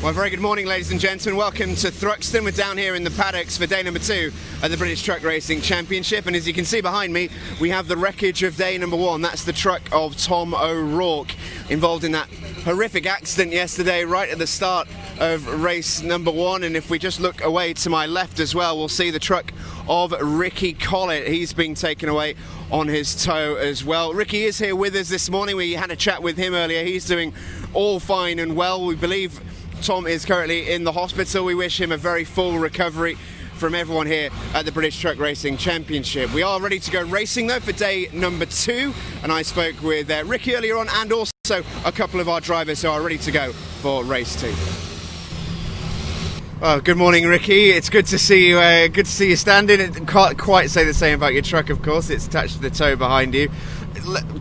Well, very good morning, ladies and gentlemen. Welcome to Thruxton. We're down here in the paddocks for day number 2 at the British Truck Racing Championship. And as you can see behind me, we have the wreckage of day number 1. That's the truck of Tom O'Rourke, involved in that horrific accident yesterday right at the start of race number 1. And if we just look away to my left as well, we'll see the truck of Ricky Collett. He's being taken away on his toe as well. Ricky is here with us this morning. We had a chat with him earlier. He's doing all fine and well. We believe Tom is currently in the hospital. We wish him a very full recovery from everyone here at the British Truck Racing Championship. We are ready to go racing though for day number 2, and I spoke with Ricky earlier on, and also a couple of our drivers who are ready to go for race 2. Oh, good morning, Ricky. It's good to see you. Good to see you standing. It can't quite say the same about your truck, of course. It's attached to the toe behind you.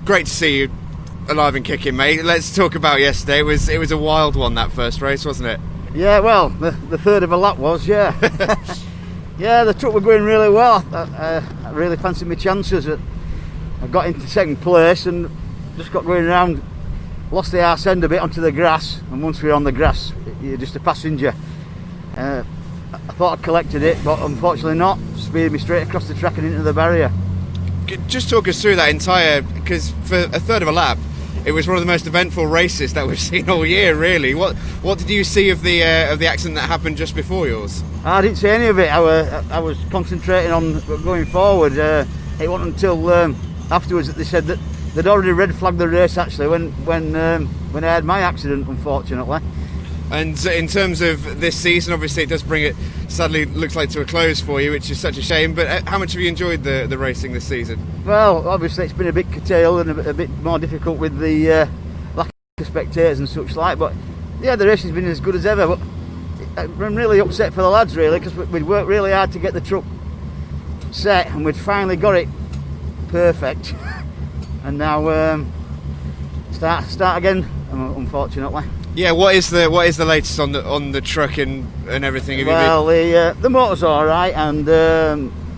Great to see you alive and kicking, mate. Let's talk about yesterday. It was a wild one, that first race, wasn't it? Yeah, well, the third of a lap was, yeah. Yeah, the truck were going really well. I really fancied my chances. I got into second place and just got going around, lost the arse end a bit onto the grass, and once we were on the grass, you're just a passenger. I thought I collected it, but unfortunately not. Speared me straight across the track and into the barrier. Just talk us through that entire, because for a third of a lap, it was one of the most eventful races that we've seen all year, really. What did you see of the accident that happened just before yours? I didn't see any of it. I was concentrating on going forward. It wasn't until afterwards that they said that they'd already red flagged the race, actually, when I had my accident, unfortunately. And in terms of this season, obviously it does bring it, sadly, looks like to a close for you, which is such a shame. But how much have you enjoyed the racing this season? Well, obviously it's been a bit curtailed and a bit more difficult with the lack of spectators and such like. But yeah, the racing's been as good as ever. But I'm really upset for the lads, really, because we'd worked really hard to get the truck set, and we'd finally got it perfect. And now start again, unfortunately. Yeah, what is the latest on the truck and everything? Well, the motor's all right, and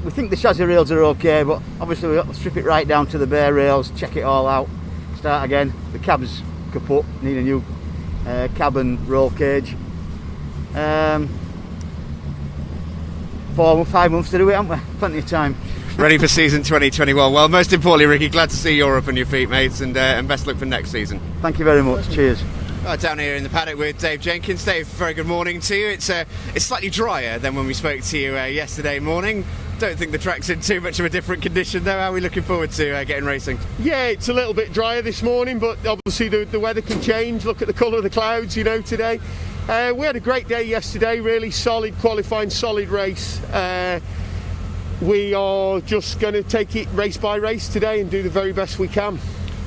we think the chassis rails are okay, but obviously we've got to strip it right down to the bare rails, check it all out, start again. The cab's kaput, need a new cab and roll cage. 4 or 5 months to do it, haven't we? Plenty of time. Ready for season 2021. Well, most importantly, Ricky, glad to see you're up on your feet, mates, and best luck for next season. Thank you very much. Cheers. Down here in the paddock with Dave Jenkins. Dave, very good morning to you. It's slightly drier than when we spoke to you yesterday morning. Don't think the track's in too much of a different condition though. How are we looking forward to getting racing? Yeah, it's a little bit drier this morning, but obviously the weather can change. Look at the colour of the clouds, today. We had a great day yesterday, really solid qualifying, solid race. We are just going to take it race by race today and do the very best we can.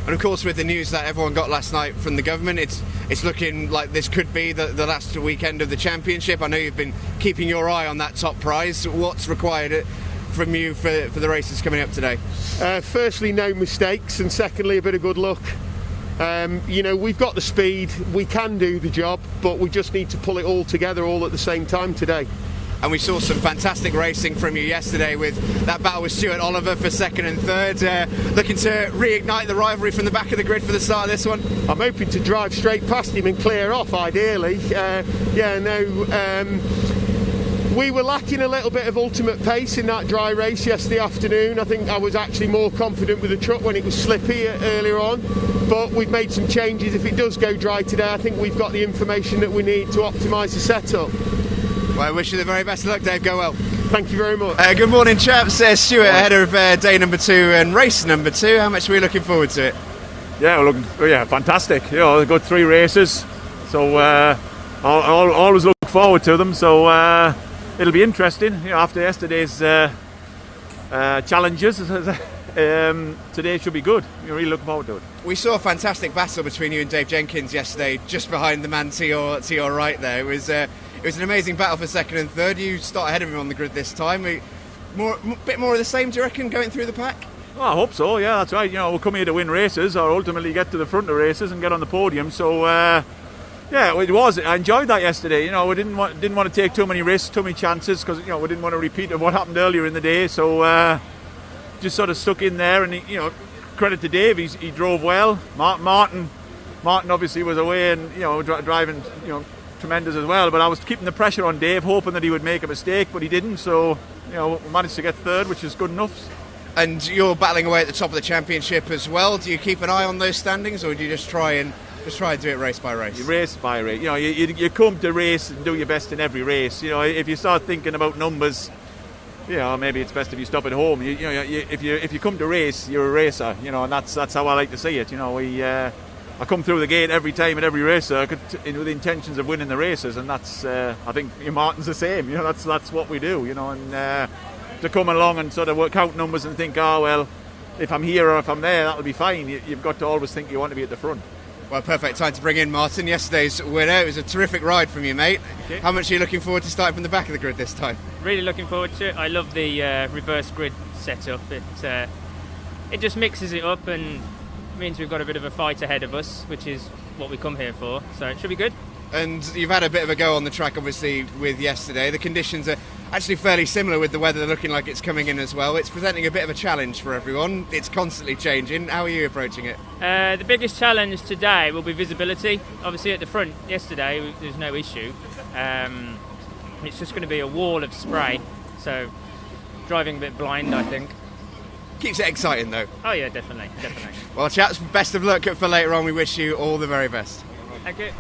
And of course, with the news that everyone got last night from the government, it's looking like this could be the last weekend of the championship. I know you've been keeping your eye on that top prize. What's required from you for the races coming up today? Firstly, no mistakes, and secondly, a bit of good luck. We've got the speed, we can do the job, but we just need to pull it all together all at the same time today. And we saw some fantastic racing from you yesterday with that battle with Stuart Oliver for second and third. Looking to reignite the rivalry from the back of the grid for the start of this one? I'm hoping to drive straight past him and clear off, ideally. We were lacking a little bit of ultimate pace in that dry race yesterday afternoon. I think I was actually more confident with the truck when it was slippy earlier on. But we've made some changes. If it does go dry today, I think we've got the information that we need to optimise the setup. Well, I wish you the very best of luck, Dave. Go well. Thank you very much. Good morning, chaps. Stuart, ahead of day number 2 and race number 2. How much are we looking forward to it? Yeah, fantastic. A good 3 races. So I'll always look forward to them. So it'll be interesting. After yesterday's challenges, today should be good. You're really looking forward to it. We saw a fantastic battle between you and Dave Jenkins yesterday, just behind the man to your right there. It was an amazing battle for second and third. You start ahead of him on the grid this time. A bit more of the same, do you reckon, going through the pack? Well, I hope so, yeah, that's right. We'll come here to win races or ultimately get to the front of races and get on the podium. So, yeah, it was. I enjoyed that yesterday. We didn't want to take too many risks, too many chances, because, we didn't want to repeat of what happened earlier in the day. So, just sort of stuck in there, and, credit to Dave, he drove well. Martin obviously was away and, driving, tremendous as well. But I was keeping the pressure on Dave, hoping that he would make a mistake, but he didn't. So, you know, we managed to get third, which is good enough. And you're battling away at the top of the championship as well. Do you keep an eye on those standings, or do you just try and do it race by race? You race by race. You know, you come to race and do your best in every race. You know, if you start thinking about numbers, you know, maybe it's best if you stop at home. If you come to race, you're a racer. You know, and that's how I like to see it. You know, I come through the gate every time at every race circuit with the intentions of winning the races, and that's I think Martin's the same. You know, that's what we do. You know, and to come along and sort of work out numbers and think, oh well, if I'm here or if I'm there, that'll be fine. You've got to always think you want to be at the front. Well, perfect time to bring in Martin, yesterday's winner. It was a terrific ride from you, mate. Okay. How much are you looking forward to starting from the back of the grid this time? Really looking forward to it. I love the reverse grid setup. It just mixes it up and means we've got a bit of a fight ahead of us, which is what we come here for. So it should be good. And you've had a bit of a go on the track, obviously, with yesterday. The conditions are actually fairly similar, with the weather looking like it's coming in as well. It's presenting a bit of a challenge for everyone. It's constantly changing. How are you approaching it? The biggest challenge today will be visibility. Obviously at the front yesterday there's no issue. It's just going to be a wall of spray, so driving a bit blind, I think. Keeps it exciting though. Oh yeah, definitely. Well, chaps, best of luck for later on. We wish you all the very best. Thank you.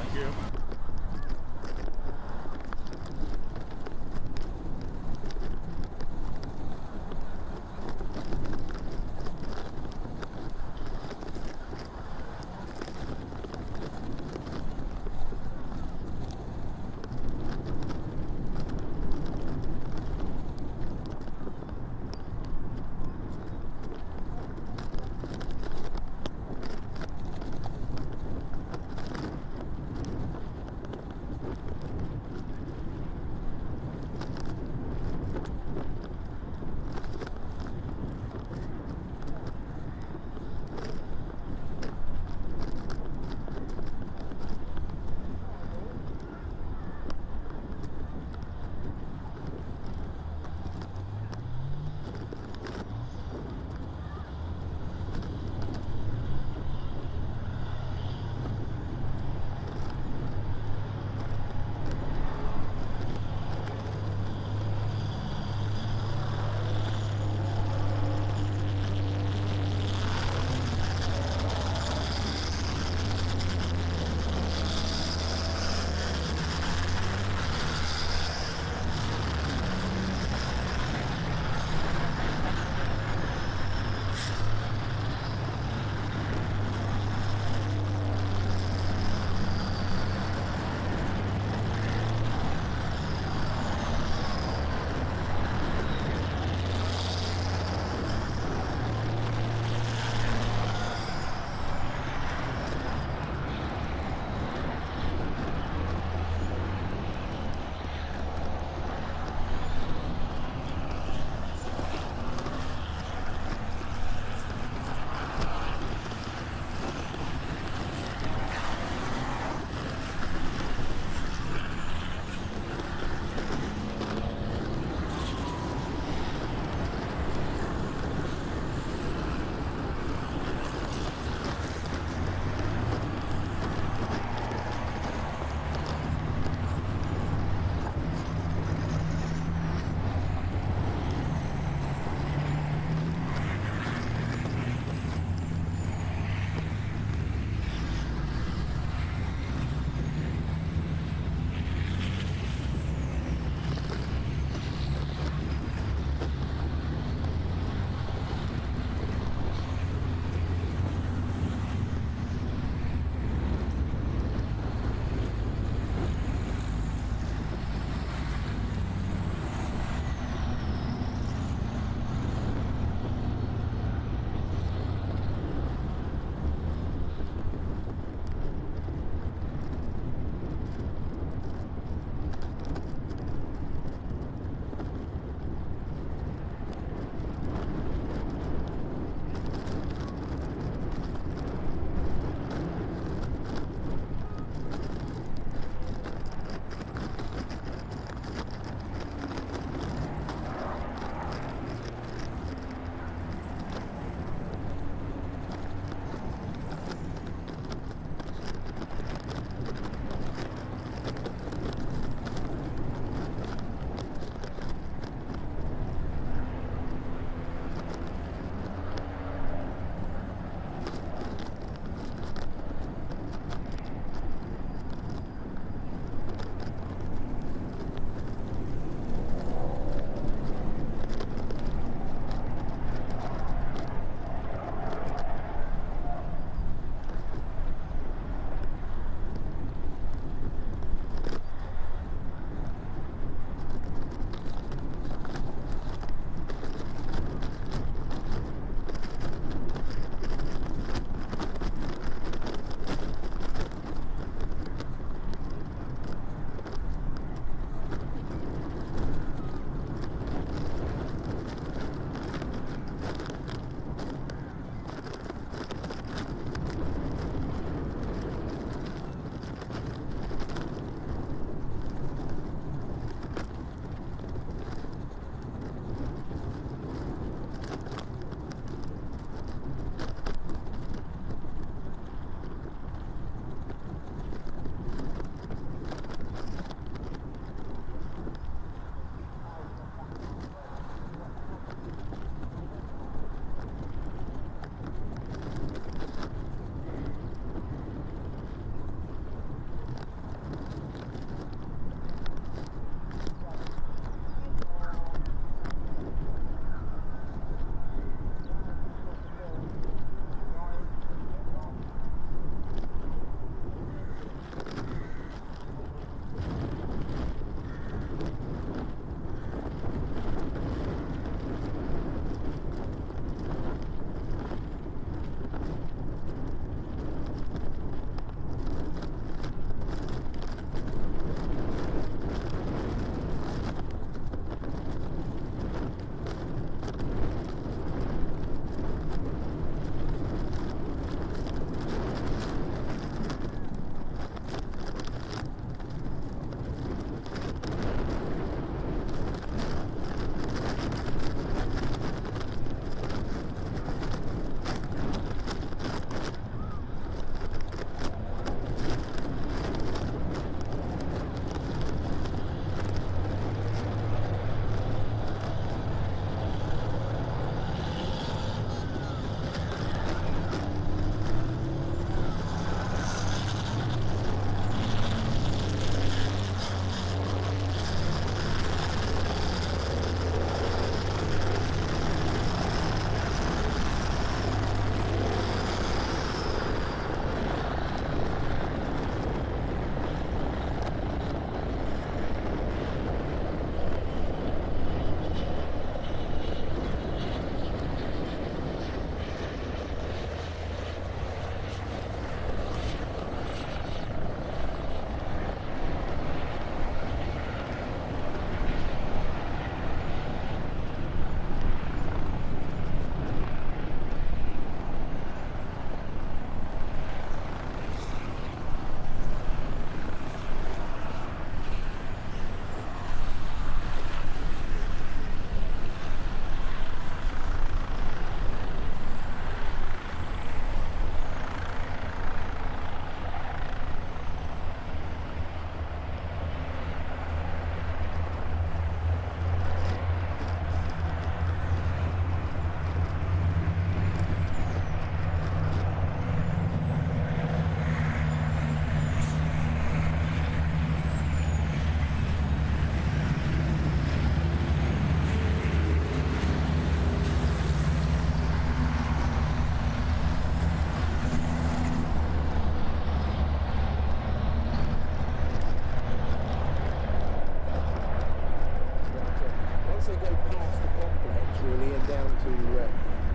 once they go past the complex really and down to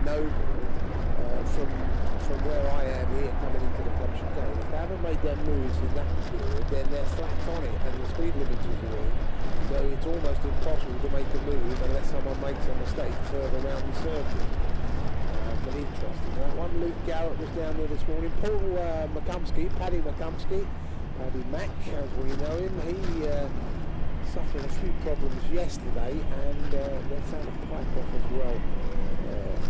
Noble, from where I am here coming into the club chicane, if they haven't made their moves in that period, then they're flat on it and the speed limiters are in. So it's almost impossible to make a move unless someone makes a mistake further around the circuit. But interesting. One Luke Garrett was down there this morning. Paul Paddy McCumsky, Paddy Mac as we know him, he suffered a few problems yesterday and they found a pipe off as well,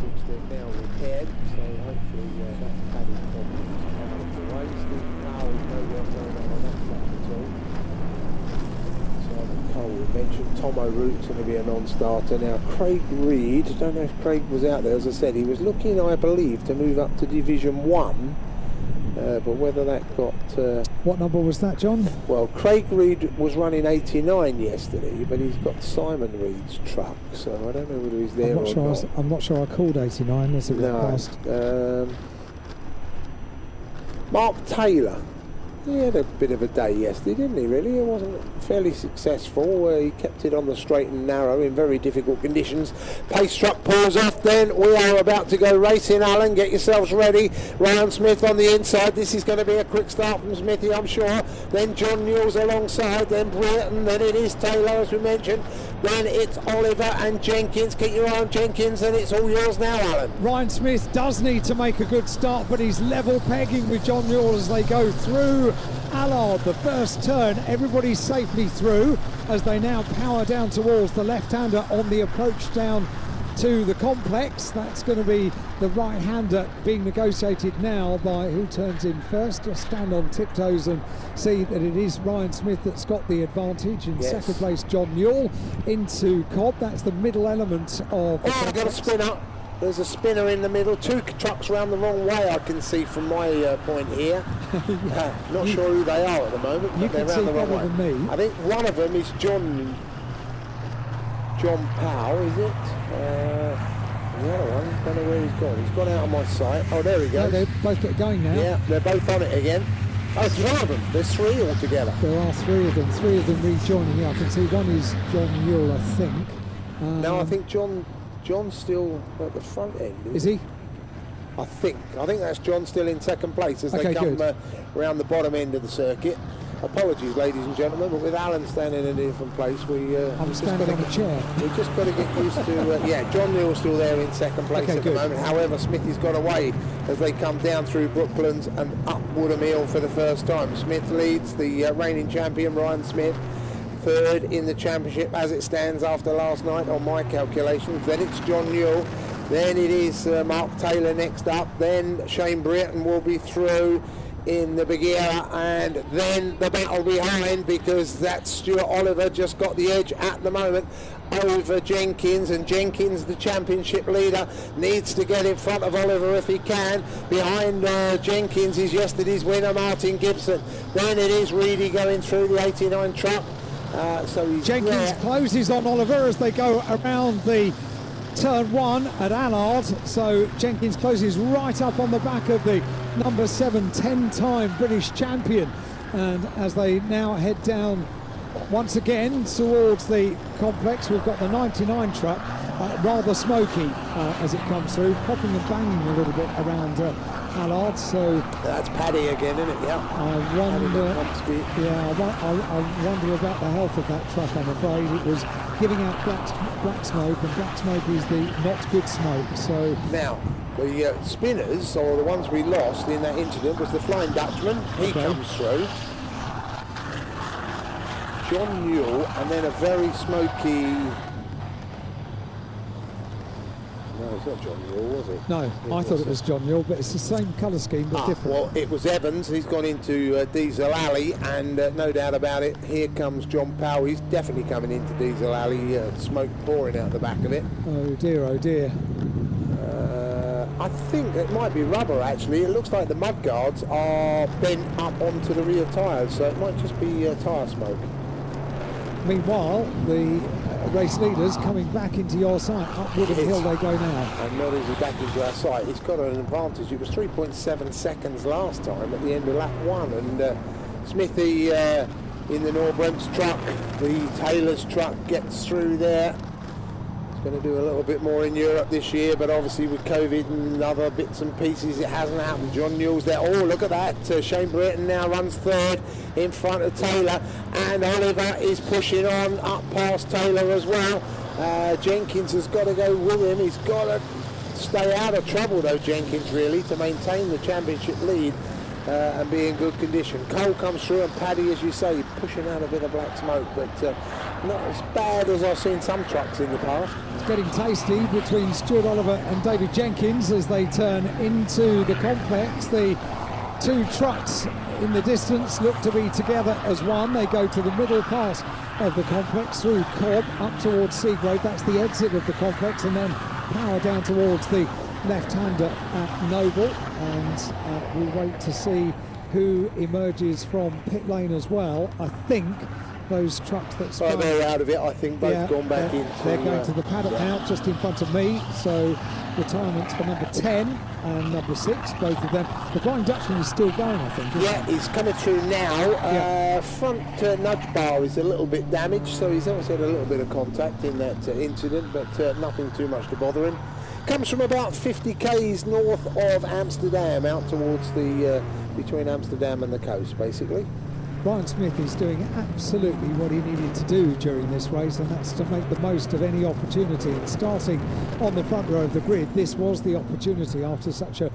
which they're now repaired. So hopefully that's Paddy's problem out of the way. Steve Powell is no work going on that track at all. Cole mentioned Tom O'Rourke's going to be a non-starter. Now Craig Reed, I don't know if Craig was out there, as I said, he was looking, I believe, to move up to Division 1, but whether that got... What number was that, John? Well, Craig Reed was running 89 yesterday, but he's got Simon Reed's truck, so I don't know whether he's there or not. I'm not sure I called 89 as it went past. Mark Taylor. He had a bit of a day yesterday, didn't he, really? He wasn't fairly successful. He kept it on the straight and narrow in very difficult conditions. Pace truck pulls off then. We are about to go racing, Alan. Get yourselves ready. Ryan Smith on the inside. This is going to be a quick start from Smithy, I'm sure. Then John Newell's alongside. Then Britton. Then it is Taylor, as we mentioned. Then it's Oliver and Jenkins. Keep your eye on Jenkins, and it's all yours now, Alan. Ryan Smith does need to make a good start, but he's level pegging with John Newell as they go through Allard. The first turn, everybody's safely through as they now power down towards the left-hander on the approach down to the complex. That's going to be the right-hander being negotiated now by who turns in first. Just stand on tiptoes and see that it is Ryan Smith that's got the advantage. In second place, John Newell into Cobb. That's the middle element of the I've got a spinner. There's a spinner in the middle. Two trucks round the wrong way, I can see from my point here. Not sure who they are at the moment, but they're round the wrong way. Than me. I think one of them is John Powell, is it? The other one, I don't know where he's gone. He's gone out of my sight. Oh, there he goes. No, they both get going now. Yeah, they're both on it again. Oh, three of them. There's three altogether. There are three of them rejoining. Yeah, I can see one is John Newell, I think. No, I think John's still at the front end. Is he? I think that's John still in second place as they come around the bottom end of the circuit. Apologies, ladies and gentlemen, but with Alan standing in a different place, I'm standing on a chair. We've just got to get used to. John Newell's still there in second place at the moment. However, Smithy's got away as they come down through Brooklands and up Woodham Hill for the first time. Smith leads the reigning champion Ryan Smith. Third in the championship as it stands after last night on my calculations. Then it's John Newell. Then it is Mark Taylor next up. Then Shane Britton will be through in the Bagheera, and then the battle behind, because that's Stuart Oliver just got the edge at the moment over Jenkins, and Jenkins, the championship leader, needs to get in front of Oliver if he can. Behind Jenkins is yesterday's winner Martin Gibson. Then it is Reedy going through the 89 truck. Jenkins closes on Oliver as they go around the turn 1 at Allard. So Jenkins closes right up on the back of the number 7 10-time British champion, and as they now head down once again towards the complex, we've got the 99 truck rather smoky as it comes through, popping and banging a little bit around Allard. So that's Paddy again, isn't it? Yeah. I wonder about the health of that truck. I'm afraid it was giving out black smoke, and black smoke is the not good smoke. So now the spinners, or the ones we lost in that incident, was the Flying Dutchman. He comes through. John Newell, and then a very smoky. No, it's not John Newell, was it? No, I thought it was John Newell, but it's the same colour scheme but different. Well, it was Evans. He's gone into Diesel Alley, and no doubt about it, here comes John Powell. He's definitely coming into Diesel Alley, smoke pouring out the back of it. Oh dear, oh dear. I think it might be rubber, actually. It looks like the mudguards are bent up onto the rear tyres, so it might just be tyre smoke. Meanwhile, the race leaders coming back into your sight. Up Woodham Hill they go now. And not easy back into our sight. He's got an advantage. It was 3.7 seconds last time at the end of lap 1. And Smithy in the Norbrem's truck, the Taylor's truck, gets through there. Going to do a little bit more in Europe this year, but obviously with COVID and other bits and pieces, it hasn't happened. John Newell's there. Oh, look at that. Shane Britton now runs third in front of Taylor, and Oliver is pushing on up past Taylor as well. Jenkins has got to go with him. He's got to stay out of trouble, though, Jenkins, really, to maintain the championship lead and be in good condition. Cole comes through, and Paddy, as you say, pushing out a bit of black smoke, but not as bad as I've seen some trucks in the past. It's getting tasty between Stuart Oliver and David Jenkins as they turn into the complex. The two trucks in the distance look to be together as one. They go to the middle part of the complex through Cobb up towards Seagrove. That's the exit of the complex, and then power down towards the left-hander at Noble, and we wait to see who emerges from pit lane as well. I think those trucks that spun, they're out of it. I think both gone back into. They're going to the paddock now, just in front of me. So retirements for number 10 and number 6, both of them. The Flying Dutchman is still going, I think. Yeah, he's coming through now. Front nudge bar is a little bit damaged, so he's also had a little bit of contact in that incident, but nothing too much to bother him. Comes from about 50 k's north of Amsterdam, out towards the between Amsterdam and the coast, basically. Ryan Smith is doing absolutely what he needed to do during this race, and that's to make the most of any opportunity. And starting on the front row of the grid, this was the opportunity after such a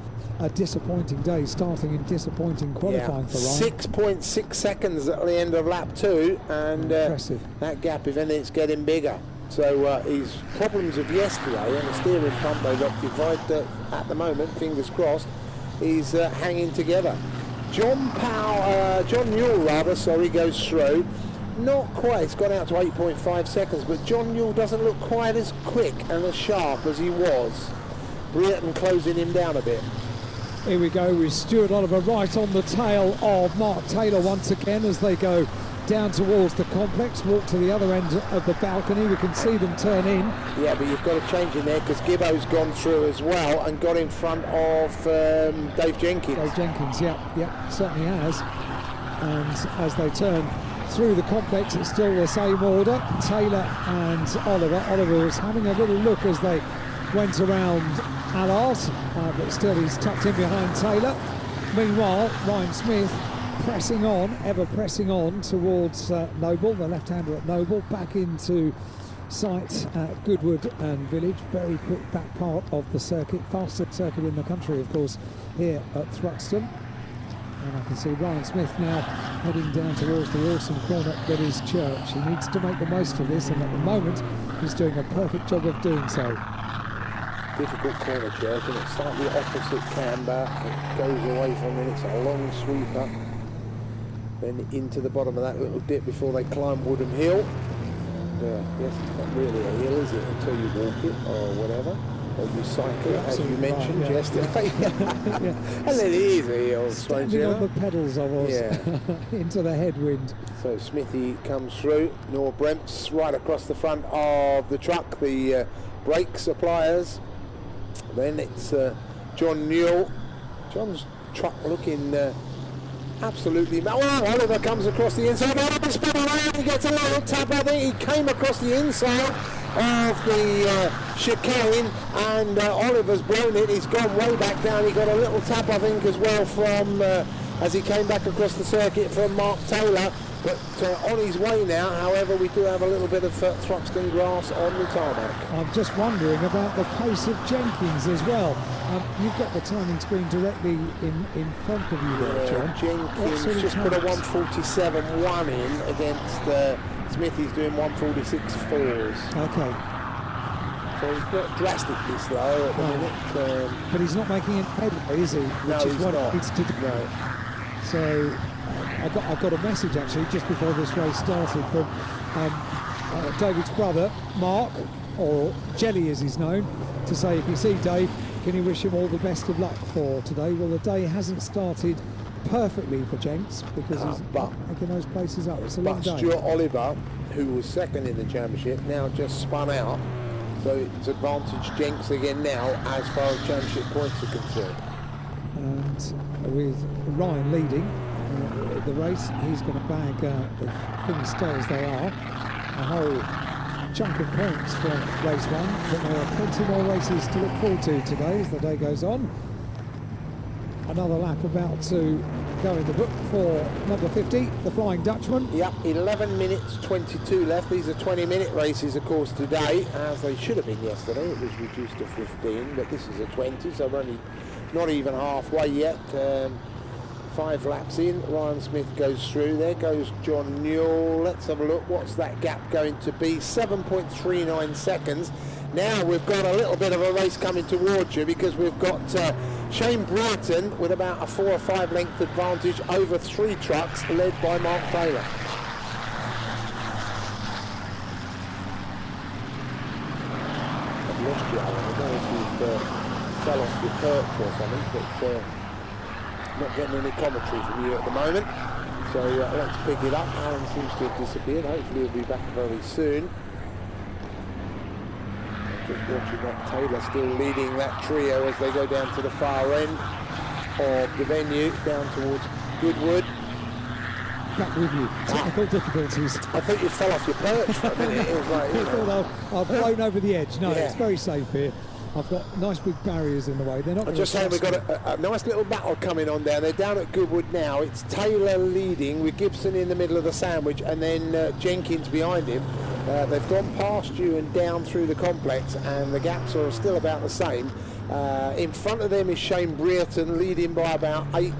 disappointing day, starting in disappointing qualifying for Ryan. 6.6 seconds at the end of lap 2, and that gap, if anything, is getting bigger. So his problems of yesterday and the steering pump they rectified, at the moment, fingers crossed, is hanging together. John Newell goes through. Not quite, it's gone out to 8.5 seconds, but John Newell doesn't look quite as quick and as sharp as he was. Britton closing him down a bit. Here we go with Stuart Oliver right on the tail of Mark Taylor once again as they go down towards the complex, walk to the other end of the balcony. We can see them turn in. Yeah, but you've got to change in there because Gibbo's gone through as well and got in front of Dave Jenkins. Dave Jenkins, yeah, certainly has. And as they turn through the complex, it's still the same order. Taylor and Oliver. Oliver was having a little look as they went around Allard, but still he's tucked in behind Taylor. Meanwhile, Ryan Smith pressing on, ever pressing on towards Noble, the left-hander at Noble, back into sight at Goodwood and Village. Very quick back part of the circuit, fastest circuit in the country, of course, here at Thruxton. And I can see Ryan Smith now heading down towards the Wilson corner that is Church. He needs to make the most of this, and at the moment he's doing a perfect job of doing so. Difficult corner, Church, and it's slightly opposite camber. It goes away from it, it's a long sweeper. Then into the bottom of that little dip before they climb Woodham Hill. Yes, it's not really a hill, is it, until you walk it or whatever, or you cycle it, as you mentioned yesterday. And then it is a hill. Standing on the pedals I was, into the headwind. So Smithy comes through, Noah Bremps right across the front of the truck, the brake suppliers. Then it's John Newell. John's truck looking absolutely. Oh, Oliver comes across the inside. Oh, spin around. He gets a little tap. I think he came across the inside of the chicane, and Oliver's blown it. He's gone way back down. He got a little tap, I think, as well from as he came back across the circuit from Mark Taylor. But on his way now, however, we do have a little bit of Thruxton grass on the tarmac. I'm just wondering about the pace of Jenkins as well. You've got the timing screen directly in front of you there, John. Jenkins just put a 1:47.1 in against Smithy's doing 1:46.4s. Okay. So he's not drastically slow at the minute. But he's not making it headway, is he? Which is what he needs to do. No. So I got a message actually just before this race started from David's brother Mark, or Jelly as he's known, to say, if you see Dave, can you wish him all the best of luck for today? Well, the day hasn't started perfectly for Jenks because he's making those places up. It's a long day. But Stuart Oliver, who was second in the championship, now just spun out, so it's advantage Jenks again now as far as championship points are concerned. And with Ryan leading the race, he's going to bag, if things stay as they are, a whole chunk of points from race 1, but there are plenty more races to look forward to today as the day goes on. Another lap about to go in the book for number 50, the Flying Dutchman. Yep, 11 minutes 22 left. These are 20-minute races, of course, today, as they should have been yesterday. It was reduced to 15, but this is a 20, so we're only not even halfway yet. 5 laps in, Ryan Smith goes through. There goes John Newell. Let's have a look. What's that gap going to be? 7.39 seconds. Now we've got a little bit of a race coming towards you, because we've got Shane Brereton with about a 4 or 5 length advantage over 3 trucks, led by Mark Taylor. I've lost you, Alan. I don't know if you've fell off your perch or something, but not getting any commentary from you at the moment. So let's pick it up. Alan seems to have disappeared. Hopefully he'll be back very soon. Just watching that Taylor still leading that trio as they go down to the far end of the venue, down towards Goodwood. Back with you. Technical difficulties. I think you fell off your perch for a minute. It was like, you know. I've blown over the edge. No, Yeah. it's very safe here. I've got nice big barriers in the way. They're not. I'm just saying we've got a nice little battle coming on down. They're down at Goodwood now. It's Taylor leading with Gibson in the middle of the sandwich, and then Jenkins behind him. They've gone past you and down through the complex, and the gaps are still about the same. In front of them is Shane Brereton, leading by about 8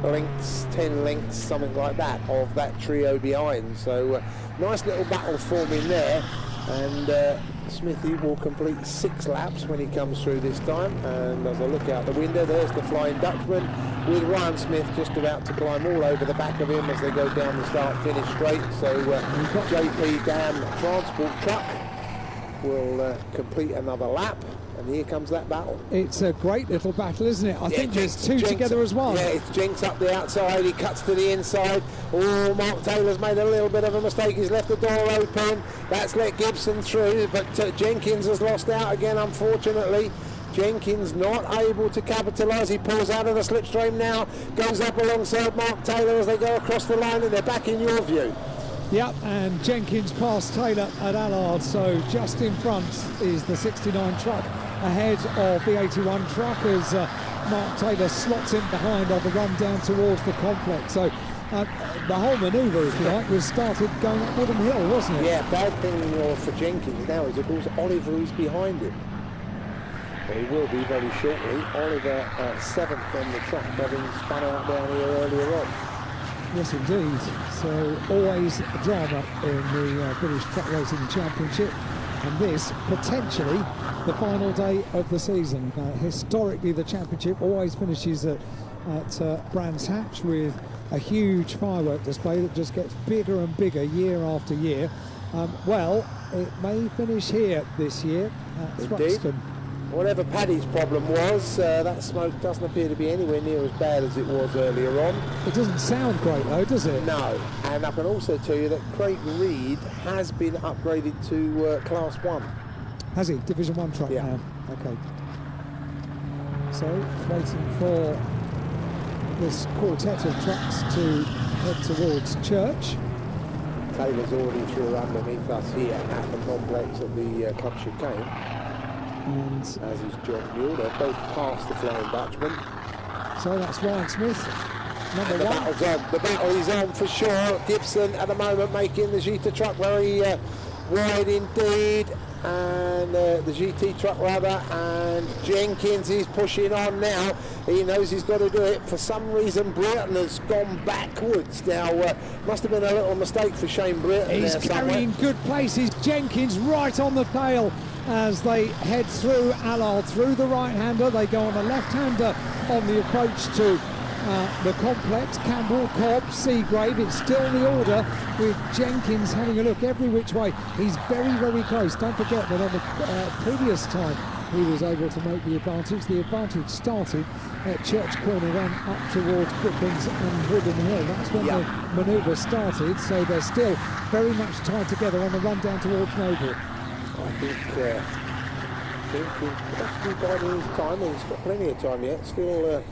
lengths, 10 lengths, something like that, of that trio behind. So nice little battle forming there, and Smithy will complete 6 laps when he comes through this time. And as I look out the window, there's the Flying Dutchman with Ryan Smith just about to climb all over the back of him as they go down the start-finish straight. So JP Dam Transport Truck will complete another lap, and here comes that battle. It's a great little battle, isn't it? I think there's 2 Jenks together as well. Yeah, it's Jenks up the outside, he cuts to the inside. Oh, Mark Taylor's made a little bit of a mistake, he's left the door open. That's let Gibson through, but Jenkins has lost out again, unfortunately. Jenkins not able to capitalise. He pulls out of the slipstream now, goes up alongside Mark Taylor as they go across the line, and they're back in your view. Yep, and Jenkins past Taylor at Allard, so just in front is the 69 truck ahead of the 81 truck as Mark Taylor slots in behind on the run down towards the complex. So the whole manoeuvre, if you like, was started going up Woodham Hill, wasn't it? Yeah, bad thing for Jenkins now is, of course, Oliver is behind him. Well, he will be very shortly. Oliver 7th on the track, having spun out down here earlier on. Yes, indeed. So always drama in the British Truck Racing Championship, and this potentially the final day of the season. Historically, the championship always finishes at Brands Hatch with a huge firework display that just gets bigger and bigger year after year. Well, it may finish here this year at Thruxton. Whatever Paddy's problem was, that smoke doesn't appear to be anywhere near as bad as it was earlier on. It doesn't sound great though, does it? No, and I can also tell you that Craig Reed has been upgraded to Class 1. Has he? Division 1 truck Yeah. now. Okay. So, waiting for this quartet of trucks to head towards Church. Taylor's already through underneath us here at the complex at the Club Chicane. And as is John Newell. They're both past the Flying Dutchman. so that's Ryan Smith, number The 1. battle's on. The battle is on for sure. Gibson at the moment making the GT truck very wide indeed. And the GT truck rather. And Jenkins is pushing on now. He knows he's got to do it. For some reason, Brereton has gone backwards now. Must have been a little mistake for Shane Brereton. He's carrying good places. Jenkins right on the tail as they head through Allard, through the right-hander. They go on a left-hander on the approach to the complex. Campbell, Cobb, Seagrave. It's still the order with Jenkins having a look every which way. He's very, very close. Don't forget that on the previous time he was able to make the advantage. The advantage started at Church Corner, then up towards Brooklands and Woodham Hill. That's when the manoeuvre started, so they're still very much tied together on the run down towards Noble. I think Jenkins possibly biding his time, and he's got plenty of time yet. Still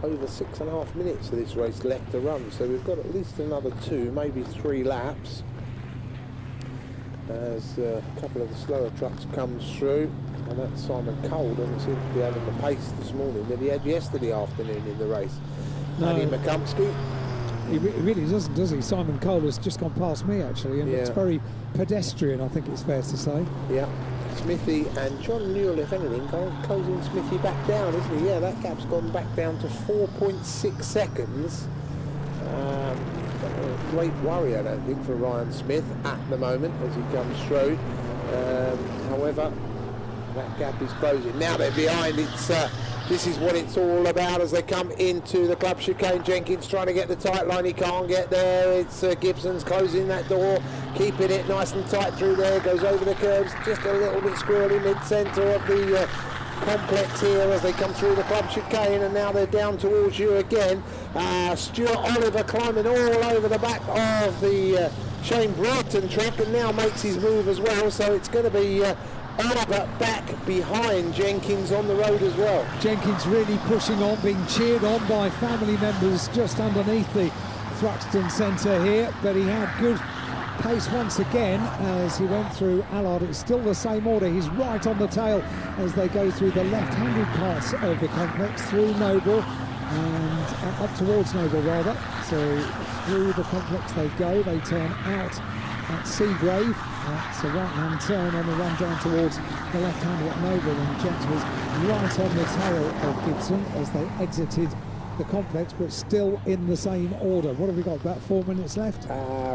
over 6.5 minutes of this race left to run, so we've got at least another 2, maybe 3 laps. as a couple of the slower trucks comes through, and that Simon Cole doesn't seem to be having the pace this morning that he had yesterday afternoon in the race. No. Andy McCumpsky. He really doesn't, does he? Simon Cole has just gone past me, actually, and it's very pedestrian, I think it's fair to say. Yeah. Smithy and John Newell, if anything, closing Smithy back down, isn't he? Yeah, that gap's gone back down to 4.6 seconds. A great worry, I don't think, for Ryan Smith at the moment as he comes through. However, that gap is closing. Now they're behind. This is what it's all about as they come into the club chicane. Jenkins trying to get the tight line, he can't get there. It's Gibson's closing that door, keeping it nice and tight through there, goes over the curbs, just a little bit squirrely mid-centre of the complex here as they come through the club chicane, and now they're down towards you again. Stuart Oliver climbing all over the back of the Shane Broughton truck, and now makes his move as well, so it's going to be Oliver back behind Jenkins on the road as well. Jenkins really pushing on, being cheered on by family members just underneath the Thruxton Centre here, but he had good pace once again as he went through Allard. It's still the same order. He's right on the tail as they go through the left-handed parts of the complex, through Noble and up towards Noble rather. So through the complex they go. They turn out at Seagrave. It's a right-hand turn on the run down towards the left-hander at Noble, and Jens was right on the tail of Gibson as they exited the complex, but still in the same order. What have we got, about 4 minutes left?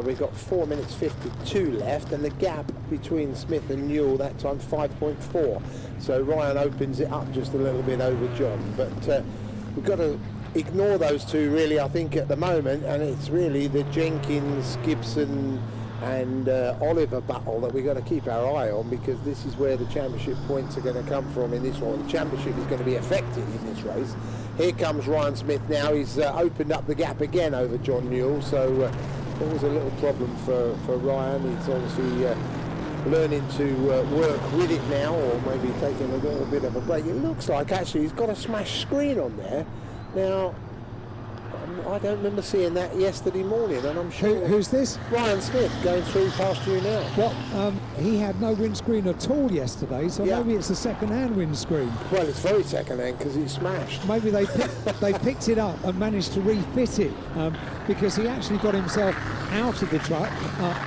We've got 4 minutes 52 left, and the gap between Smith and Newell that time 5.4, so Ryan opens it up just a little bit over John, but we've got to ignore those two really, I think, at the moment, and it's really the Jenkins, Gibson and Oliver battle that we've got to keep our eye on, because this is where the championship points are going to come from in this one. The championship is going to be affected in this race. Here comes Ryan Smith now. He's opened up the gap again over John Newell, so there was a little problem for Ryan. He's obviously learning to work with it now, or maybe taking a little bit of a break. It looks like actually he's got a smashed screen on there. Now, I don't remember seeing that yesterday morning, and I'm sure... Who's this? Ryan Smith going through past you now. Well, he had no windscreen at all yesterday, so maybe it's a second-hand windscreen. Well, it's very second-hand because it's smashed. Maybe they picked it up and managed to refit it, because he actually got himself out of the truck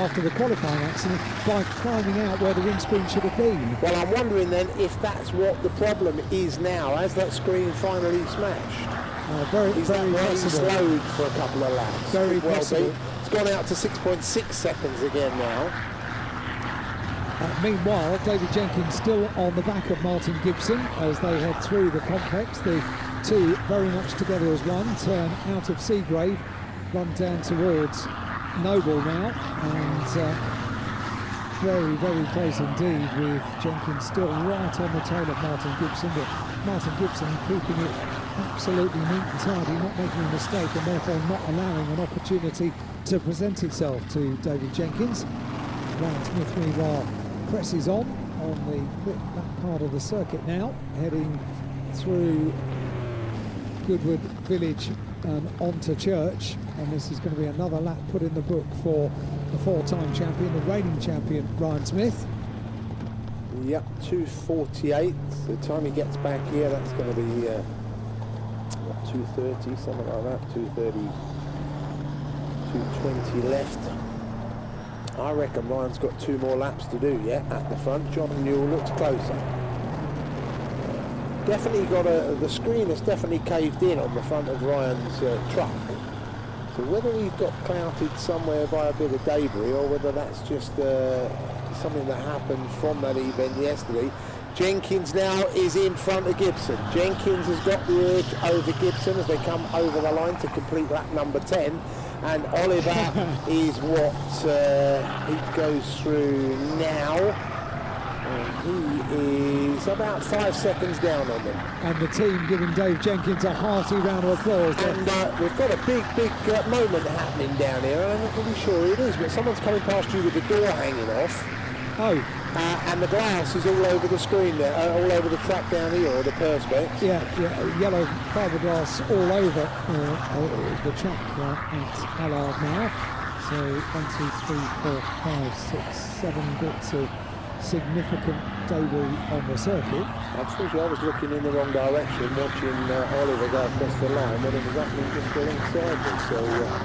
after the qualifying accident by climbing out where the windscreen should have been. Well, I'm wondering then if that's what the problem is now. Has that screen finally smashed? Very possible. Slowed for a couple of laps. Very possible. It's gone out to 6.6 seconds again now. Meanwhile, David Jenkins still on the back of Martin Gibson as they head through the complex. The two very much together as one, turn out of Seagrave, run down towards Noble now, and very, very close indeed, with Jenkins still right on the tail of Martin Gibson, but Martin Gibson keeping it absolutely neat and tidy, not making a mistake, and therefore not allowing an opportunity to present itself to David Jenkins. Ryan Smith, meanwhile, presses on that part of the circuit now, heading through Goodwood Village and onto Church, and this is going to be another lap put in the book for the four-time champion, the reigning champion, Ryan Smith. Yep, 2:48. The time he gets back here, that's going to be 2:30, something like that. 2:30, 2:20 left. I reckon Ryan's got 2 more laps to do yet at the front. John Newell looks closer. Definitely got the screen has definitely caved in on the front of Ryan's truck. So whether he's got clouted somewhere by a bit of debris, or whether that's just something that happened from that event yesterday. Jenkins now is in front of Gibson. Jenkins has got the edge over Gibson as they come over the line to complete lap number 10. And Oliver is what he goes through now. He is about 5 seconds down on them. And the team giving Dave Jenkins a hearty round of applause. And we've got a big moment happening down here. I'm not really sure who it is, but someone's coming past you with the door hanging off. Oh. And the glass is all over the screen there, all over the track down here, or the perspex. Yeah, yellow fiberglass all over the track at Allard now. So 1, 2, 3, 4, 5, 6, 7 bits of significant debris on the circuit. Unfortunately, I was looking in the wrong direction, watching Oliver go across the line when it was happening just alongside me. So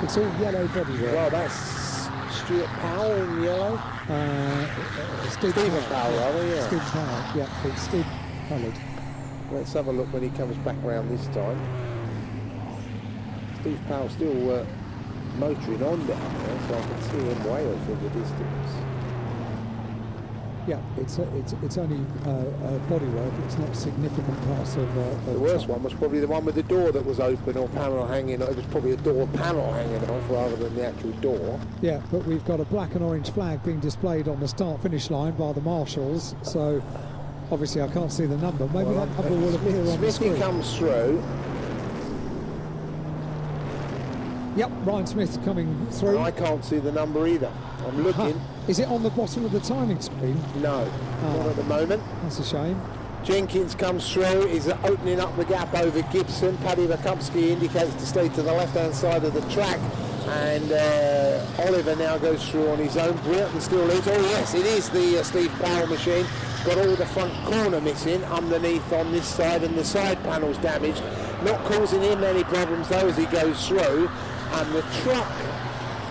it's all yellow bodywork. well, that's Stuart Powell in yellow. Stephen Powell, rather, yeah. Stephen Powell, yeah, it's Steve coloured. Let's have a look when he comes back round this time. Steve Powell still motoring on down there, so I can see him way off in the distance. Yeah, it's only bodywork. It's not significant parts of the worst one was probably the one with the door that was open or panel hanging. It was probably a door panel hanging off rather than the actual door. Yeah, but we've got a black and orange flag being displayed on the start-finish line by the marshals. So obviously I can't see the number. Maybe that number will appear on the screen. Smithy comes through. Yep, Ryan Smith coming through. I can't see the number either. I'm looking. Is it on the bottom of the timing screen? No, not at the moment. That's a shame. Jenkins comes through, is opening up the gap over Gibson. Paddy Vakumsky indicates to stay to the left-hand side of the track. And Oliver now goes through on his own. Brereton still leads. Oh yes, it is the Steve Powell machine. Got all the front corner missing underneath on this side, and the side panel's damaged. Not causing him any problems though as he goes through. And the truck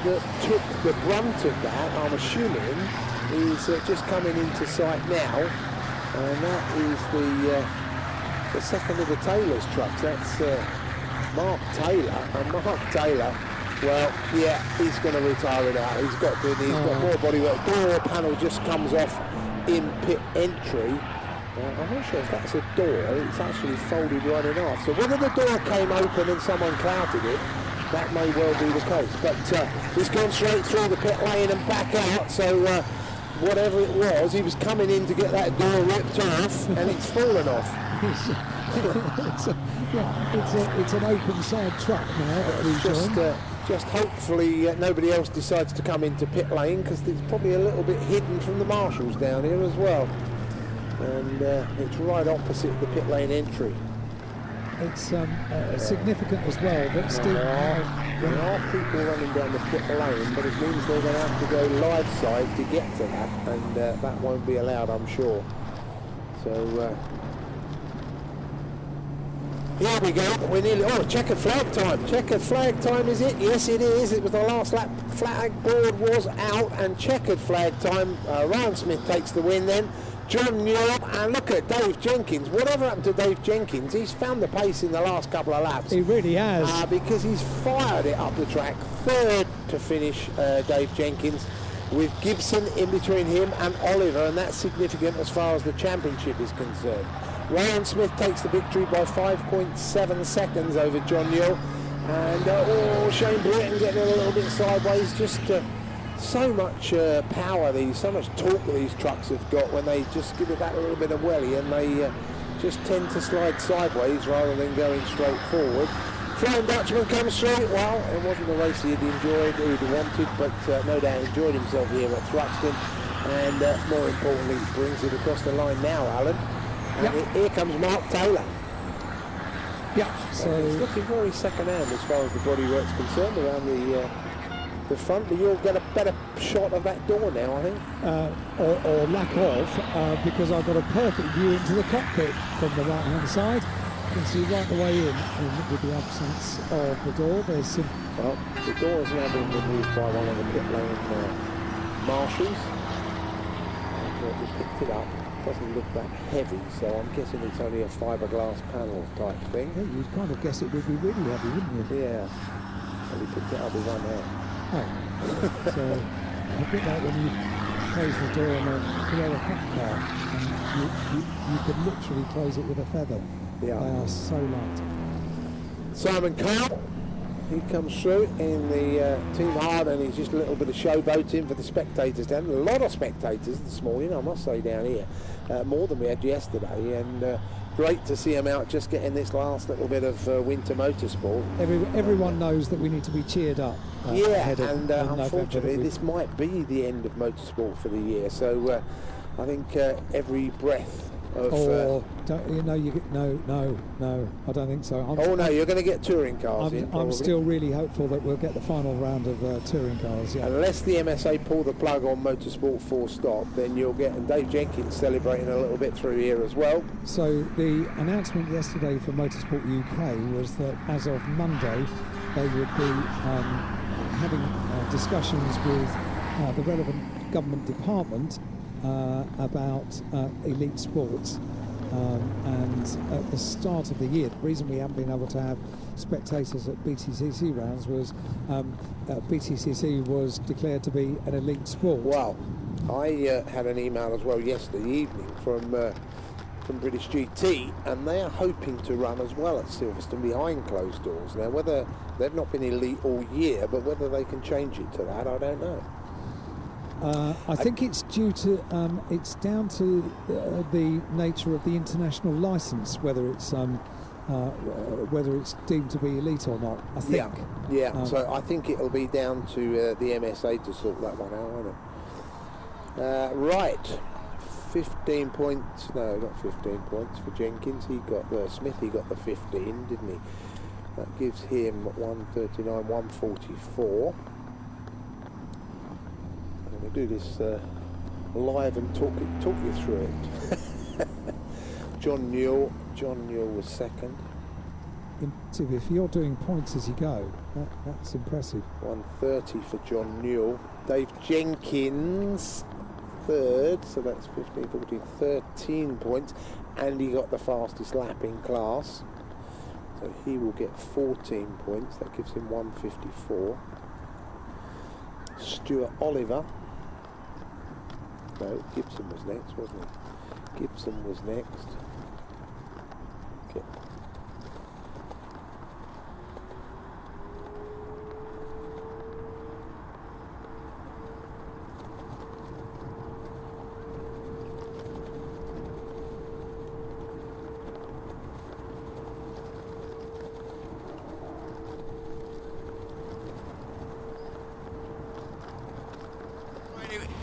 that took the brunt of that, I'm assuming, is just coming into sight now. And that is the second of the Taylor's trucks. That's Mark Taylor. And Mark Taylor, well, yeah, he's going to retire it out. He's got to. He's got more bodywork. Door panel just comes off in pit entry. I'm not sure if that's a door. It's actually folded right in half. So whether the door came open and someone clouted it, that may well be the case. But he's gone straight through the pit lane and back out. So whatever it was, he was coming in to get that door ripped off, and it's fallen off. It's an open side truck now that we've joined. Just hopefully nobody else decides to come into pit lane, because it's probably a little bit hidden from the marshals down here as well. And it's right opposite the pit lane entry. It's significant as well that still there are people running down the pit lane, but it means they're going to have to go live side to get to that, and that won't be allowed, I'm sure. So here we go. We're nearly checkered flag time. Checkered flag time, is it? Yes, it is. It was the last lap. Flag board was out, and checkered flag time. Ryan Smith takes the win then. John Newell, and look at Dave Jenkins. Whatever happened to Dave Jenkins, he's found the pace in the last couple of laps. He really has. Because he's fired it up the track. Third to finish, Dave Jenkins, with Gibson in between him and Oliver, and that's significant as far as the championship is concerned. Ryan Smith takes the victory by 5.7 seconds over John Newell. And Shane Brereton getting a little bit sideways, just so much power, so much torque that these trucks have got when they just give it that little bit of welly, and they just tend to slide sideways rather than going straight forward. Flying Dutchman comes through. Well, it wasn't the race he'd enjoyed, he'd wanted, but no doubt enjoyed himself here at Thruxton, and more importantly, brings it across the line now, Alan. And here comes Mark Taylor. Yeah, so it's looking very second-hand as far as the bodywork's concerned around the front, but you'll get a better shot of that door now, I think. Or lack of, because I've got a perfect view into the cockpit from the right-hand side. You can see right the way in with the absence of the door. There's some... Well, the door has now been removed by one of the pit lane marshals. We picked it up. Doesn't look that heavy, so I'm guessing it's only a fiberglass panel type thing. Yeah, you'd kind of guess it would be really heavy, wouldn't you? Yeah. Well, he picked it up with one hand. Oh. So a bit like when you close the door on a Corolla Cup car, and you could literally close it with a feather. Yeah. They are so light. Simon Cowell, he comes through in the Team Hard, and he's just a little bit of showboating for the spectators down. A lot of spectators this morning, I must say, down here, more than we had yesterday, and great to see him out just getting this last little bit of winter motorsport. Everyone knows that we need to be cheered up. And unfortunately this might be the end of motorsport for the year, so I think every breath Or don't, you know, no, I don't think so. You're going to get touring cars in, I'm still really hopeful that we'll get the final round of touring cars. Yeah. Unless the MSA pull the plug on Motorsport 4 stop, then you'll get, and Dave Jenkins celebrating a little bit through here as well. So the announcement yesterday from Motorsport UK was that as of Monday they would be having discussions with the relevant government department about elite sports, and at the start of the year, the reason we haven't been able to have spectators at BTCC rounds was BTCC was declared to be an elite sport. Wow. I had an email as well yesterday evening from British GT, and they are hoping to run as well at Silverstone behind closed doors. Now, whether they've not been elite all year, but whether they can change it to that, I don't know. I think it's due to it's down to the nature of the international license, whether it's deemed to be elite or not. I think. Yeah. So I think it'll be down to the MSA to sort that one out, won't it? Right. 15 points. No, not 15 points for Jenkins. He got Smith. He got the 15, didn't he? That gives him 139, 144. We'll do this live and talk you through it. John Newell was second. If you're doing points as you go, that's impressive. 130 for John Newell. Dave Jenkins third, so that's 15, 14, 13 points, and he got the fastest lap in class, so he will get 14 points. That gives him 154. Stuart Oliver. No, Gibson was next, wasn't he? Gibson was next. Okay.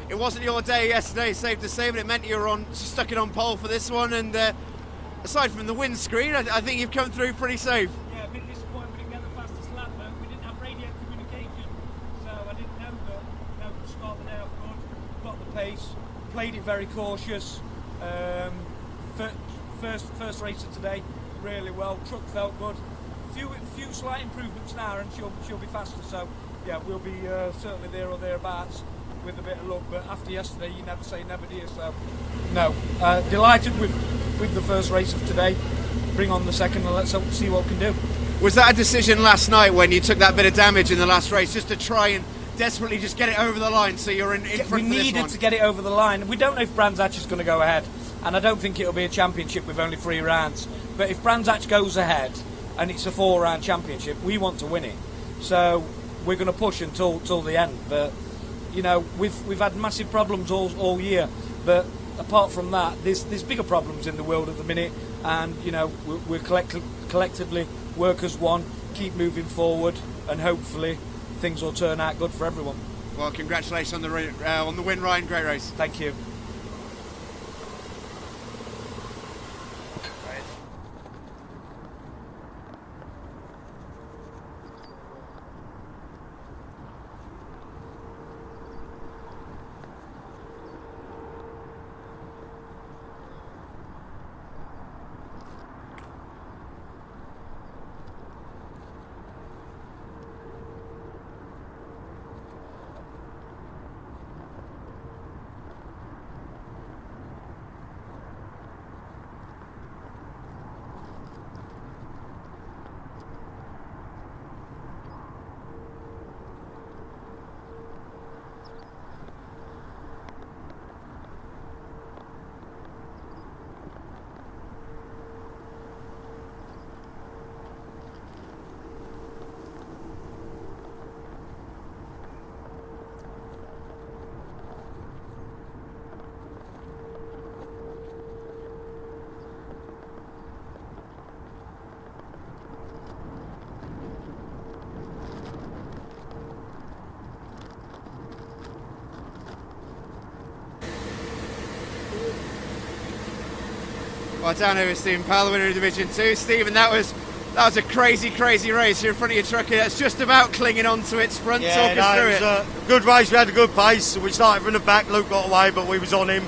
It wasn't your day yesterday, safe to say, but it meant you were stuck it on pole for this one. And aside from the windscreen, I think you've come through pretty safe. Yeah, a bit disappointed we didn't get the fastest lap, but we didn't have radio communication, so I didn't know, but we started the day off good, got the pace, played it very cautious. First race of today, really well. Truck felt good. Few slight improvements now, and she'll be faster. So yeah, we'll be certainly there or thereabouts with a bit of luck. But after yesterday, you never say never, do you? So no, delighted with the first race of today. Bring on the second, and let's see what we can do. Was that a decision last night when you took that bit of damage in the last race, just to try and desperately just get it over the line, so you're in front We for this needed one? to get it over the line. We don't know if Brands Hatch is going to go ahead, and I don't think it'll be a championship with only 3 rounds. But if Brands Hatch goes ahead and it's a 4-round championship, we want to win it. So we're going to push until the end. But you know, we've had massive problems all year. But apart from that, there's bigger problems in the world at the minute, and you know, we're collectively work as one, keep moving forward, and hopefully things will turn out good for everyone. Well, congratulations on the win, Ryan. Great race. Thank you. Well, down here with Stephen Powell, the winner of Division 2. Stephen, that was a crazy race. You're in front of your truck here. That's just about clinging onto its front. Yeah, Talk us through it was a good race. We had a good pace. We started from the back. Luke got away, but we was on him.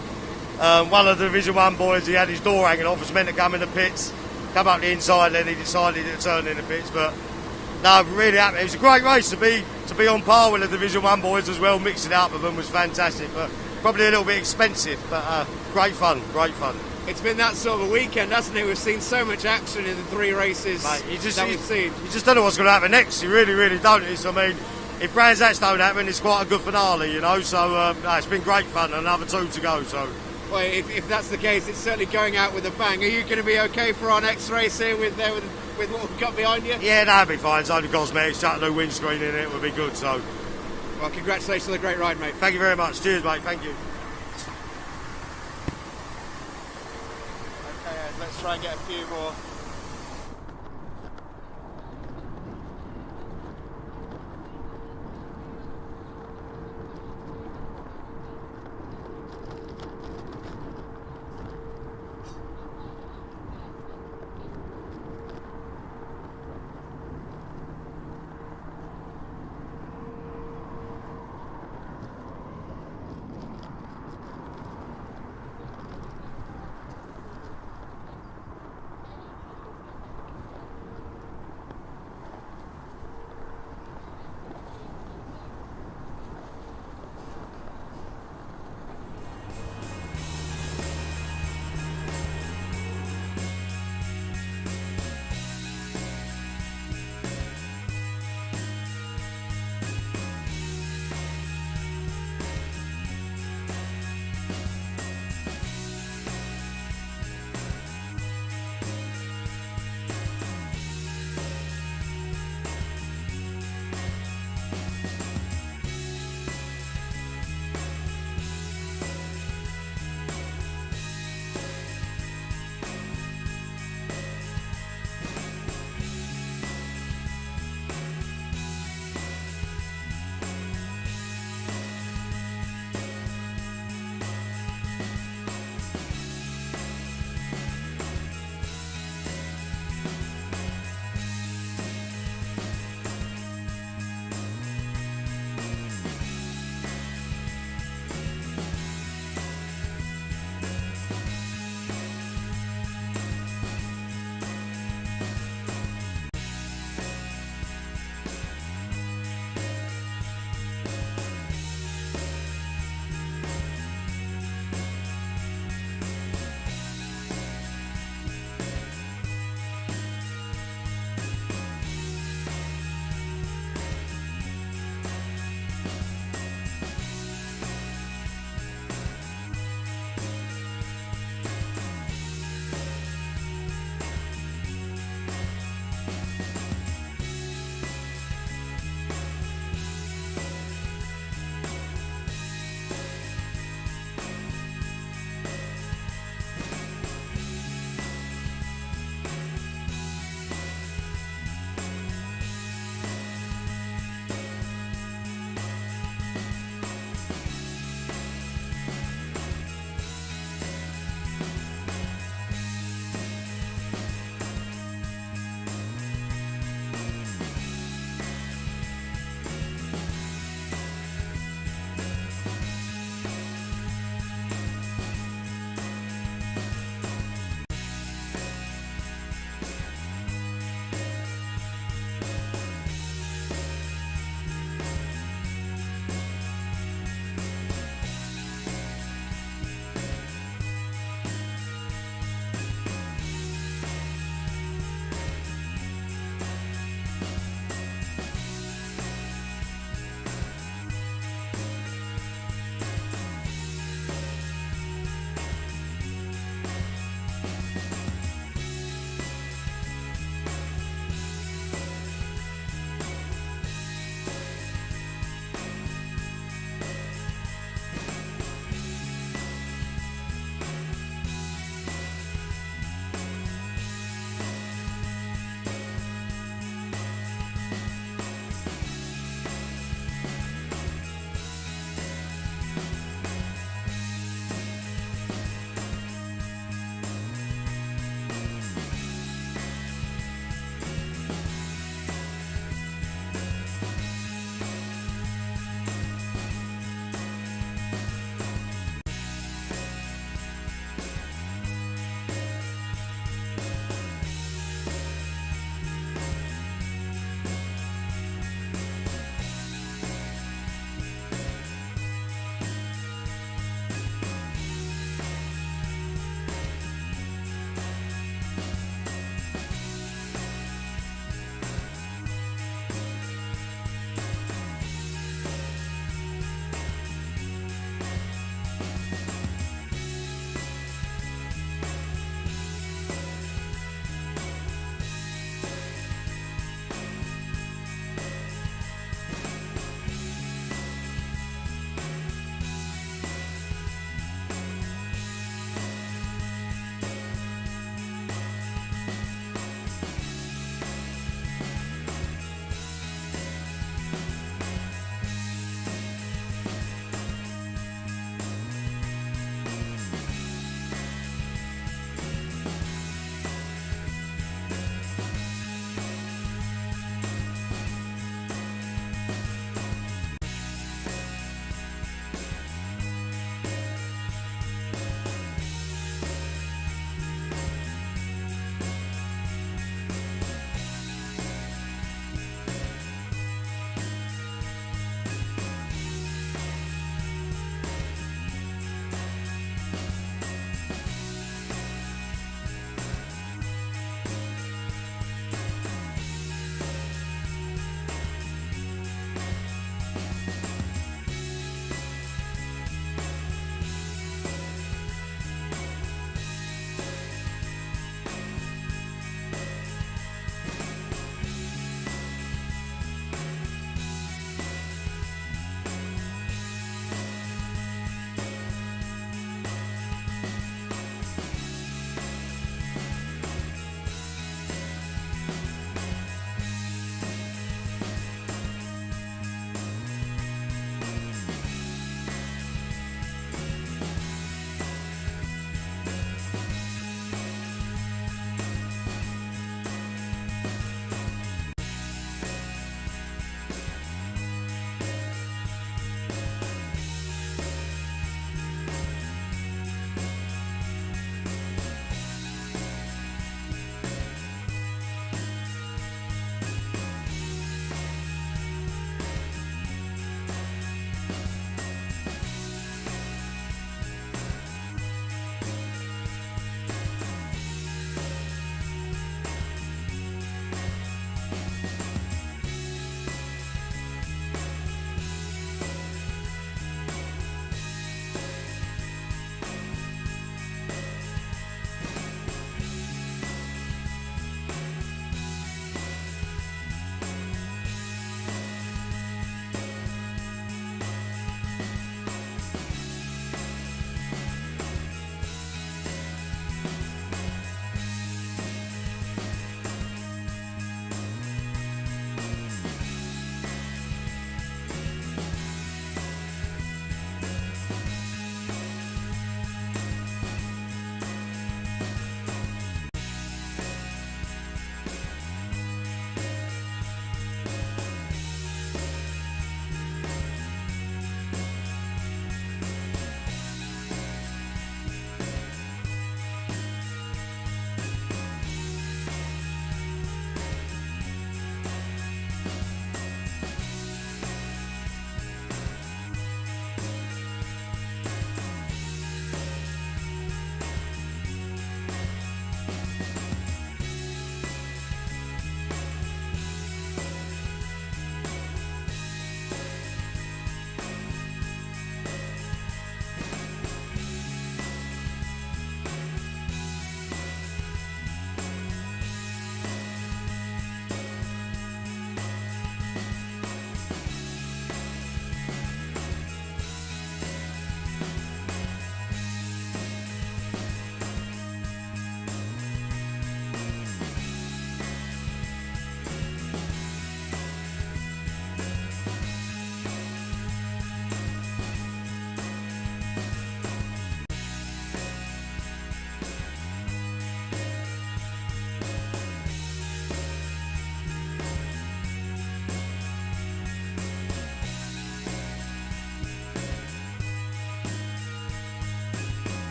One of the Division 1 boys, he had his door hanging off, was meant to come in the pits, come up the inside, then he decided to turn in the pits. But no, really happy. It was a great race to be on par with the Division 1 boys as well. Mixing it up with them was fantastic, but probably a little bit expensive. But great fun. It's been that sort of a weekend, hasn't it? We've seen so much action in the 3 races that we've seen. You just don't know what's going to happen next. You really don't. I mean, if Brands Hatch don't happen, it's quite a good finale, you know. So it's been great fun. Another 2 to go. So. Well, if that's the case, it's certainly going out with a bang. Are you going to be okay for our next race here with what we've got behind you? Yeah, that'll be fine. It's only cosmetics, chuck a new windscreen in it, will be good. So. Well, congratulations on a great ride, mate. Thank you very much. Cheers, mate. Thank you. Let's try and get a few more.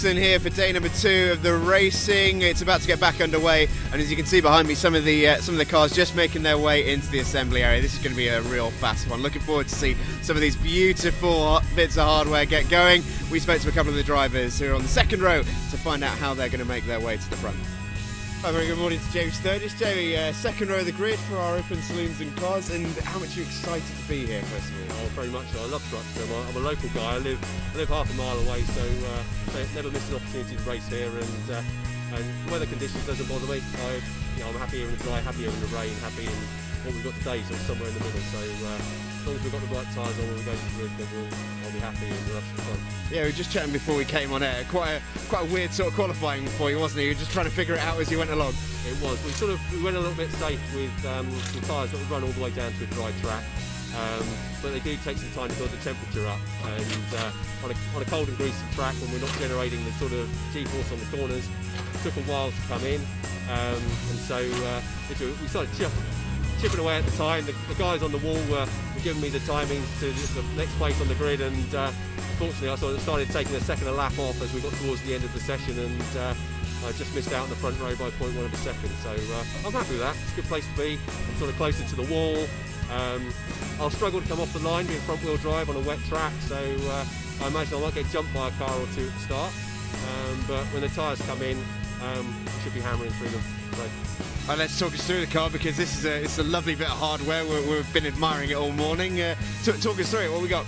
Thruxton here for day number 2 of the racing. It's about to get back underway, and as you can see behind me, some of the cars just making their way into the assembly area. This is going to be a real fast one. Looking forward to see some of these beautiful bits of hardware get going. We spoke to a couple of the drivers who are on the second row to find out how they're going to make their way to the front. Hi, very good morning to Jamie Sturgis. Jamie, second row of the grid for our open saloons and cars, and how much are you excited to be here, first of all? Oh, very much so. I love Thruxton. I'm a local guy. I live half a mile away, so never miss an opportunity to race here, and weather conditions doesn't bother me. I'm happy here in the dry, happy here in the rain, happy in what we've got today, so somewhere in the middle. So as long as we've got the right tyres on when we go to the grid, then I'll be happy and we'll have some fun. Yeah, we were just chatting before we came on air. Quite a weird sort of qualifying for you, wasn't it? You were just trying to figure it out as you went along. It was. We went a little bit safe with some tyres that would run all the way down to a dry track. But they do take some time to build the temperature up, and on a cold and greasy track, when we're not generating the sort of G-force on the corners, it took a while to come in, and so we started chipping away at the time. The guys on the wall were giving me the timings to the next place on the grid, and fortunately I sort of started taking a second a lap off as we got towards the end of the session, and I just missed out on the front row by 0.1 of a second, so I'm happy with that. It's a good place to be. I'm sort of closer to the wall. I'll struggle to come off the line being front wheel drive on a wet track, so I imagine I might get jumped by a car or two at the start, but when the tyres come in, we should be hammering through them. So. Let's talk us through the car, because it's a lovely bit of hardware. We've been admiring it all morning. Talk us through it. What we got?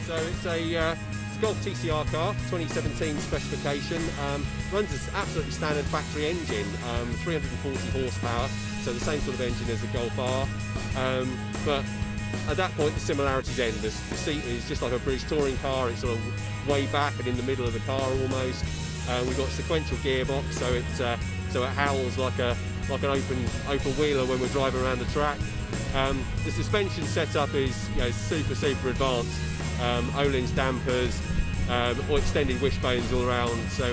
So it's a Golf TCR car, 2017 specification. Runs an absolutely standard factory engine, 340 horsepower, so the same sort of engine as the Golf R. But at that point the similarities end. The seat is just like a British touring car. It's sort of way back and in the middle of the car almost. We've got a sequential gearbox, so it howls like an open wheeler when we're driving around the track. The suspension setup is super advanced. Öhlins dampers, or extended wishbones all around, so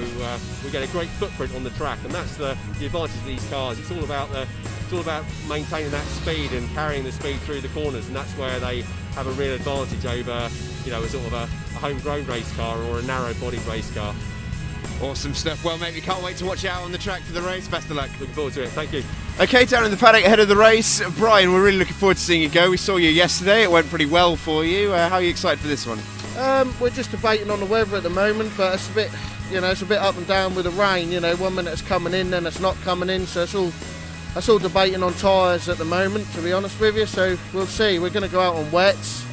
we get a great footprint on the track, and that's the advantage of these cars. It's all about maintaining that speed and carrying the speed through the corners, and that's where they have a real advantage over, you know, a sort of a homegrown race car or a narrow-bodied race car. Awesome stuff. Well, mate, we can't wait to watch you out on the track for the race. Best of luck. Looking forward to it. Thank you. Okay, down in the paddock ahead of the race, Brian, we're really looking forward to seeing you go. We saw you yesterday. It went pretty well for you. How are you excited for this one? We're just debating on the weather at the moment, but it's a bit, you know, it's a bit up and down with the rain. You know, 1 minute it's coming in, then it's not coming in. So it's all debating on tyres at the moment, to be honest with you. So we'll see. We're going to go out on wets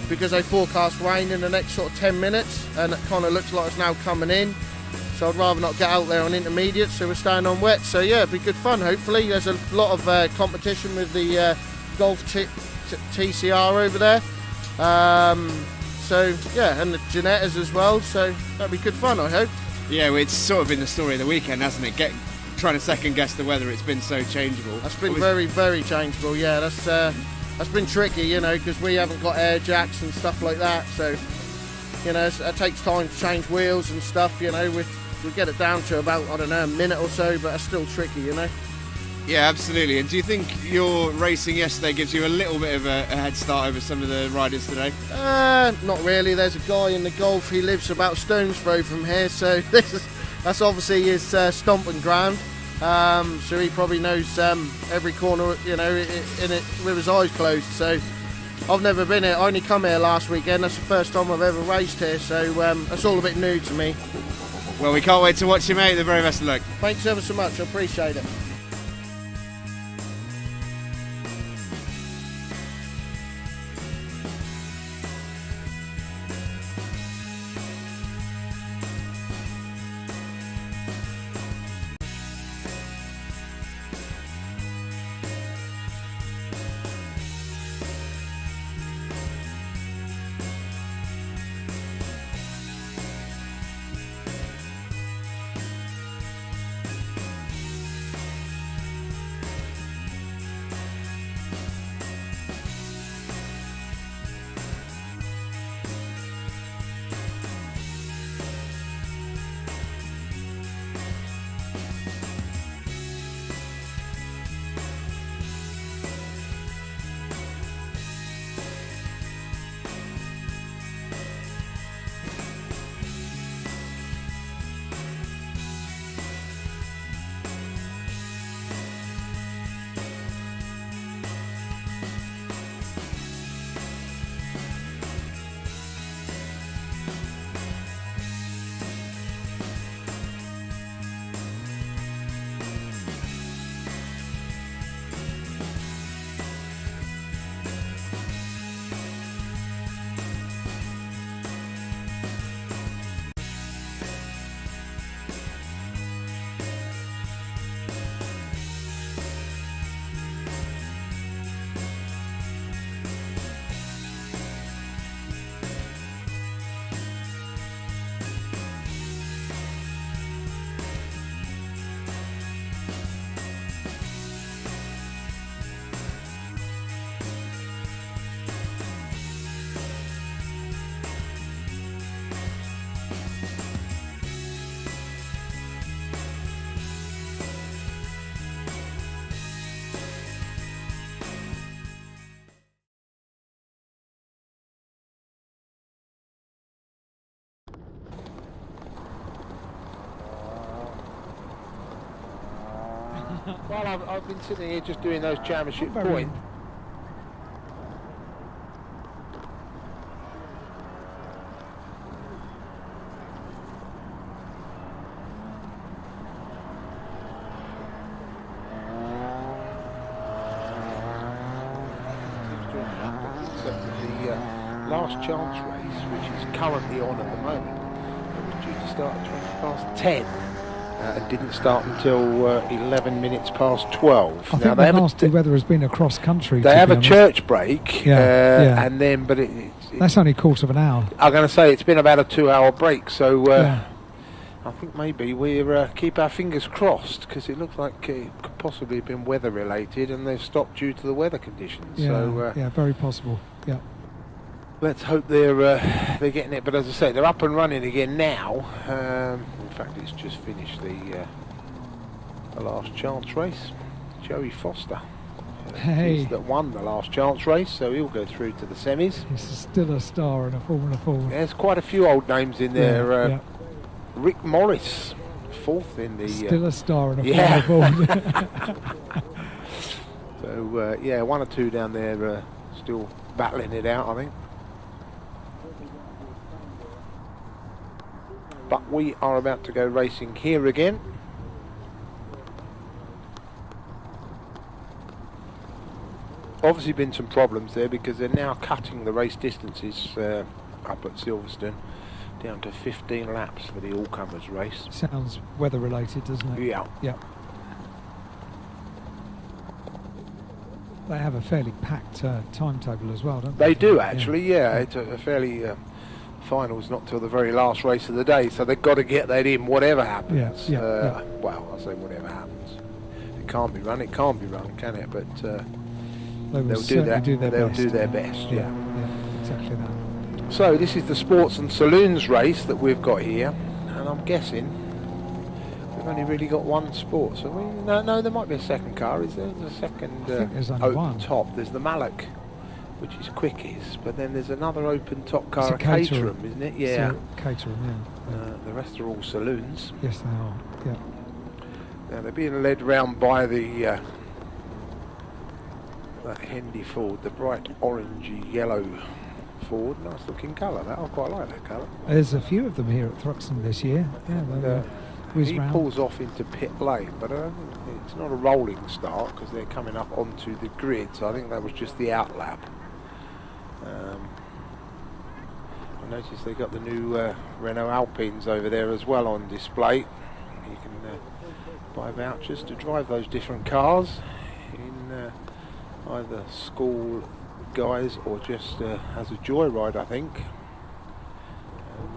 because they forecast rain in the next sort of 10 minutes, and it kind of looks like it's now coming in. So I'd rather not get out there on intermediate, so we're staying on wet. So yeah, it'll be good fun, hopefully. There's a lot of competition with the Golf TCR over there. So yeah, and the Ginettas as well, so that'll be good fun, I hope. Yeah, well, it's sort of been the story of the weekend, hasn't it? Trying to second guess the weather, it's been so changeable. That's been very, very changeable, yeah. That's been tricky, you know, because we haven't got air jacks and stuff like that, so, you know, it takes time to change wheels and stuff, you know. We get it down to about, I don't know, a minute or so, but it's still tricky, you know. Yeah, absolutely. And do you think your racing yesterday gives you a little bit of a head start over some of the riders today? Not really. There's a guy in the Golf, he lives about stone's throw from here, so that's obviously his stomping ground. So he probably knows every corner, you know, in it with his eyes closed. So I've never been here. I only come here last weekend. That's the first time I've ever raced here, so it's all a bit new to me. Well, we can't wait to watch you, mate. The very best of luck. Thanks ever so much. I appreciate it. Well, I've been sitting here just doing those championship points. The last chance race, which is currently on at the moment, it was due to start at 10. And didn't start until 11 minutes past 12. I think the nasty weather has been across country. They have a church break, yeah. and then, but that's only a quarter of an hour. I'm going to say it's been about a 2-hour break, so I think maybe we keep our fingers crossed, because it looks like it could possibly have been weather related, and they've stopped due to the weather conditions. Yeah, so yeah, very possible. Yeah. let's hope they're getting it. But as I say, they're up and running again now. In fact, it's just finished the last chance race. Joey Foster, Hey, that won the last chance race, so he'll go through to the semis. he's still a star in a Formula Ford. There's quite a few old names in there. Yeah. Rick Morris, 4th in the. Still a star in a yeah. Formula Ford. So yeah, 1 or 2 down there still battling it out, I think. But we are about to go racing here again. Obviously been some problems there because they're now cutting the race distances up at Silverstone down to 15 laps for the all-comers race. Sounds weather related, doesn't it? Yeah. Yeah. They have a fairly packed timetable as well, don't they? They do actually, yeah. It's a fairly finals not till the very last race of the day, so they've got to get that in whatever happens. Yeah. Well, I say whatever happens. It can't be run, can it? But they'll do that. They'll do their best. Yeah. Exactly that. So this is the Sports and Saloons race that we've got here, and I'm guessing we've only really got one sport. So no, there might be a second car. Is there? There's a second there's only open one. top. There's the Malak, which is quickest, but then there's another open top car, It's a a Caterham, Caterham. isn't it? Yeah. Caterham, yeah. The rest are all Saloons. Yes, they are. Yeah. Now they're being led round by the that Hendy Ford, the bright orangey yellow Ford. Nice looking colour. That I quite like that colour. There's a few of them here at Thruxton this year. Yeah, He pulls off into pit lane, but it's not a rolling start because they're coming up onto the grid. So I think that was just the outlap. I noticed they got the new Renault Alpines over there as well on display. You can buy vouchers to drive those different cars in either school guys or just as a joyride, I think.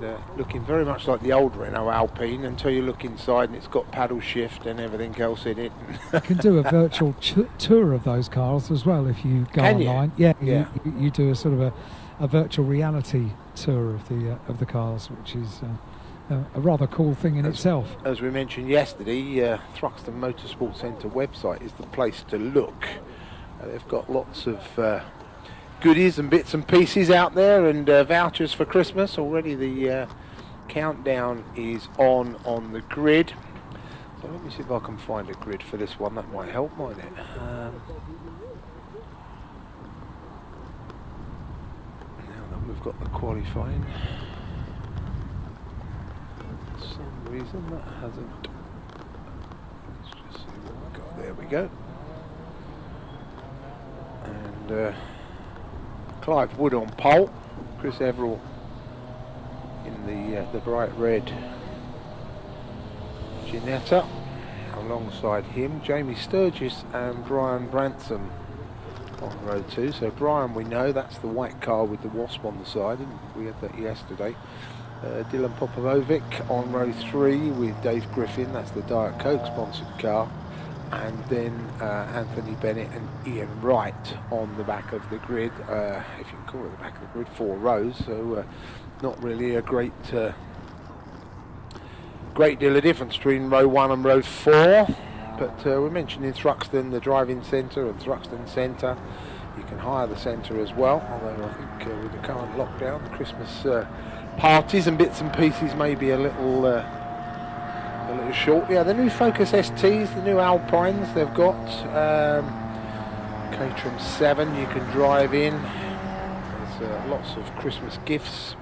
And looking very much like the old Renault Alpine until you look inside and it's got paddle shift and everything else in it. You can do a virtual tour of those cars as well if you go online. Yeah. You do a sort of a virtual reality tour of the cars, which is a rather cool thing in itself. As we mentioned yesterday, Thruxton Motorsport Centre website is the place to look. They've got lots of goodies and bits and pieces out there, and vouchers for Christmas. Already the countdown is on the grid. So let me see if I can find a grid for this one. That might help, mightn't it? Now that we've got the qualifying, for some reason that hasn't. Let's just see what we've got. There we go. And Clive Wood on pole, Chris Everall in the bright red Ginetta. Alongside him, Jamie Sturgis and Brian Branson on row 2. So Brian, we know that's the white car with the wasp on the side, and we had that yesterday. Dylan Popovic on row 3 with Dave Griffin, that's the Diet Coke sponsored car. And then Anthony Bennett and Ian Wright on the back of the grid, if you can call it the back of the grid, 4 rows. So not really a great deal of difference between row 1 and row 4. But we mentioned in Thruxton the driving centre and Thruxton Centre. You can hire the centre as well, although I think with the current lockdown, the Christmas parties and bits and pieces may be a little short. Yeah, the new Focus STs, the new Alpines they've got. Caterham 7 you can drive in. There's lots of Christmas gifts.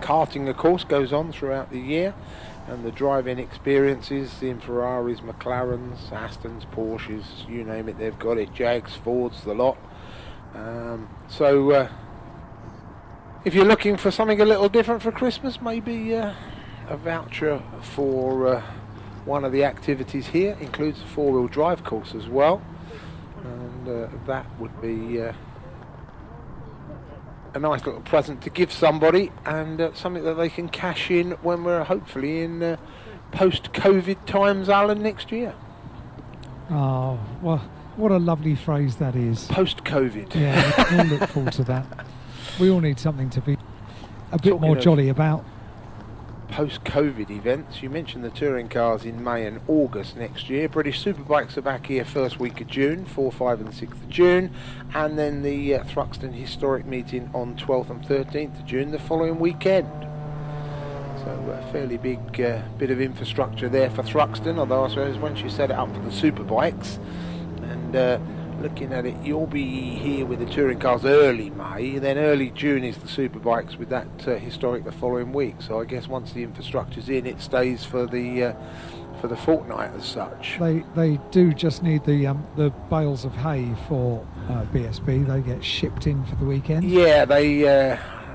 Karting, of course, goes on throughout the year, and the driving experiences in Ferraris, McLarens, Astons, Porsches, you name it, they've got it. Jags, Fords, the lot. So if you're looking for something a little different for Christmas, maybe a voucher for one of the activities here includes a 4-wheel drive course as well, and that would be a nice little present to give somebody, and something that they can cash in when we're hopefully in post-COVID times, Alan, next year. Oh, well, what a lovely phrase that is. Post-COVID. Yeah, we'll look forward to that. We all need something to be a bit Talking more of jolly about. Post-COVID events, you mentioned the touring cars in May and August next year. British Superbikes are back here first week of June, 4, 5 and 6th of June, and then the Thruxton Historic meeting on 12th and 13th of June the following weekend. So a fairly big bit of infrastructure there for Thruxton, although I suppose once you set it up for the Superbikes, and looking at it, you'll be here with the touring cars early May, then early June is the Superbikes with that historic the following week. So I guess once the infrastructure's in, it stays for the fortnight as such. They do just need the bales of hay for BSB. They get shipped in for the weekend. Yeah,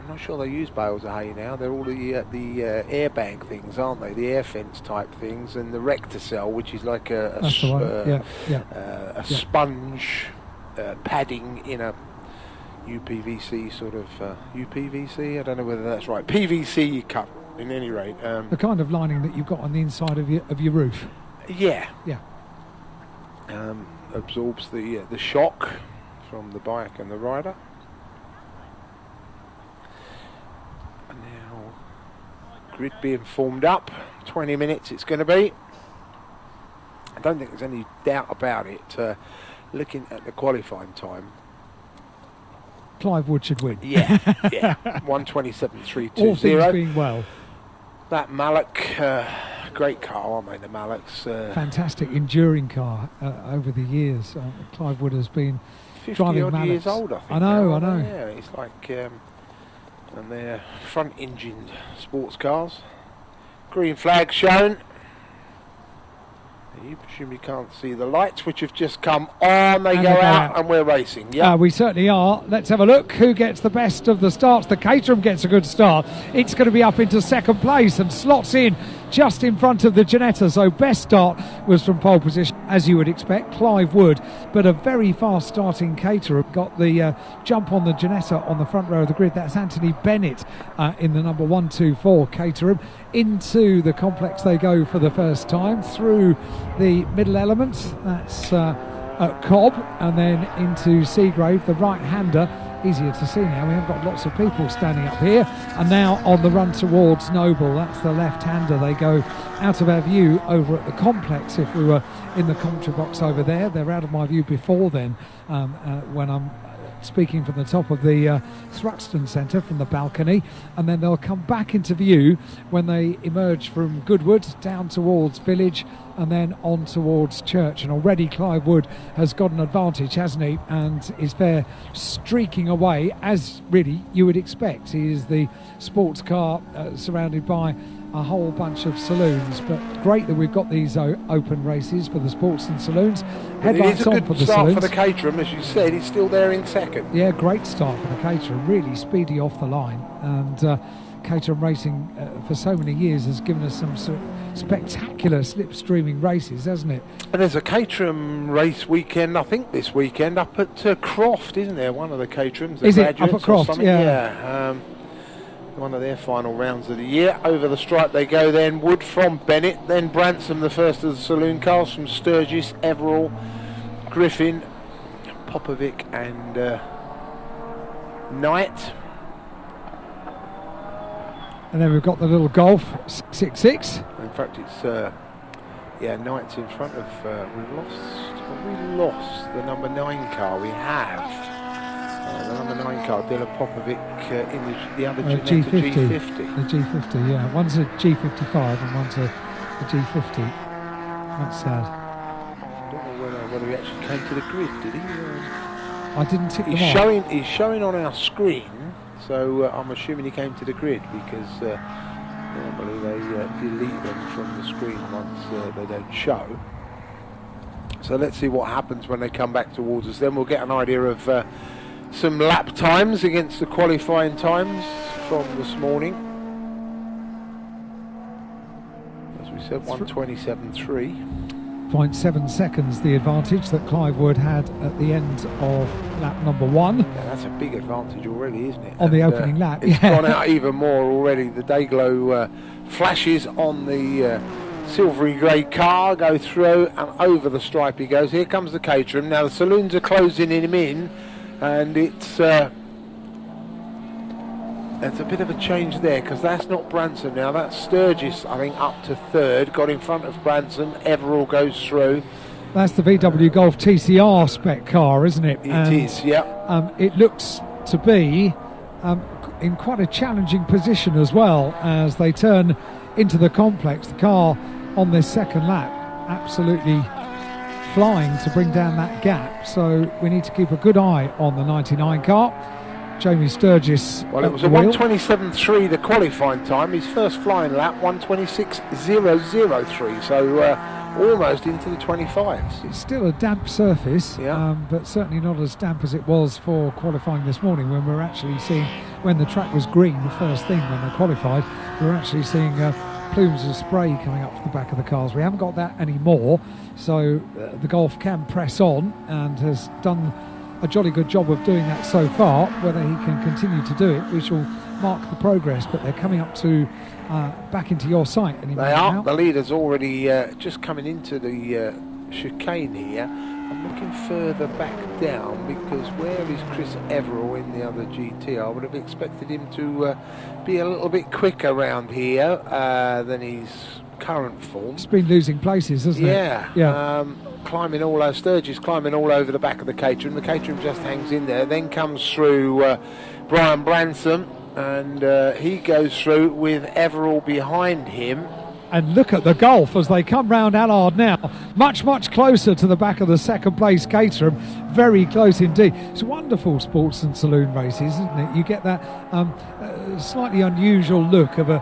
I'm not sure they use bales of hay now. They're all the airbag things, aren't they? The air fence type things, and the Rectacell, which is like a sponge padding in a UPVC sort of UPVC. I don't know whether that's right. PVC cup, in any rate. The kind of lining that you've got on the inside of your roof. Yeah. Yeah. Absorbs the shock from the bike and the rider. Grid being formed up, 20 minutes it's going to be. I don't think there's any doubt about it. Looking at the qualifying time, Clive Wood should win. Yeah, yeah. 1:27.320. All things being well. That Malak, great car, aren't they? The Malaks. Fantastic enduring car over the years. Clive Wood has been 50 driving odd Malaks. years old, I think. I know. Yeah, it's like. And they're front-engined sports cars. Green flag shown. You presumably can't see the lights, which have just come on. They go out, and we're racing. Yeah, we certainly are. Let's have a look. Who gets the best of the starts? The Caterham gets a good start. It's going to be up into second place and slots in just in front of the Ginetta. So best start was from pole position, as you would expect, Clive Wood. But a very fast starting Caterham got the jump on the Ginetta on the front row of the grid. That's Anthony Bennett in the number 124 Caterham. Into the complex they go for the first time, through the middle element, that's Cobb, and then into Seagrave, the right-hander. Easier to see now, we haven't got lots of people standing up here. And now on the run towards Noble, that's the left-hander. They go out of our view over at the complex. If we were in the commentary box over there, they're out of my view before then, when I'm speaking from the top of the Thruxton Centre, from the balcony, and then they'll come back into view when they emerge from Goodwood down towards Village and then on towards Church. And already Clive Wood has got an advantage, hasn't he, and is fair streaking away, as really you would expect. He is the sports car surrounded by a whole bunch of saloons, but great that we've got these open races for the sports and saloons. Headlights on for the saloons. It is a good start for the Caterham, as you said. He's still there in second. Yeah, great start for the Caterham, really speedy off the line. And Caterham Racing for so many years has given us some sort of spectacular slipstreaming races, hasn't it? And there's a Caterham race weekend, I think this weekend, up at Croft, isn't there? One of the Caterhams. Is it up at Croft? Yeah. One of their final rounds of the year. Over the stripe they go then. Wood from Bennett, then Branson, the first of the saloon cars, from Sturgis, Everall, Griffin, Popovic and Knight. And then we've got the little Golf 66. In fact, it's Knight's in front of. We lost the number 9 car. We have. The number 9 car, Dylan Popovic, in the other G50. The G50, yeah. One's a G55 and one's a G50. That's sad. I don't know whether he actually came to the grid, did he? I didn't tick them off. He's showing on our screen, so I'm assuming he came to the grid, because normally they delete them from the screen once they don't show. So let's see what happens when they come back towards us. Then we'll get an idea of some lap times against the qualifying times from this morning. As we said, 1:27.3. 0.7 seconds the advantage that Clive Wood had at the end of lap number 1. Yeah, that's a big advantage already, isn't it? On the opening lap, it's gone out even more already. The Dayglow flashes on the silvery grey car go through, and over the stripe he goes. Here comes the Caterham. Now the saloons are closing him in, and it's There's a bit of a change there because that's not Branson now. That's Sturgis, I think, up to third. Got in front of Branson. Everall goes through. That's the VW Golf TCR spec car, isn't it? It is, yeah. It looks to be in quite a challenging position as well as they turn into the complex. The car on this second lap absolutely flying to bring down that gap. So we need to keep a good eye on the 99 car. Jamie Sturgis. Well, it was a 1:27.3 the qualifying time. His first flying lap, 1:26.003. So almost into the 25s. It's still a damp surface, but certainly not as damp as it was for qualifying this morning, when we were actually seeing, when the track was green, the first thing when they qualified, we were actually seeing plumes of spray coming up from the back of the cars. We haven't got that anymore, so the Golf can press on and has done a jolly good job of doing that so far. Whether he can continue to do it, we shall mark the progress. But they're coming up to back into your sight. They are. Now. The leader's already just coming into the chicane here. I'm looking further back down because where is Chris Everall in the other GT? I would have expected him to be a little bit quicker around here than his current form. It's been losing places, hasn't it? Yeah. Climbing all over, Sturgis climbing all over the back of the Caterham. The Caterham just hangs in there. Then comes through Brian Branson, and he goes through with Everall behind him. And look at the Golf as they come round Allard now, much closer to the back of the second place Caterham, very close indeed. It's wonderful sports and saloon races, isn't it? You get that slightly unusual look of a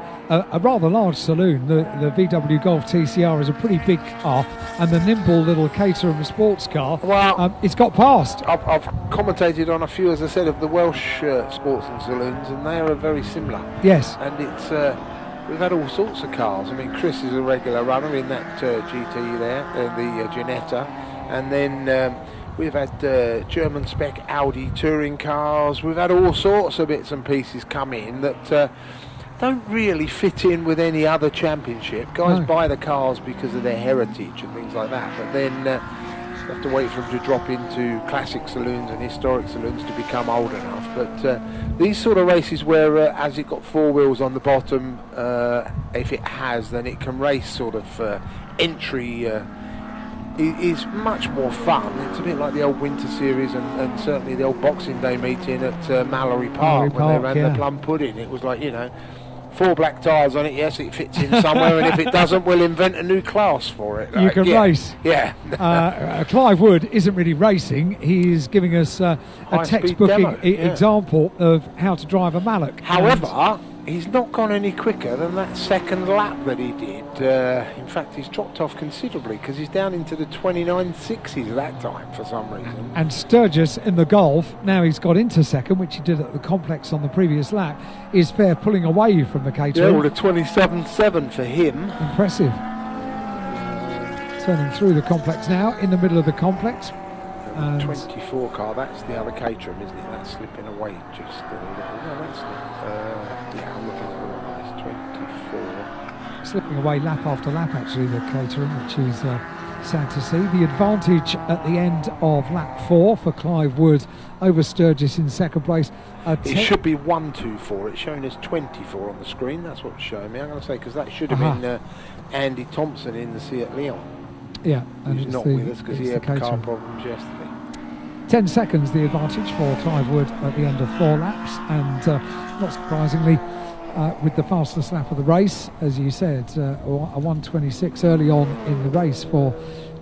rather large saloon. The VW Golf TCR is a pretty big car, and the nimble little Caterham sports car, it's got past. I've commentated on a few, as I said, of the Welsh sports and saloons, and they are very similar. Yes. And it's... we've had all sorts of cars. I mean, Chris is a regular runner in that GT there, the Ginetta. And then we've had German spec Audi touring cars. We've had all sorts of bits and pieces come in that don't really fit in with any other championship. Guys buy the cars because of their heritage and things like that. But then you have to wait for them to drop into classic saloons and historic saloons to become old enough. But these sort of races where has it got four wheels on the bottom, if it has, then it can race sort of entry is much more fun. It's a bit like the old Winter Series and certainly the old Boxing Day meeting at Mallory Park when they ran the Plum Pudding. It was like, 4 black tyres on it, yes, it fits in somewhere, and if it doesn't, we'll invent a new class for it. You can race. Yeah. Clive Wood isn't really racing. He's giving us a textbook example of how to drive a Mallock. However, he's not gone any quicker than that second lap that he did. In fact, he's dropped off considerably because he's down into the 29.60s that time for some reason. And Sturgis in the Golf, now he's got into second, which he did at the complex on the previous lap, is fair pulling away from the Caterham. Yeah, well, a 27.7 for him. Impressive. Turning through the complex now, in the middle of the complex. And 24 car, that's the other Caterham, isn't it? That's slipping away just a little. No, that's not. Yeah, I'm looking at the wrong one. It's 24. Slipping away lap after lap, actually, the Caterham, which is sad to see. The advantage at the end of lap 4 for Clive Wood over Sturgis in second place. It should be 124. It's showing us 24 on the screen. That's what's showing me. I'm going to say, because that should have been Andy Thompson in the Seat Leon. Yeah, and he's not with us because he had car problems yesterday. 10 seconds the advantage for Clive Wood at the end of 4 laps, and not surprisingly, with the fastest lap of the race, as you said, a 1:26 early on in the race for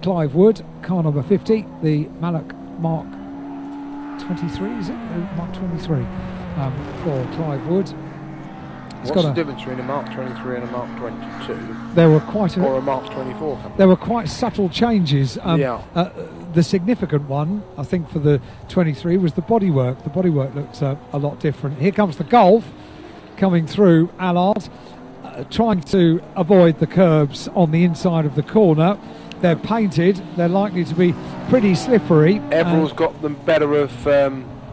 Clive Wood. Car number 50, the Mallock Mark 23, is it? Mark 23 for Clive Wood. What's the difference between a Mark 23 and a Mark 22? There were quite or a Mark 24. There were quite subtle changes. The significant one, I think, for the 23 was the bodywork. The bodywork looked a lot different. Here comes the Golf coming through Allard, trying to avoid the curbs on the inside of the corner. They're painted. They're likely to be pretty slippery. Everall's got them better of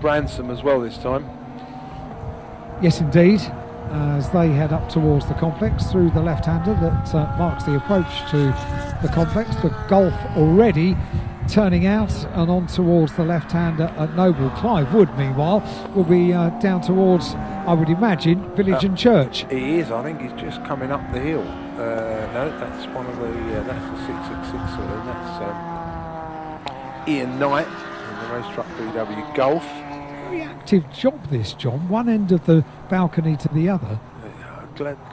Branson as well this time. Yes, indeed. As they head up towards the complex through the left-hander that marks the approach to the complex. The Golf already turning out and on towards the left-hander at Noble. Clive Wood, meanwhile, will be down towards, I would imagine, Village and Church. He is. I think he's just coming up the hill. No, that's one of the. That's the 666 saloon. That's Ian Knight in the race truck VW Golf. Very active job, this, John. One end of the balcony to the other.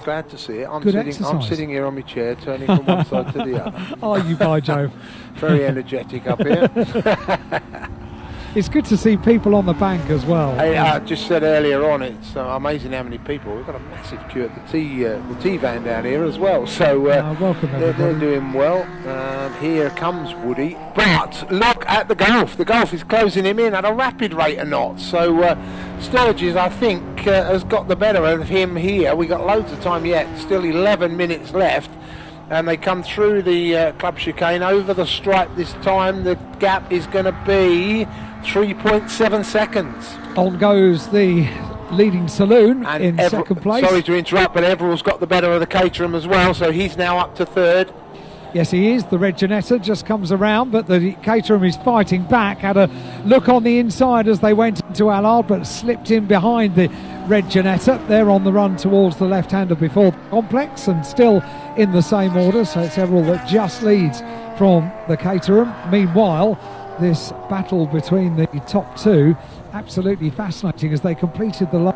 Glad to see it. I'm Good sitting here on my chair, turning from one side to the other. Are you, by Jove? Very energetic up here. It's good to see people on the bank as well. I just said earlier on, it's amazing how many people. We've got a massive queue at the T van down here as well. So welcome they're doing well. Here comes Woody. But look at the Golf. The Golf is closing him in at a rapid rate of knots. So Sturgis, I think, has got the better of him here. We got loads of time yet. Still 11 minutes left. And they come through the club chicane over the stripe this time. The gap is going to be 3.7 seconds. On goes the leading saloon and in second place. Sorry to interrupt, but Everill's got the better of the Caterham as well, so he's now up to third. Yes, he is. The Red Janetta just comes around, but the Caterham is fighting back. Had a look on the inside as they went into Allard, but slipped in behind the Red Janetta. They're on the run towards the left-hander before the complex, and still in the same order, so it's Everil that just leads from the Caterham. Meanwhile, this battle between the top two, absolutely fascinating as they completed the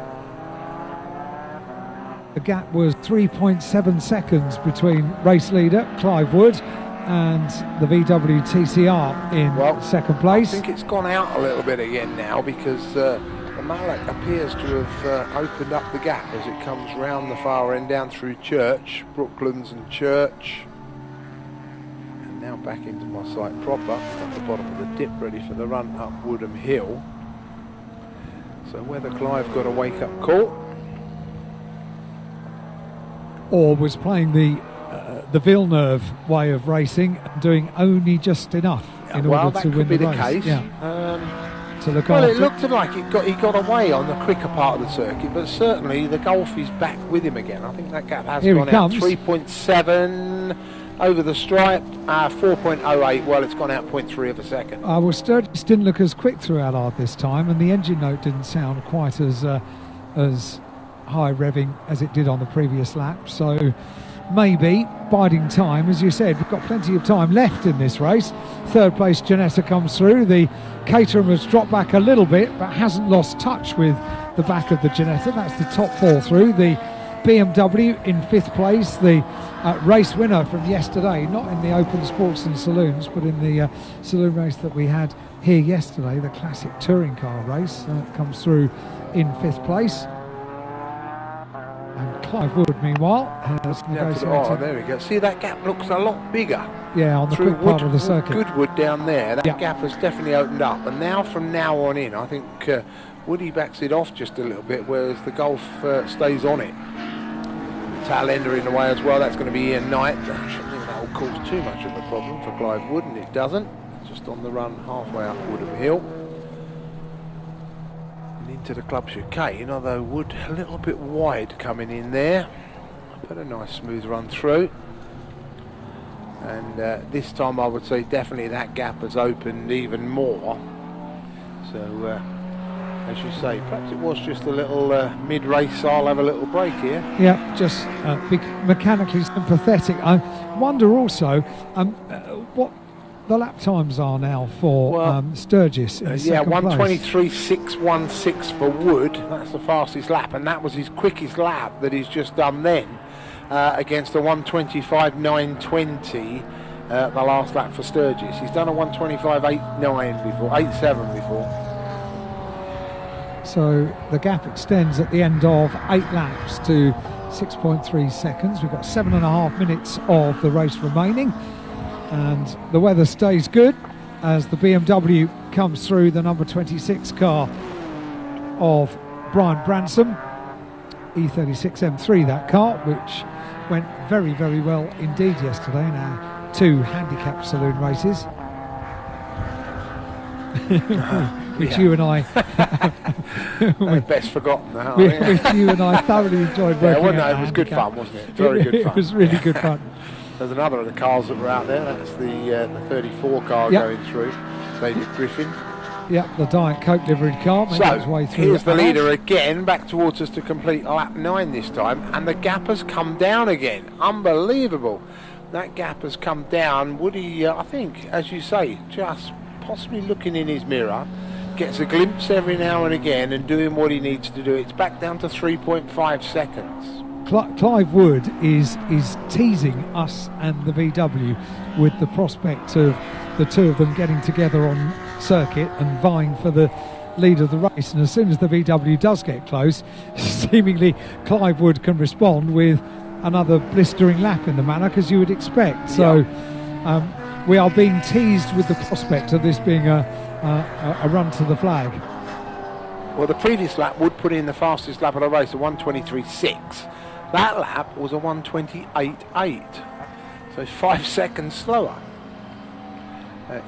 gap was 3.7 seconds between race leader Clive Wood and the VW TCR in second place. I think it's gone out a little bit again now because the Mallet appears to have opened up the gap as it comes round the far end down through Church, Brooklands and Church. And now back into my sight proper at the bottom of the dip, ready for the run up Woodham Hill. So whether Clive got a wake-up call or was playing the Villeneuve way of racing, doing only just enough in order to win the race. Well, that could be the case. To look well, after. It looked like he got away on the quicker part of the circuit, but certainly the Golf is back with him again. I think that gap has gone out. 3.7 over the stripe, 4.08. Well, it's gone out 0.3 of a second. Well, Sturgis didn't look as quick through Allard this time, and the engine note didn't sound quite as high revving as it did on the previous lap. So maybe biding time, as you said. We've got plenty of time left in this race. Third place Janetta comes through. The Caterham has dropped back a little bit but hasn't lost touch with the back of the Janetta. That's the top four through. The BMW in fifth place, the race winner from yesterday, not in the Open Sports and Saloons but in the saloon race that we had here yesterday, the classic touring car race, comes through in fifth place. And Clive Wood, meanwhile, has negotiated. There we go. See, that gap looks a lot bigger. Yeah, on the quick part of the circuit. Goodwood down there, that gap has definitely opened up. And now, from now on in, I think Woody backs it off just a little bit, whereas the Golf stays on it. Tail ender in the way as well. That's going to be Ian Knight. I shouldn't think that will cause too much of a problem for Clive Wood, and it doesn't. Just on the run halfway up Woodham Hill. Into the club chicane, although Wood a little bit wide coming in there, but a nice smooth run through. And this time I would say definitely that gap has opened even more. So as you say, perhaps it was just a little mid-race, I'll have a little break here. Yeah, just be mechanically sympathetic. I wonder also what the lap times are now for Sturgis in second place. 1:23.616 for Wood. That's the fastest lap, and that was his quickest lap that he's just done then against a 1:25.920 the last lap for Sturgis. He's done a 1:25.89 before, 8.7 before. So the gap extends at the end of 8 laps to 6.3 seconds. We've got 7.5 minutes of the race remaining. And the weather stays good as the BMW comes through, the number 26 car of Brian Branson, E36 M3, that car, which went very, very well indeed yesterday in our 2 handicap saloon races. Which you and I best forgotten now. Which you and I thoroughly enjoyed working it was good fun, wasn't it? Very good fun. It was really good fun. There's another of the cars that were out there. That's the 34 car going through. David Griffin. Yep, the Diet Coke liveried car making its way through. Here's the leader again, back towards us to complete lap 9 this time, and the gap has come down again. Unbelievable. That gap has come down. Woody, I think, as you say, just possibly looking in his mirror, gets a glimpse every now and again and doing what he needs to do. It's back down to 3.5 seconds. Clive Wood is teasing us and the VW with the prospect of the two of them getting together on circuit and vying for the lead of the race, and as soon as the VW does get close, seemingly Clive Wood can respond with another blistering lap in the manner, as you would expect. So we are being teased with the prospect of this being a run to the flag. Well, the previous lap Wood put in the fastest lap of the race, a 1:23.6. That lap was a 1:28.8, so 5 seconds slower.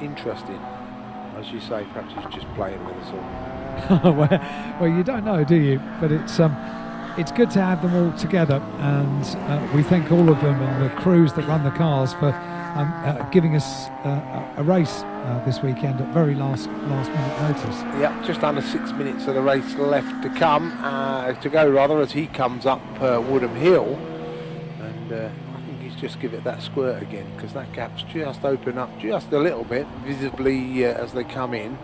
Interesting. As you say, perhaps he's just playing with us all. well, you don't know, do you? But it's good to have them all together, and we thank all of them and the crews that run the cars for giving us a race this weekend at very last minute notice. Yep, just under 6 minutes of the race left to go, as he comes up Woodham Hill, and I think he's just give it that squirt again, because that gap's just opened up just a little bit visibly as they come in.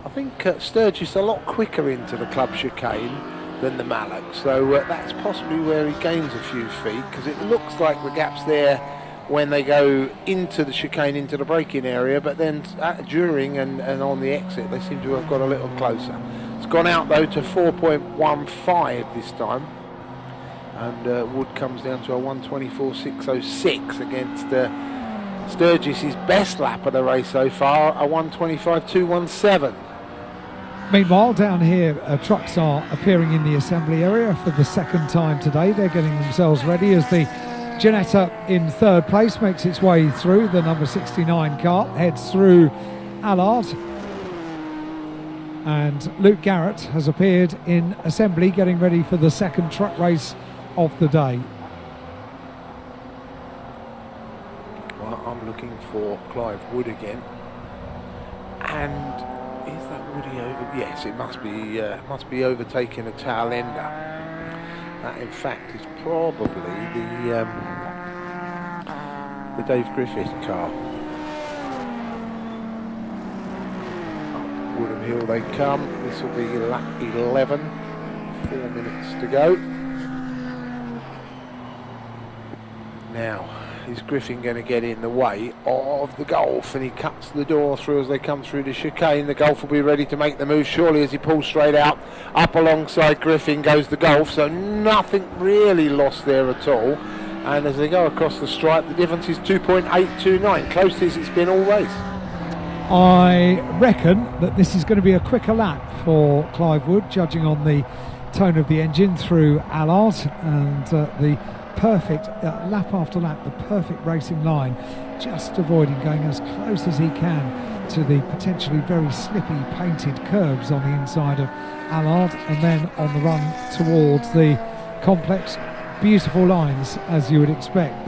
I think Sturgis a lot quicker into the club chicane than the Mallock, so that's possibly where he gains a few feet, because it looks like the gap's there when they go into the chicane, into the braking area, but then during and on the exit they seem to have got a little closer. It's gone out though to 4.15 this time, and Wood comes down to a 1:24.606 against Sturgis's best lap of the race so far, a 1:25.217. Meanwhile, down here, trucks are appearing in the assembly area for the second time today. They're getting themselves ready as the Ginetta in third place makes its way through. The number 69 car heads through Allard, and Luke Garrett has appeared in assembly, getting ready for the second truck race of the day. Well, I'm looking for Clive Wood again, and is that Woody over? Yes, it must be overtaking a tail ender. That, in fact, is probably the Dave Griffith car. Up Woodham Hill they come. This will be lap 11. 4 minutes to go. Now, is Griffin going to get in the way of the Golf, and he cuts the door through as they come through the chicane. The Golf will be ready to make the move surely as he pulls straight out. Up alongside Griffin goes the Golf, so nothing really lost there at all, and as they go across the stripe the difference is 2.829, closest it's been all race. I reckon that this is going to be a quicker lap for Clive Wood, judging on the tone of the engine through Allard, and the perfect lap after lap, the perfect racing line, just avoiding going as close as he can to the potentially very slippy painted curbs on the inside of Allard, and then on the run towards the complex, beautiful lines as you would expect.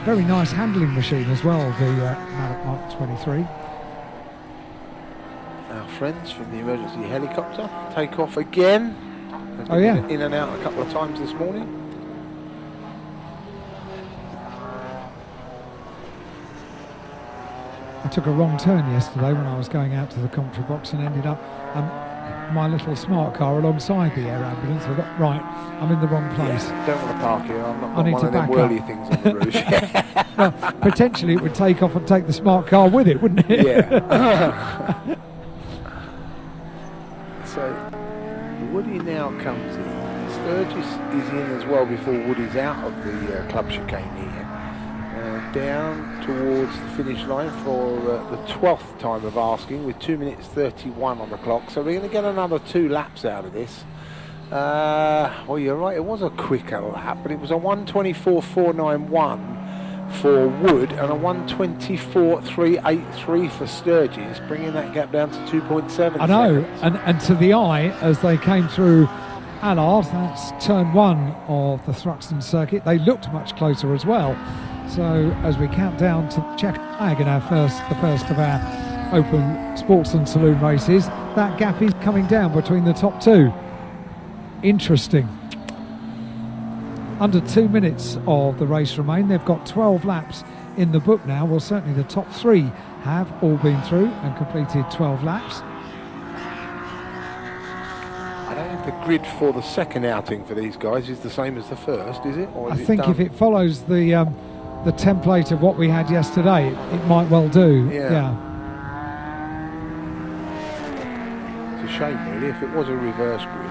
Very nice handling machine as well, the Mallock Mark 23. Our friends from the emergency helicopter take off again. Oh yeah, in and out a couple of times this morning. I took a wrong turn yesterday when I was going out to the commentary box and ended up my little smart car alongside the air ambulance. I thought, right, I'm in the wrong place. Yeah, don't want to park here. I'm not I need one to of them back whirly up. things on the roof. Well, potentially it would take off and take the smart car with it, wouldn't it? Yeah. So Woody now comes in. Sturgis is in as well before Woody's out of the club chicane here. Down towards the finish line for the 12th time of asking, with 2 minutes 31 on the clock, so we're going to get another 2 laps out of this. Well, you're right, it was a quicker lap, but it was a 1:24.491 for Wood and a 1:24.383 for Sturgis, bringing that gap down to 2.7 I know, seconds. and to the eye as they came through Allard, that's turn 1 of the Thruxton Circuit, they looked much closer as well. So as we count down to the check flag in the first of our open sports and saloon races, that gap is coming down between the top two. Interesting. Under 2 minutes of the race remain. They've got 12 laps in the book now. Well, certainly the top three have all been through and completed 12 laps. I don't think the grid for the second outing for these guys is the same as the first, is it? Or is I think done? if it follows the template of what we had yesterday, it might well do. Yeah. It's a shame, really. If it was a reverse grid,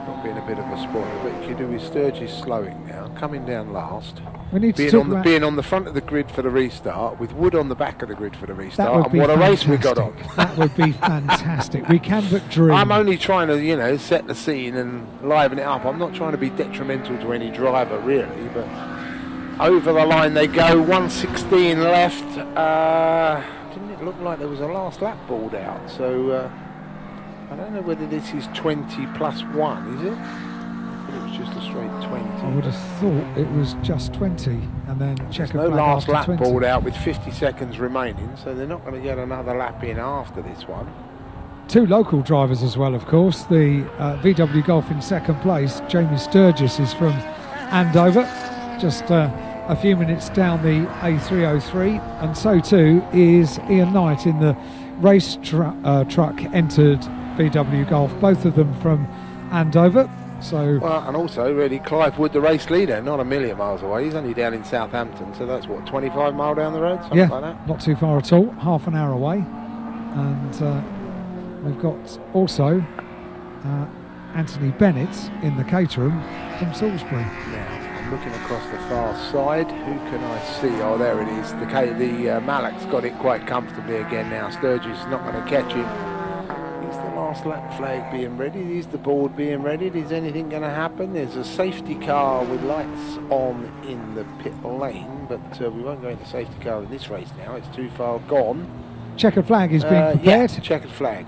not being a bit of a spoiler, but you do with Sturgis slowing now, coming down last. We need to being on the front of the grid for the restart, with Wood on the back of the grid for the restart, and what fantastic. A race we got on. That would be fantastic. We can but dream. I'm only trying to, you know, set the scene and liven it up. I'm not trying to be detrimental to any driver, really, but over the line they go, 1:16 left. Didn't it look like there was a last lap balled out? So I don't know whether this is 20 plus 1, is it? It was just a straight 20. I would have thought it was just 20, and then check no last lap balled out with 50 seconds remaining, so they're not going to get another lap in after this one. Two local drivers as well, of course. The VW Golf in second place, Jamie Sturgis, is from Andover, just a few minutes down the A303, and so too is Ian Knight in the race truck entered VW Golf, both of them from Andover. So, well, and also really Clive Wood, the race leader, not a million miles away. He's only down in Southampton, so that's what, 25 mile down the road, something like that. Not too far at all, half an hour away. And we've got also Anthony Bennett in the Caterham from Salisbury. Now I'm looking across the far side. Who can I see? Oh, there it is. The Malak's got it quite comfortably again now. Sturgis is not going to catch him. Last lap flag being ready, is the board being ready, is anything going to happen? There's a safety car with lights on in the pit lane, but we won't go into safety car in this race now, it's too far gone. Checkered flag is being prepared. Yeah, checkered flag.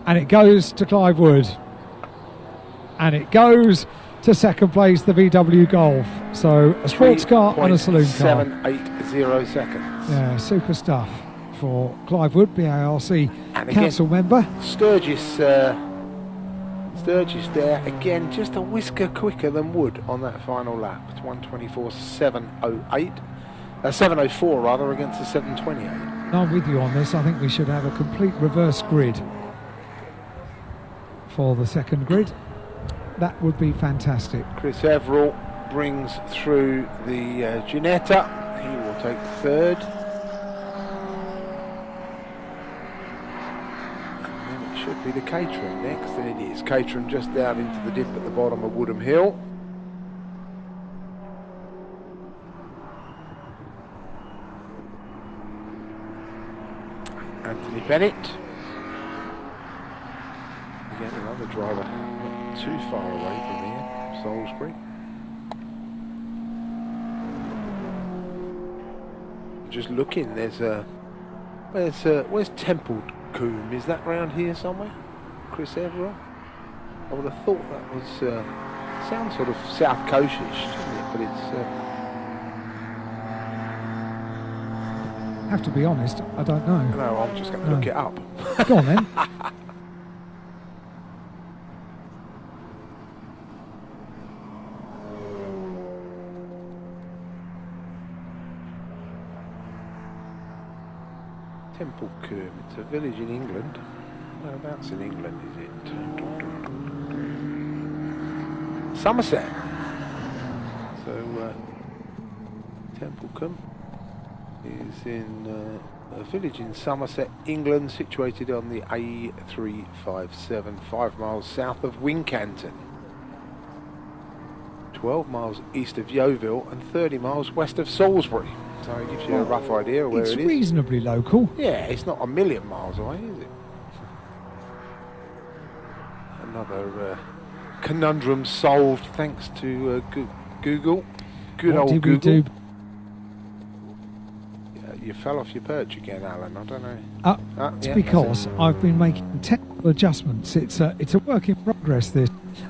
And it goes to Clive Wood. And it goes to second place, the VW Golf. So a sports car and a saloon car. 780 seconds. Yeah, super stuff for Clive Wood, BARC council member. Sturgis there, again, just a whisker quicker than Wood on that final lap. It's 1:24.708, 7:04 rather, against the 7:28. I'm with you on this. I think we should have a complete reverse grid for the second grid. That would be fantastic. Chris Everall brings through the Ginetta. He will take third. Should be the Caterham next, and it is. Caterham just down into the dip at the bottom of Woodham Hill. Anthony Bennett. Again, another driver not too far away from here, Salisbury. Just looking, where's Temple Coombe? Is that round here somewhere? Chris Everall? I would have thought that was sounds sort of south coastish, doesn't it? But it's have to be honest, I don't know. No, I'm just going to look it up. Go on then. Temple Coombe, it's a village in England. Whereabouts in England is it? Somerset. So Temple Coombe is in a village in Somerset, England, situated on the A357, 5 miles south of Wincanton, 12 miles east of Yeovil and 30 miles west of Salisbury. So it gives you a rough idea of where it is. It's reasonably local. Yeah, it's not a million miles away, is it? Another conundrum solved thanks to Google. Good old Google. What did we do? You fell off your perch again, Alan. I don't know. It's because I've been making technical adjustments. It's a work in progress, this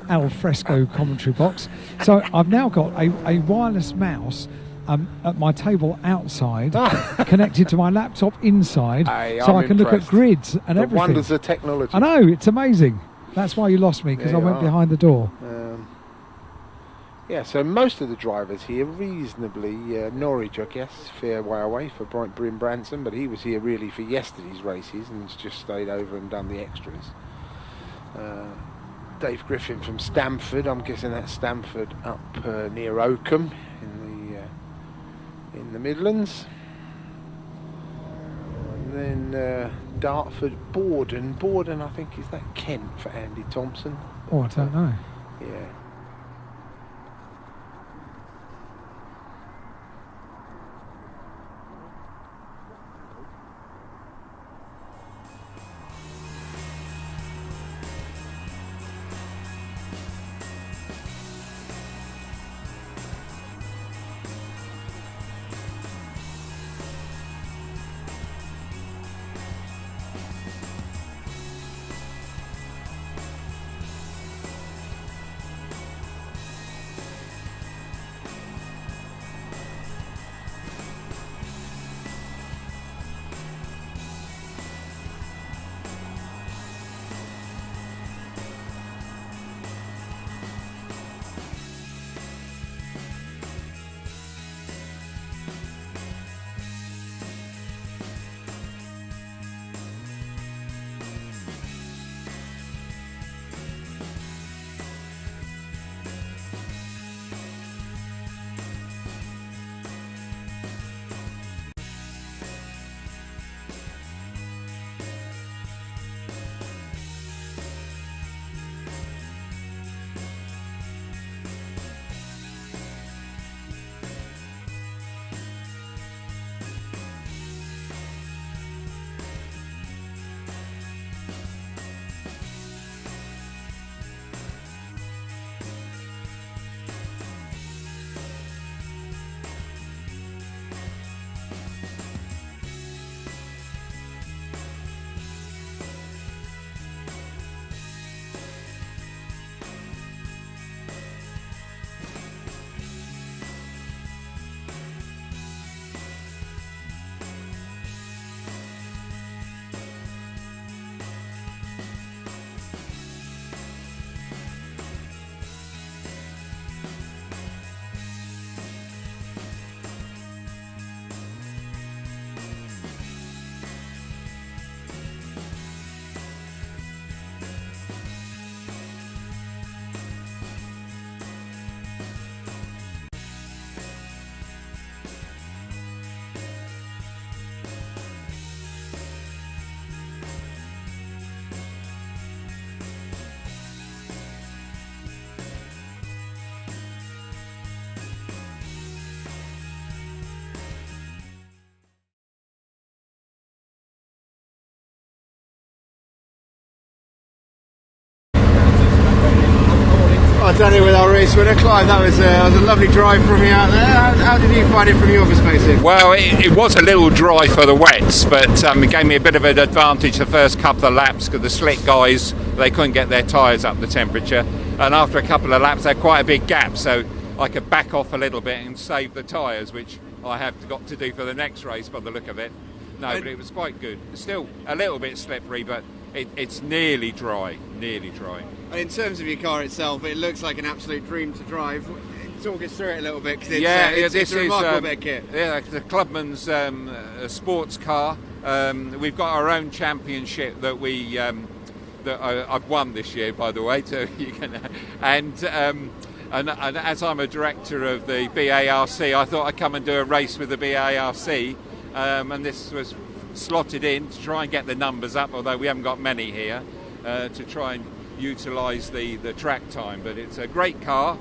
al fresco commentary box. So I've now got a wireless mouse at my table outside, connected to my laptop inside, so I can look at grids and everything. The wonders of technology. I know, it's amazing. That's why you lost me, because I went behind the door. Yeah, so most of the drivers here reasonably, Norwich I guess, fair way away for Bryn Branson, but he was here really for yesterday's races and has just stayed over and done the extras. Dave Griffin from Stamford, I'm guessing that's Stamford up near Oakham in the Midlands. And then Dartford, Borden I think, is that Kent for Andy Thompson? Oh, I don't know. Yeah. Done it with our race winner, Clive. That was a lovely drive from you out there. How did you find it from your perspective? Well, it was a little dry for the wets, but it gave me a bit of an advantage the first couple of laps because the slick guys, they couldn't get their tyres up the temperature, and after a couple of laps they had quite a big gap, so I could back off a little bit and save the tyres, which I have got to do for the next race by the look of it. No, but it was quite good. It's still a little bit slippery, but it's nearly dry. And in terms of your car itself, it looks like an absolute dream to drive. Talk us through it a little bit, because it's a remarkable bit of kit. Yeah, the Clubman's sports car. We've got our own championship that I've won this year, by the way. So you can, and as I'm a director of the BARC, I thought I'd come and do a race with the BARC, and this was slotted in to try and get the numbers up, although we haven't got many here, to try and utilise the track time. But it's a great car.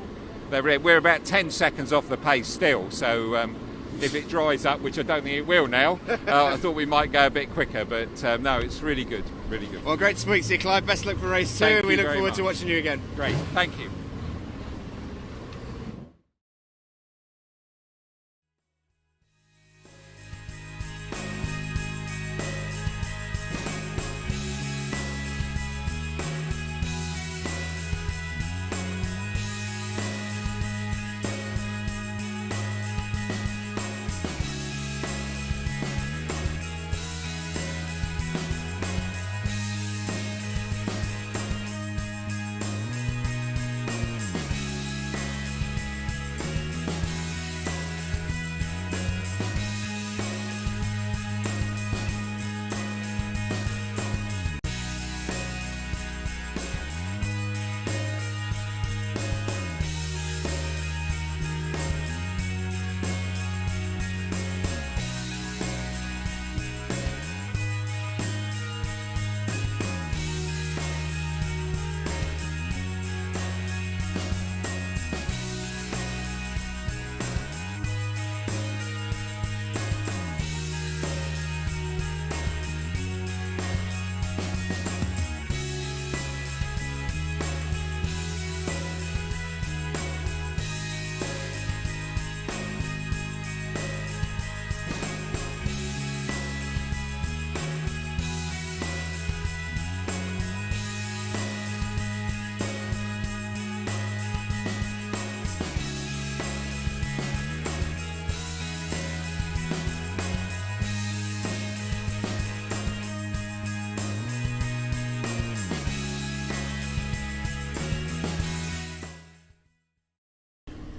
We're about 10 seconds off the pace still, so if it dries up, which I don't think it will now, I thought we might go a bit quicker, but no, it's really good. Well, great to speak to you, Clive. Best luck for race 2, and we look forward to watching you again. Great, thank you.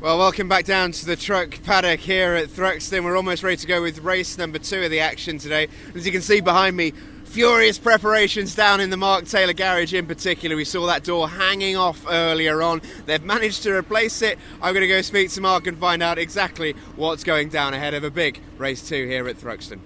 Well, welcome back down to the truck paddock here at Thruxton. We're almost ready to go with race number 2 of the action today. As you can see behind me, furious preparations down in the Mark Taylor garage in particular. We saw that door hanging off earlier on. They've managed to replace it. I'm going to go speak to Mark and find out exactly what's going down ahead of a big race 2 here at Thruxton.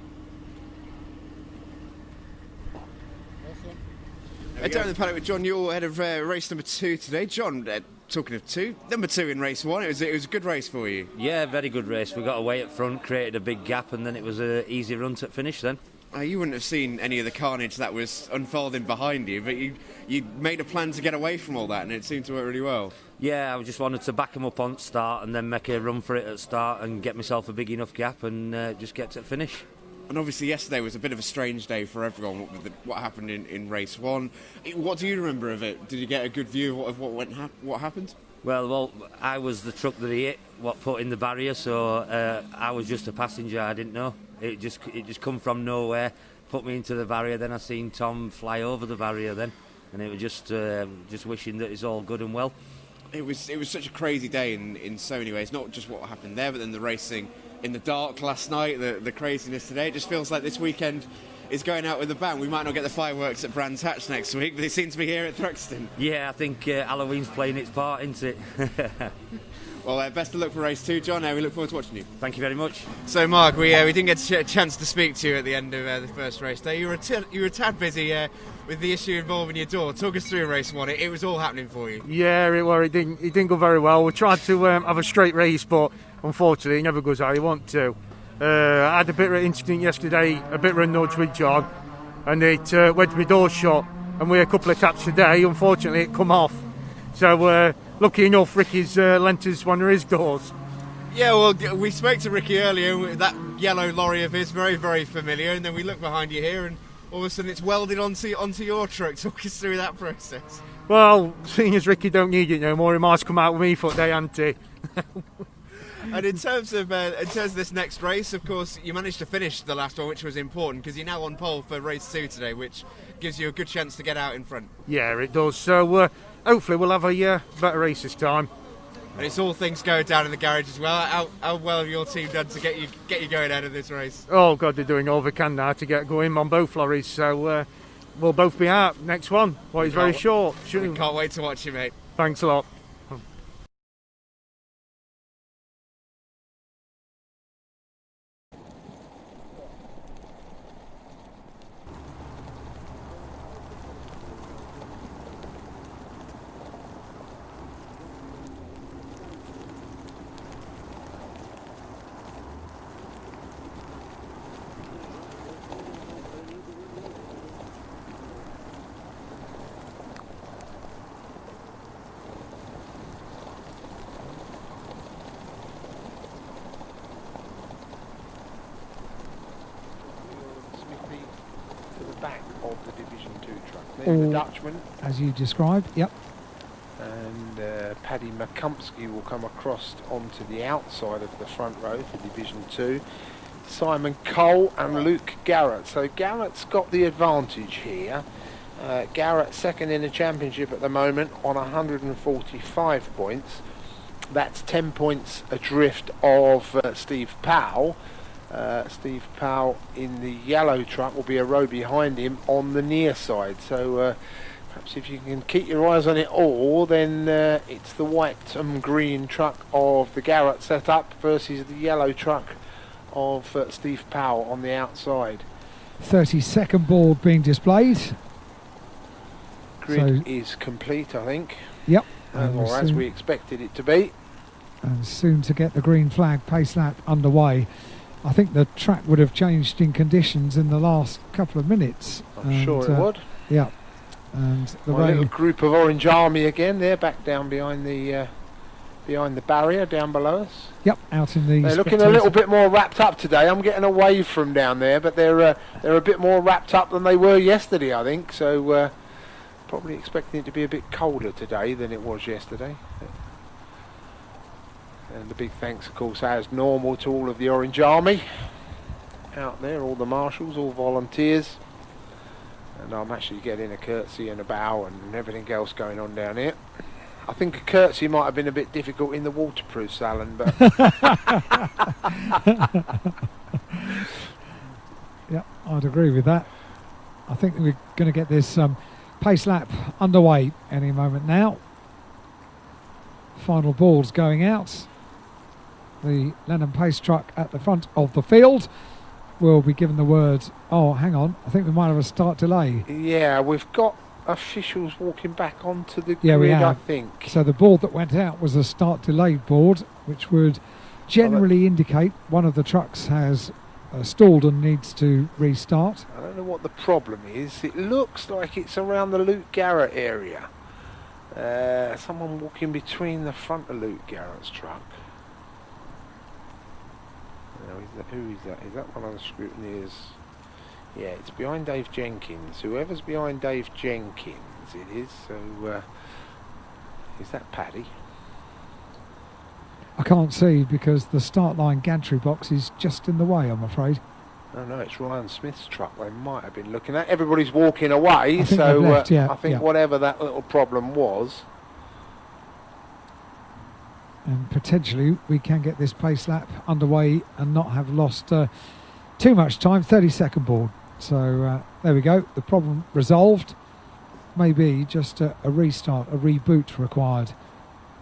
Down in the paddock with John Newell ahead of race number 2 today. John, talking of 2, number 2 in race 1, it was a good race for you. Yeah, very good race. We got away at front, created a big gap, and then it was an easy run to finish then. You wouldn't have seen any of the carnage that was unfolding behind you, but you made a plan to get away from all that, and it seemed to work really well. Yeah, I just wanted to back him up on start and then make a run for it at start and get myself a big enough gap and just get to finish. And obviously yesterday was a bit of a strange day for everyone with what happened in race 1. What do you remember of it? Did you get a good view of what happened? Well, I was the truck that he hit, what put in the barrier, so I was just a passenger. I didn't know. It just come from nowhere, put me into the barrier. Then I seen Tom fly over the barrier then, and it was just wishing that it's all good and well. It was such a crazy day in so many ways. Not just what happened there, but then the racing in the dark last night, the craziness today. It just feels like this weekend is going out with a bang. We might not get the fireworks at Brands Hatch next week, but they seem to be here at Thruxton. Yeah, I think Halloween's playing its part, isn't it? Well, best of luck for race 2, John. We look forward to watching you. Thank you very much. So, Mark, we didn't get a chance to speak to you at the end of the first race day. You were a tad busy with the issue involving your door. Talk us through race 1. It was all happening for you. Yeah, it didn't go very well. We tried to have a straight race, but unfortunately it never goes how you want to. I had a bit of an incident yesterday, a bit of a nudge with John, and it wedged my door shut, and with a couple of taps today, unfortunately it come off. So lucky enough, Ricky's lent us one of his doors. Yeah, well, we spoke to Ricky earlier. That yellow lorry of his, very, very familiar, and then we look behind you here, and all of a sudden it's welded onto your truck. Talk us through that process. Well, seeing as Ricky don't need it no more, he might come out with me for day, hasn't he? And in terms of this next race, of course, you managed to finish the last one, which was important because you're now on pole for race 2 today, which gives you a good chance to get out in front. Yeah, it does. So hopefully we'll have a better race this time. And it's all things go down in the garage as well. How well have your team done to get you going out of this race? Oh God, they're doing all they can now to get going on both lorries. So we'll both be out next one. Well, it's very short. We can't wait to watch you, mate. Thanks a lot. Back of the Division 2 truck. There's the Dutchman. As you described, yep. And Paddy McCumpsky will come across onto the outside of the front row for Division 2. Simon Cole and Luke Garrett. So Garrett's got the advantage here. Garrett second in the championship at the moment on 145 points. That's 10 points adrift of Steve Powell. Steve Powell in the yellow truck will be a row behind him on the near side, so perhaps if you can keep your eyes on it all, then it's the white and green truck of the Garrett setup versus the yellow truck of Steve Powell on the outside. 32nd board being displayed. Grid is complete, I think. Yep. Or as we expected it to be. And soon to get the green flag pace lap underway. I think the track would have changed in conditions in the last couple of minutes. I'm sure it would. Yeah. And the little group of Orange Army again. They're back down behind the barrier down below us. Yep, out in the. They're looking a little bit more wrapped up today. I'm getting a wave from down there, but they're a bit more wrapped up than they were yesterday, I think. So probably expecting it to be a bit colder today than it was yesterday. And the big thanks, of course, as normal, to all of the Orange Army out there, all the marshals, all volunteers. And I'm actually getting a curtsy and a bow and everything else going on down here. I think a curtsy might have been a bit difficult in the waterproof salon, but Yeah, I'd agree with that. I think we're going to get this pace lap underway any moment now. Final balls going out. The Lennon pace truck at the front of the field will be given the word. Oh, hang on, I think we might have a start delay. yeah, we've got officials walking back onto the Yeah, we grid, I have. think. So the board that went out was a start delayed board, which would generally indicate one of the trucks has stalled and needs to restart. I don't know what the problem is. It looks like it's around the Luke Garrett area. Someone walking between the front of Luke Garrett's truck. Who is that? Is that one of the scrutineers? Yeah, it's behind Dave Jenkins. Whoever's behind Dave Jenkins it is. So, is that Paddy? I can't see because the start line gantry box is just in the way, I'm afraid. Oh no, it's Ryan Smith's truck they might have been looking at. Everybody's walking away, I think so they've left, yeah, I think yeah. whatever that little problem was. And potentially we can get this pace lap underway and not have lost too much time. 30-second board. So there we go. The problem resolved. Maybe just a restart, a reboot required.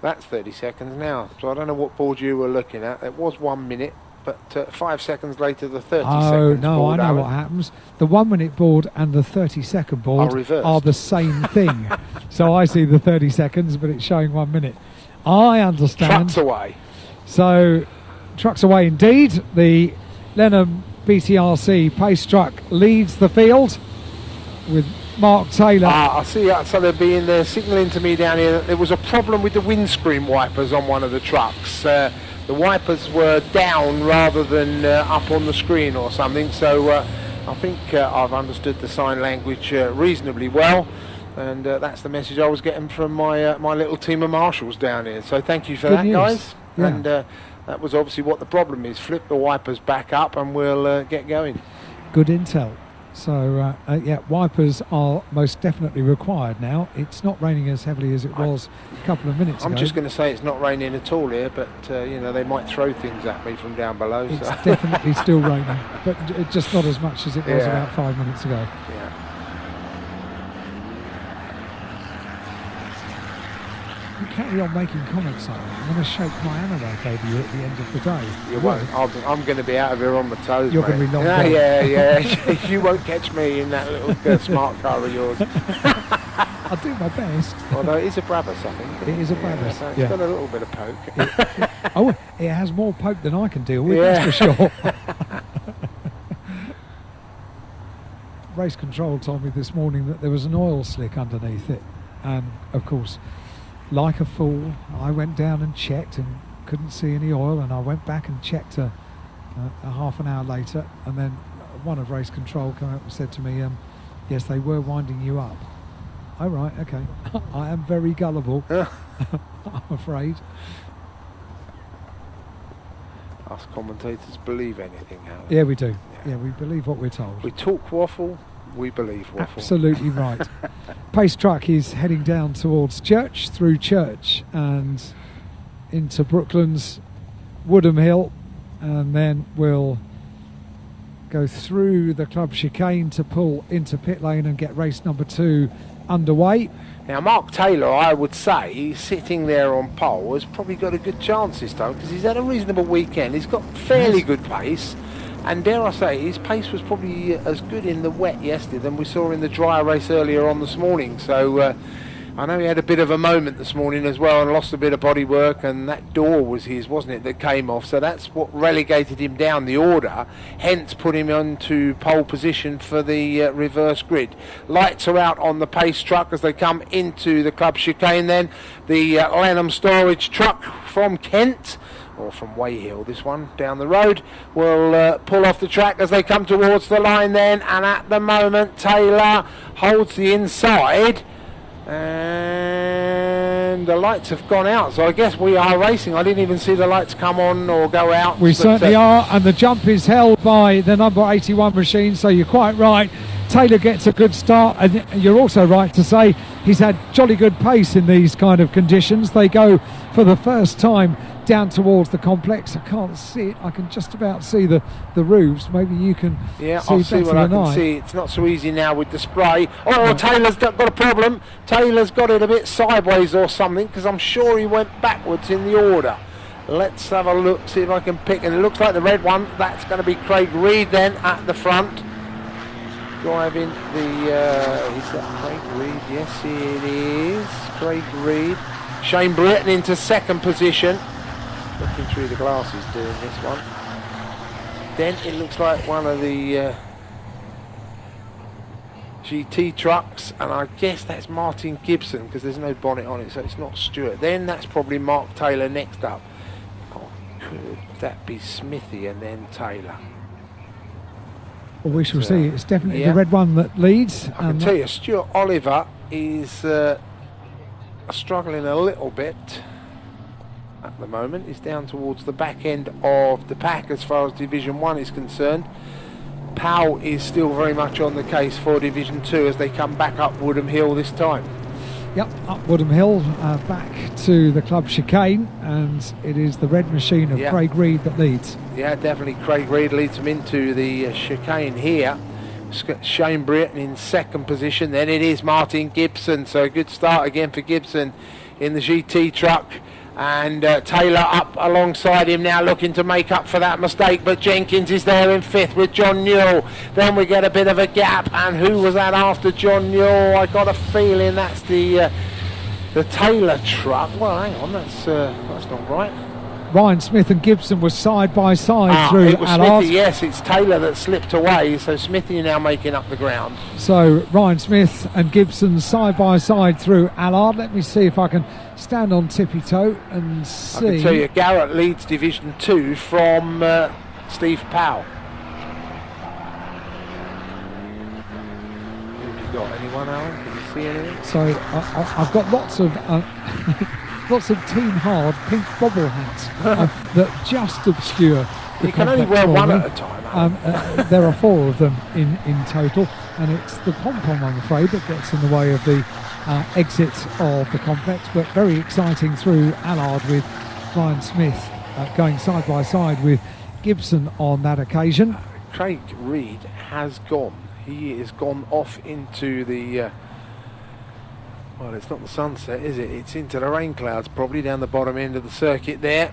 That's 30 seconds now. So I don't know what board you were looking at. It was 1 minute, but 5 seconds later the 30 Oh seconds no, board. I know Alan. what happens. The 1 minute board and the 30-second board Are reversed. are the same thing. So I see the 30 seconds, but it's showing 1 minute. I understand. Trucks away. So, trucks away indeed. The Lenham BTRC pace truck leads the field with Mark Taylor. I see. So they're signalling to me down here that there was a problem with the windscreen wipers on one of the trucks. The wipers were down rather than up on the screen or something. So I think I've understood the sign language reasonably well. And that's the message I was getting from my my little team of marshals down here. So thank you for Good that, news. guys. Yeah. And that was obviously what the problem is. Flip the wipers back up and we'll get going. Good intel. So, yeah, wipers are most definitely required now. It's not raining as heavily as it was a couple of minutes ago. I'm just going to say it's not raining at all here, but you know, they might throw things at me from down below. It's so. definitely still raining, but just not as much as it was Yeah. about 5 minutes ago. Yeah. You carry on making comments like that. I'm going to shake my anorak over you at the end of the day. You won't. I'm going to be out of here on my toes. You're mate. going to be long Yeah, gone. yeah. You won't catch me in that little smart car of yours. I'll do my best. Although it is a Brabus, I think. It is a Brabus, So it's yeah. got a little bit of poke. Oh, it has more poke than I can deal with, Yeah. that's for sure. Race control told me this morning that there was an oil slick underneath it, and of course, like a fool, I went down and checked and couldn't see any oil, and I went back and checked a half an hour later, and then one of race control came up and said to me, yes, they were winding you up. Oh right, okay. I am very gullible, I'm afraid. Us commentators believe anything, Howard. Yeah, we do. Yeah, we believe what we're told. We talk waffle, we believe waffle. Absolutely right. Pace truck is heading down towards Church, through Church and into Brooklands, Woodham Hill, and then we'll go through the club chicane to pull into pit lane and get race number 2 underway. Now, Mark Taylor, I would say, sitting there on pole, has probably got a good chance this time because he's had a reasonable weekend. He's got fairly good pace, and dare I say, his pace was probably as good in the wet yesterday than we saw in the dry race earlier on this morning. So I know he had a bit of a moment this morning as well and lost a bit of body work, and that door was his, wasn't it, that came off. So that's what relegated him down the order, hence put him onto pole position for the reverse grid. Lights are out on the pace truck as they come into the club chicane then. The Lenham storage truck from Kent, or from Wayhill, this one, down the road, will pull off the track as they come towards the line then, and at the moment Taylor holds the inside. And the lights have gone out, so I guess we are racing. I didn't even see the lights come on or go out. We certainly are, and the jump is held by the number 81 machine, so you're quite right. Taylor gets a good start, and you're also right to say he's had jolly good pace in these kind of conditions. They go for the first time down towards the complex. I can't see it. I can just about see the roofs. Maybe you can Yeah, see I'll see better what I than can I. see. It's not so easy now with the spray. Oh, Taylor's got a problem. Taylor's got it a bit sideways or something, because I'm sure he went backwards in the order. Let's have a look, see if I can pick. And it looks like the red one, that's going to be Craig Reed then at the front. Driving the, is that Craig Reed? Yes, it is. Craig Reed. Shane Britton into second position. Looking through the glasses doing this one. Then it looks like one of the GT trucks, and I guess that's Martin Gibson, because there's no bonnet on it, so it's not Stewart. Then that's probably Mark Taylor next up. Oh, could that be Smithy and then Taylor? Well, we shall see. It's definitely the red one that leads. I can tell you, Stuart Oliver is struggling a little bit at the moment. He's down towards the back end of the pack as far as Division 1 is concerned. Powell is still very much on the case for Division 2 as they come back up Woodham Hill this time. Yep, up Woodham Hill, back to the club chicane, and it is the red machine of Craig Reed that leads. Yeah, definitely Craig Reed leads them into the chicane here. Shane Britton in second position. Then it is Martin Gibson, so a good start again for Gibson in the GT truck. And Taylor up alongside him now, looking to make up for that mistake, but Jenkins is there in fifth with John Newell. Then we get a bit of a gap, and who was that after John Newell? I got a feeling that's the Taylor truck. Well, hang on, that's not right. Ryan Smith and Gibson were side by side through it was Allard. Smithy, yes, it's Taylor that slipped away, so Smithy now making up the ground. So Ryan Smith and Gibson side by side through Allard. Let me see if I can stand on tippy toe and see. I can tell you, Garrett leads Division 2 from Steve Powell. Have you got anyone, Alan? Can you see anything? So I've got lots of lots of Team Hard pink bobble hats that just obscure the You can only complex wear for one me. at a time. There are 4 of them in total, and it's the pom-pom, I'm afraid, that gets in the way of the exit of the complex. But very exciting through Allard with Ryan Smith going side by side with Gibson on that occasion. Craig Reed has gone. He has gone off into the well, it's not the sunset, is it? It's into the rain clouds, probably down the bottom end of the circuit there.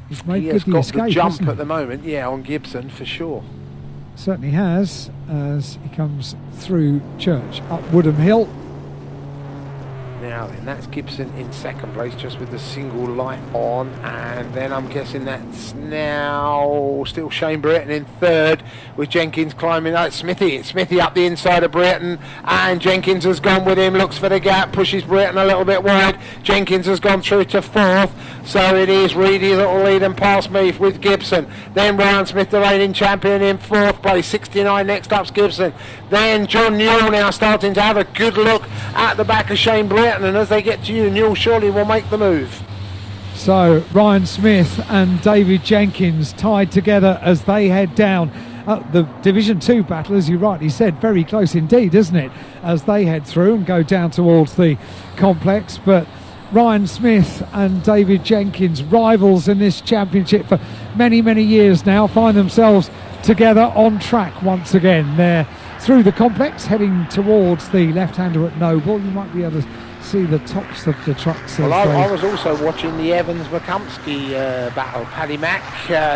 He's made He has good got escape, the jump hasn't he? at the moment, yeah, on Gibson for sure. Certainly has, as he comes through Church up Woodham Hill. Now then, that's Gibson in second place, just with the single light on, and then I'm guessing that's now still Shane Britton in third, with Jenkins climbing out. It's Smithy up the inside of Britton, and Jenkins has gone with him, looks for the gap, pushes Britton a little bit wide. Jenkins has gone through to fourth, so it is Reedy that will lead and pass me with Gibson. Then Ryan Smith, the reigning champion, in fourth place, 69. Next up's Gibson. Then John Newell now starting to have a good look at the back of Shane Britton, and as they get to you, Newell surely will make the move. So Ryan Smith and David Jenkins tied together as they head down. The Division 2 battle, as you rightly said, very close indeed, isn't it? As they head through and go down towards the complex. But Ryan Smith and David Jenkins, rivals in this championship for many, many years now, find themselves together on track once again. They're through the complex, heading towards the left-hander at Noble. You might be able to see the tops of the trucks. Well, I was also watching the Evans-McCumpsky battle. Paddy Mack,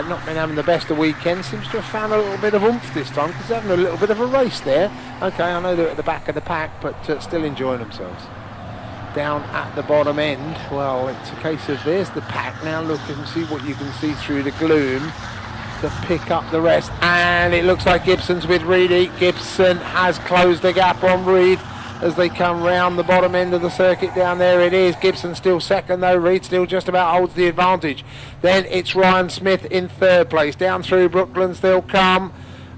not been having the best of weekends, seems to have found a little bit of oomph this time, because they're having a little bit of a race there. Okay, I know they're at the back of the pack, but still enjoying themselves. Down at the bottom end, well, it's a case of there's the pack. Now look and see what you can see through the gloom to pick up the rest, and it looks like Gibson's with Reedy. Gibson has closed the gap on Reed as they come round the bottom end of the circuit. Down there it is. Gibson still second though. Reed still just about holds the advantage. Then it's Ryan Smith in third place. Down through Brooklands they'll come,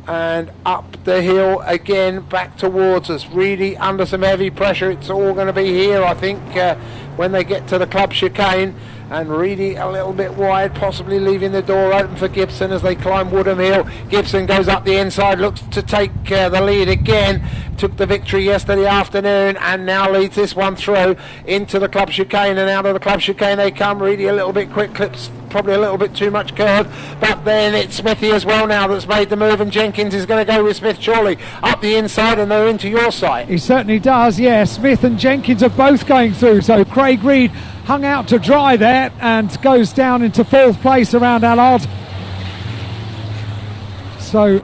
and up the hill again back towards us. Reedy under some heavy pressure. It's all going to be here, I think, when they get to the club chicane. and Reedy a little bit wide, possibly leaving the door open for Gibson as they climb Woodham Hill. Gibson goes up the inside, looks to take the lead again. Took the victory yesterday afternoon and now leads this one through into the club chicane, and out of the club chicane they come. Reedy a little bit quick, clips probably a little bit too much curve, but then it's Smithy as well now that's made the move, and Jenkins is going to go with Smith surely up the inside, and they're into your side. He certainly does, yeah. Smith and Jenkins are both going through, so Craig Reed hung out to dry there and goes down into 4th place around Allard. So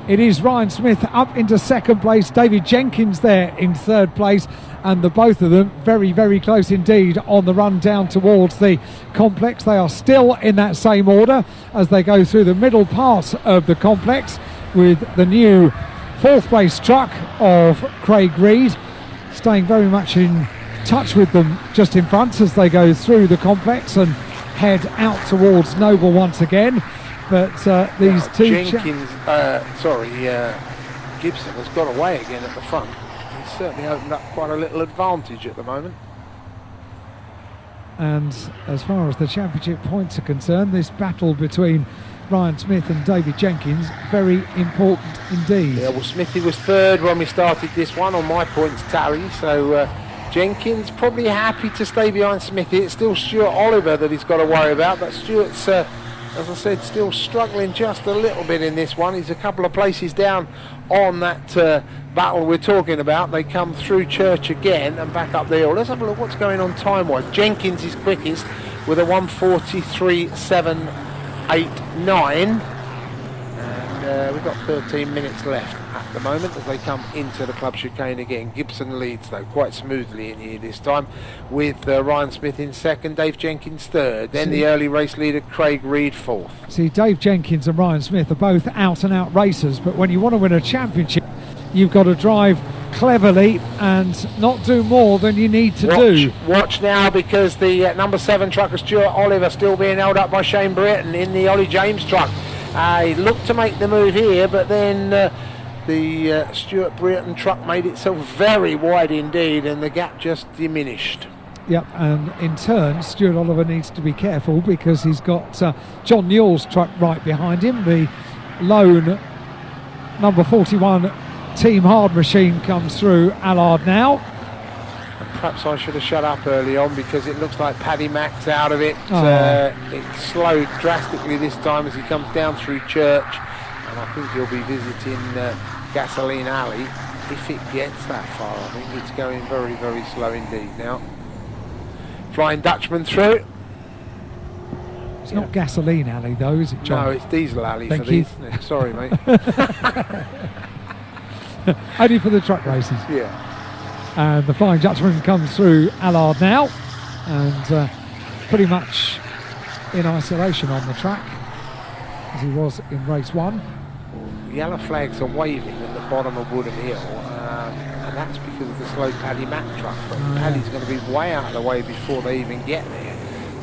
it is Ryan Smith up into 2nd place, David Jenkins there in 3rd place, and the both of them very, very close indeed on the run down towards the complex. They are still in that same order as they go through the middle part of the complex, with the new 4th place truck of Craig Reed staying very much in touch with them just in front as they go through the complex and head out towards Noble once again. But these two Jenkins, Gibson has got away again at the front. He's certainly opened up quite a little advantage at the moment. And as far as the championship points are concerned, this battle between Ryan Smith and David Jenkins, very important indeed. Yeah, well, Smithy was 3rd when we started this one on my points tally, so Jenkins probably happy to stay behind Smithy. It's still Stuart Oliver that he's got to worry about, but Stuart's as I said, still struggling just a little bit in this one. He's a couple of places down on that battle we're talking about. They come through Church again and back up the hill. Let's have a look what's going on time-wise. Jenkins is quickest with a 1:43.789. And we've got 13 minutes left at the moment as they come into the club chicane again. Gibson leads though quite smoothly in here this time, with Ryan Smith in 2nd, Dave Jenkins 3rd, then the early race leader Craig Reed 4th. See, Dave Jenkins and Ryan Smith are both out and out racers, but when you want to win a championship you've got to drive cleverly and not do more than you need to do. Watch now, because the number 7 trucker Stuart Oliver still being held up by Shane Brereton in the Ollie James truck. He looked to make the move here, but then the Stuart Brereton truck made itself very wide indeed, and the gap just diminished. Yep, and in turn Stuart Oliver needs to be careful because he's got John Newell's truck right behind him. The lone number 41 Team Hard machine comes through Allard now. Perhaps I should have shut up early on, because it looks like Paddy Mack's out of it. It slowed drastically this time as he comes down through Church, and I think he'll be visiting Gasoline Alley if it gets that far. I think it's going very, very slow indeed now. Flying Dutchman through. It's not Gasoline Alley though, is it, John? No, it's Diesel Alley. Thank for you. these. Sorry, mate. Only for the truck races. Yeah. And the Flying Dutchman comes through Allard now, and pretty much in isolation on the track as he was in race 1. Yellow flags are waving at the bottom of Woodham Hill, and that's because of the slow Paddy Mack truck. But Paddy's going to be way out of the way before they even get there,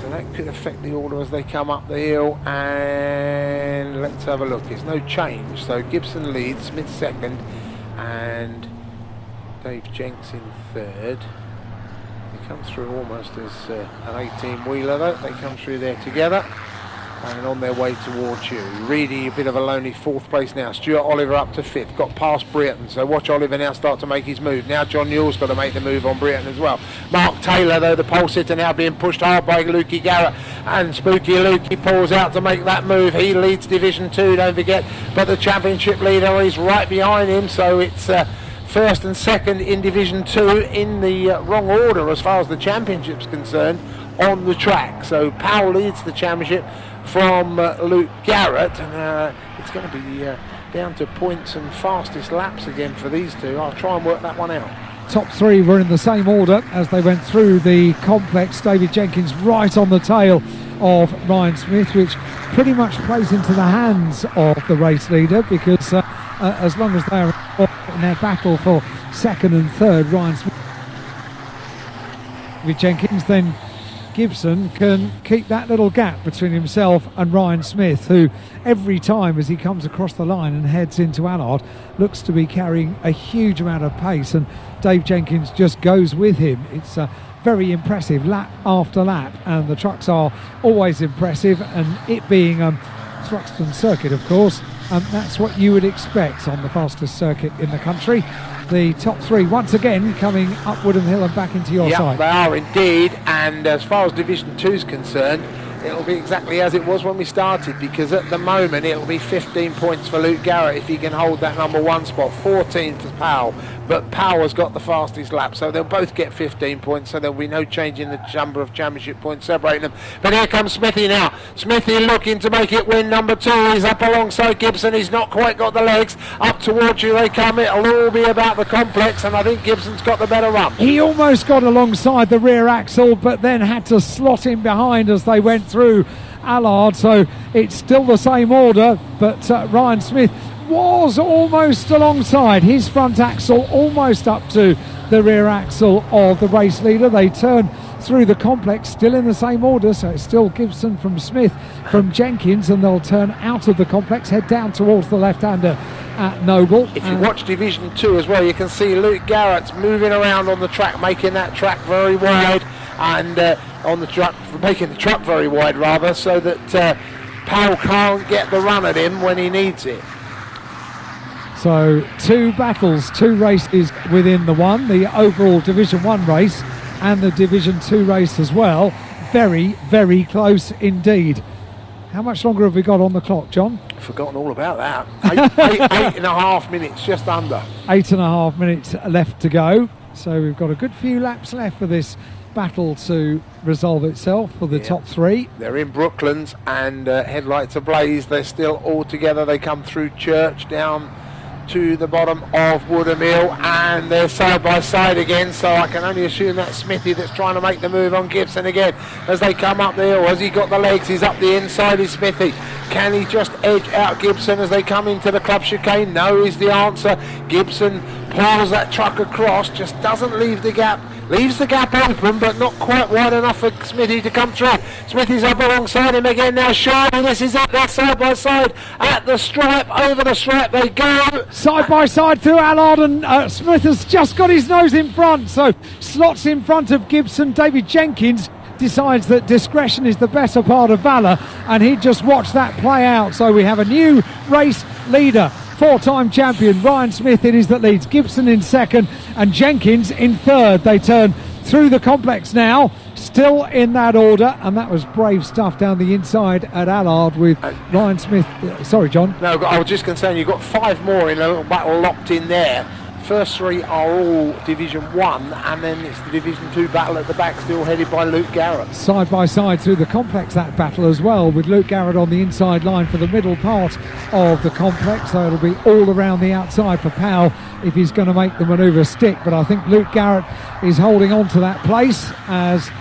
so that could affect the order as they come up the hill. And let's have a look. There's no change, so Gibson leads, Smith 2nd, and Dave Jenks in 3rd. They come through almost as an 18-wheeler though. They come through there together and on their way towards you. Reedy a bit of a lonely 4th place now. Stuart Oliver up to 5th. Got past Brereton, so watch Oliver now start to make his move. Now John Newell's got to make the move on Brereton as well. Mark Taylor though, the pole sitter, now being pushed hard by Lukey Garrett, and Spooky Lukey pulls out to make that move. He leads Division 2, don't forget, but the championship leader is right behind him, so it's 1st and 2nd in Division 2 in the wrong order as far as the championship's concerned on the track. So Powell leads the championship from Luke Garrett, and it's going to be down to points and fastest laps again for these two. I'll try and work that one out. Top 3 were in the same order as they went through the complex. David Jenkins right on the tail of Ryan Smith, which pretty much plays into the hands of the race leader, because as long as they're in their battle for 2nd and 3rd, Ryan Smith with Jenkins, then Gibson can keep that little gap between himself and Ryan Smith, who every time as he comes across the line and heads into Allard looks to be carrying a huge amount of pace, and Dave Jenkins just goes with him. It's very impressive lap after lap, and the trucks are always impressive, and it being Thruxton Circuit, of course, that's what you would expect on the fastest circuit in the country. The top three once again coming up Woodham Hill and back into your side. They are indeed, and as far as Division 2 is concerned, it'll be exactly as it was when we started, because at the moment it'll be 15 points for Luke Garrett if he can hold that number 1 spot, 14 for Powell, but Powell has got the fastest lap, so they'll both get 15 points, so there'll be no change in the number of championship points separating them. But here comes Smithy now. Smithy looking to make it win number 2. He's up alongside Gibson. He's not quite got the legs. Up towards you they come. It'll all be about the complex, and I think Gibson's got the better run. He almost got alongside the rear axle, but then had to slot in behind as they went through Allard, so it's still the same order, but Ryan Smith was almost alongside, his front axle almost up to the rear axle of the race leader. They turn through the complex still in the same order, so it's still Gibson from Smith from Jenkins, and they'll turn out of the complex, head down towards the left-hander at Noble. If you watch Division 2 as well, you can see Luke Garrett's moving around on the track, making that track very wide, and on the truck, making the truck very wide rather, so that Powell can't get the run at him when he needs it. So 2 battles, 2 races within the one, the overall Division 1 race and the Division 2 race as well. Very, very close indeed. How much longer have we got on the clock, John? Forgotten all about that. 8.5 minutes, just under. 8.5 minutes left to go. So we've got a good few laps left for this battle to resolve itself for the top 3. They're in Brooklands, and headlights ablaze. They're still all together. They come through Church down to the bottom of Woodham Hill, and they're side by side again, so I can only assume that's Smithy that's trying to make the move on Gibson again as they come up the hill. Has he got the legs? He's up the inside, is Smithy. Can he just edge out Gibson as they come into the club chicane? No is the answer. Gibson plows that truck across, just doesn't leave the gap. Leaves the gap open, but not quite wide enough for Smithy to come through. Smithy's up alongside him again now. Shiny, this is it. They're side by side at the stripe. Over the stripe they go. Side by side through Allard, and Smith has just got his nose in front, so slots in front of Gibson. David Jenkins decides that discretion is the better part of valour, and he just watched that play out. So we have a new race leader. 4-time champion Ryan Smith it is that leads, Gibson in second and Jenkins in third. They turn through the complex now, still in that order, and that was brave stuff down the inside at Allard with Ryan Smith. Sorry, John. No, I was just concerned you've got 5 more in a little battle locked in there. First 3 are all Division 1, and then it's the Division 2 battle at the back, still headed by Luke Garrett. Side by side through the complex, that battle as well, with Luke Garrett on the inside line for the middle part of the complex, so it'll be all around the outside for Powell if he's going to make the manoeuvre stick. But I think Luke Garrett is holding on to that place, as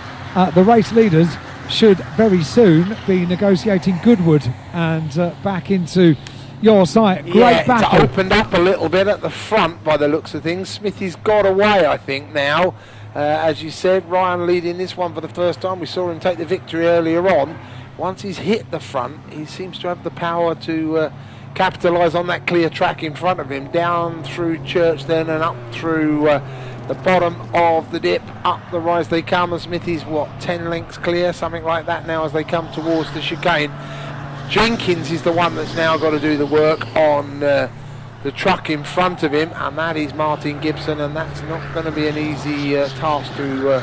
the race leaders should very soon be negotiating Goodwood and back into your sight. Great battle. It's opened up a little bit at the front by the looks of things. Smithy's got away, I think, now. As you said, Ryan leading this one for the first time. We saw him take the victory earlier on. Once he's hit the front, he seems to have the power to capitalise on that clear track in front of him. Down through Church then, and up through the bottom of the dip. Up the rise they come, and Smithy's, 10 lengths clear, something like that now as they come towards the chicane. Jenkins is the one that's now got to do the work on the truck in front of him, and that is Martin Gibson, and that's not going to be an easy task to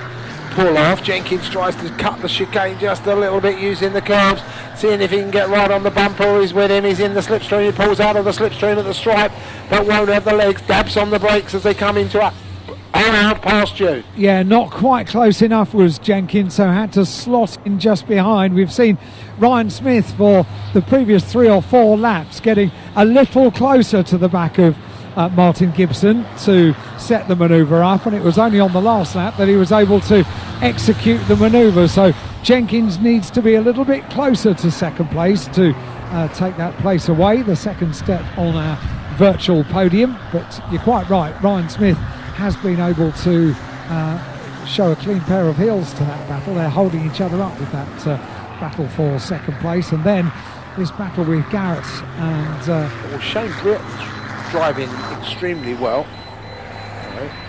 pull off. Jenkins tries to cut the chicane just a little bit using the curves, seeing if he can get right on the bumper. He's with him, he's in the slipstream, he pulls out of the slipstream at the stripe, but won't have the legs, dabs on the brakes as they come into it. Out past you. Yeah, not quite close enough was Jenkins, so had to slot in just behind. We've seen Ryan Smith for the previous 3 or 4 laps getting a little closer to the back of Martin Gibson to set the manoeuvre up, and it was only on the last lap that he was able to execute the manoeuvre. So Jenkins needs to be a little bit closer to second place to take that place away, the second step on our virtual podium. But you're quite right, Ryan Smith has been able to show a clean pair of heels to that battle. They're holding each other up with that battle for second place, and then this battle with Garrett and Shane Britt driving extremely well.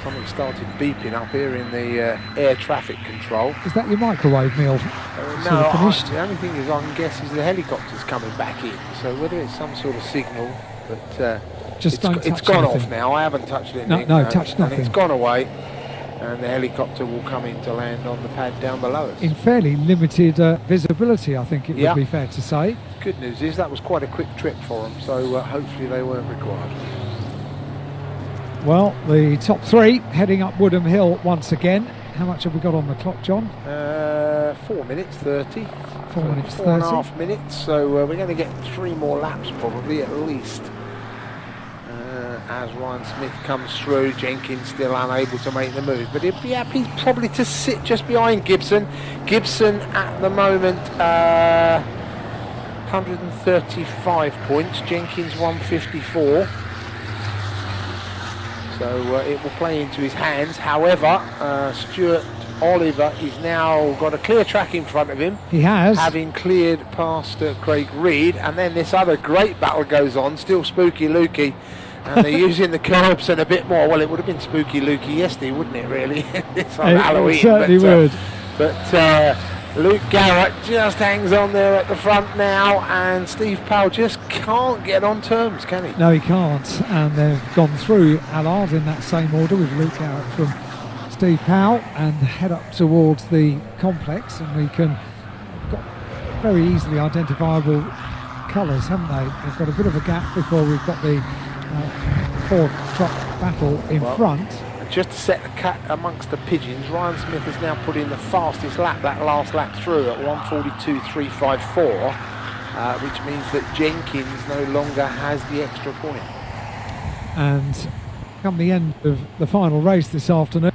something started beeping up here in the air traffic control. Is that your microwave meal? No, Finished? the only thing is I can guess is the helicopter's coming back in. So whether it's some sort of signal, but Just don't it's touch gone anything. off now. I haven't touched anything. No, touch And nothing. it's gone away, and the helicopter will come in to land on the pad down below us. In fairly limited visibility, I think it Yeah. would be fair to say. Good news is that was quite a quick trip for them, so hopefully they weren't required. Well, the top three heading up Woodham Hill once again. How much have we got on the clock, John? 4 minutes 30. 4 minutes 4 and a 30. half minutes, so we're going to get 3 more laps probably at least. As Ryan Smith comes through, Jenkins still unable to make the move, but he'd be happy probably to sit just behind Gibson. Gibson at the moment 135 points, Jenkins 154. So it will play into his hands. However, Stuart Oliver is now got a clear track in front of him. He has. Having cleared past Craig Reed, and then this other great battle goes on, still Spooky Lukey. And they're using the curbs and a bit more. Well, it would have been Spooky Lukey yesterday, wouldn't it, really? It's on Halloween. It certainly would. But Luke Garrett just hangs on there at the front now, and Steve Powell just can't get on terms, can he? No, he can't. And they've gone through Allard in that same order with Luke Garrett from Steve Powell and head up towards the complex. And we can got very easily identifiable colours, haven't they? They've got a bit of a gap before we've got the Ford truck battle in front. Just to set the cat amongst the pigeons, Ryan Smith has now put in the fastest lap, that last lap through, at 1:42.354, which means that Jenkins no longer has the extra point. And come the end of the final race this afternoon,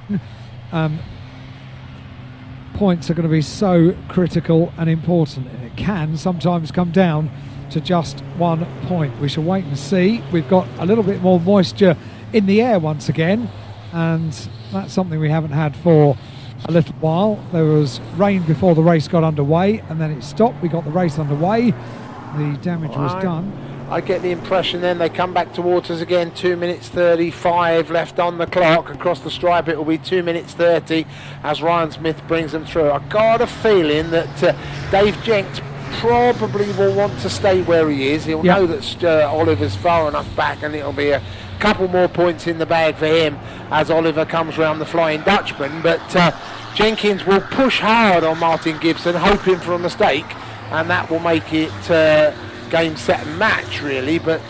points are going to be so critical and important, and it can sometimes come down to just 1 point. We shall wait and see. We've got a little bit more moisture in the air once again, and that's something we haven't had for a little while. There was rain before the race got underway, and then it stopped. We got the race underway. The damage was done. I get the impression then they come back towards us again. 2 minutes 35 left on the clock. Across the stripe it will be 2 minutes 30 as Ryan Smith brings them through. I got a feeling that Dave Jenks probably will want to stay where he is. He'll know that Oliver's far enough back, and it'll be a couple more points in the bag for him as Oliver comes round the Flying Dutchman. But Jenkins will push hard on Martin Gibson, hoping for a mistake, and that will make it game, set and match really. But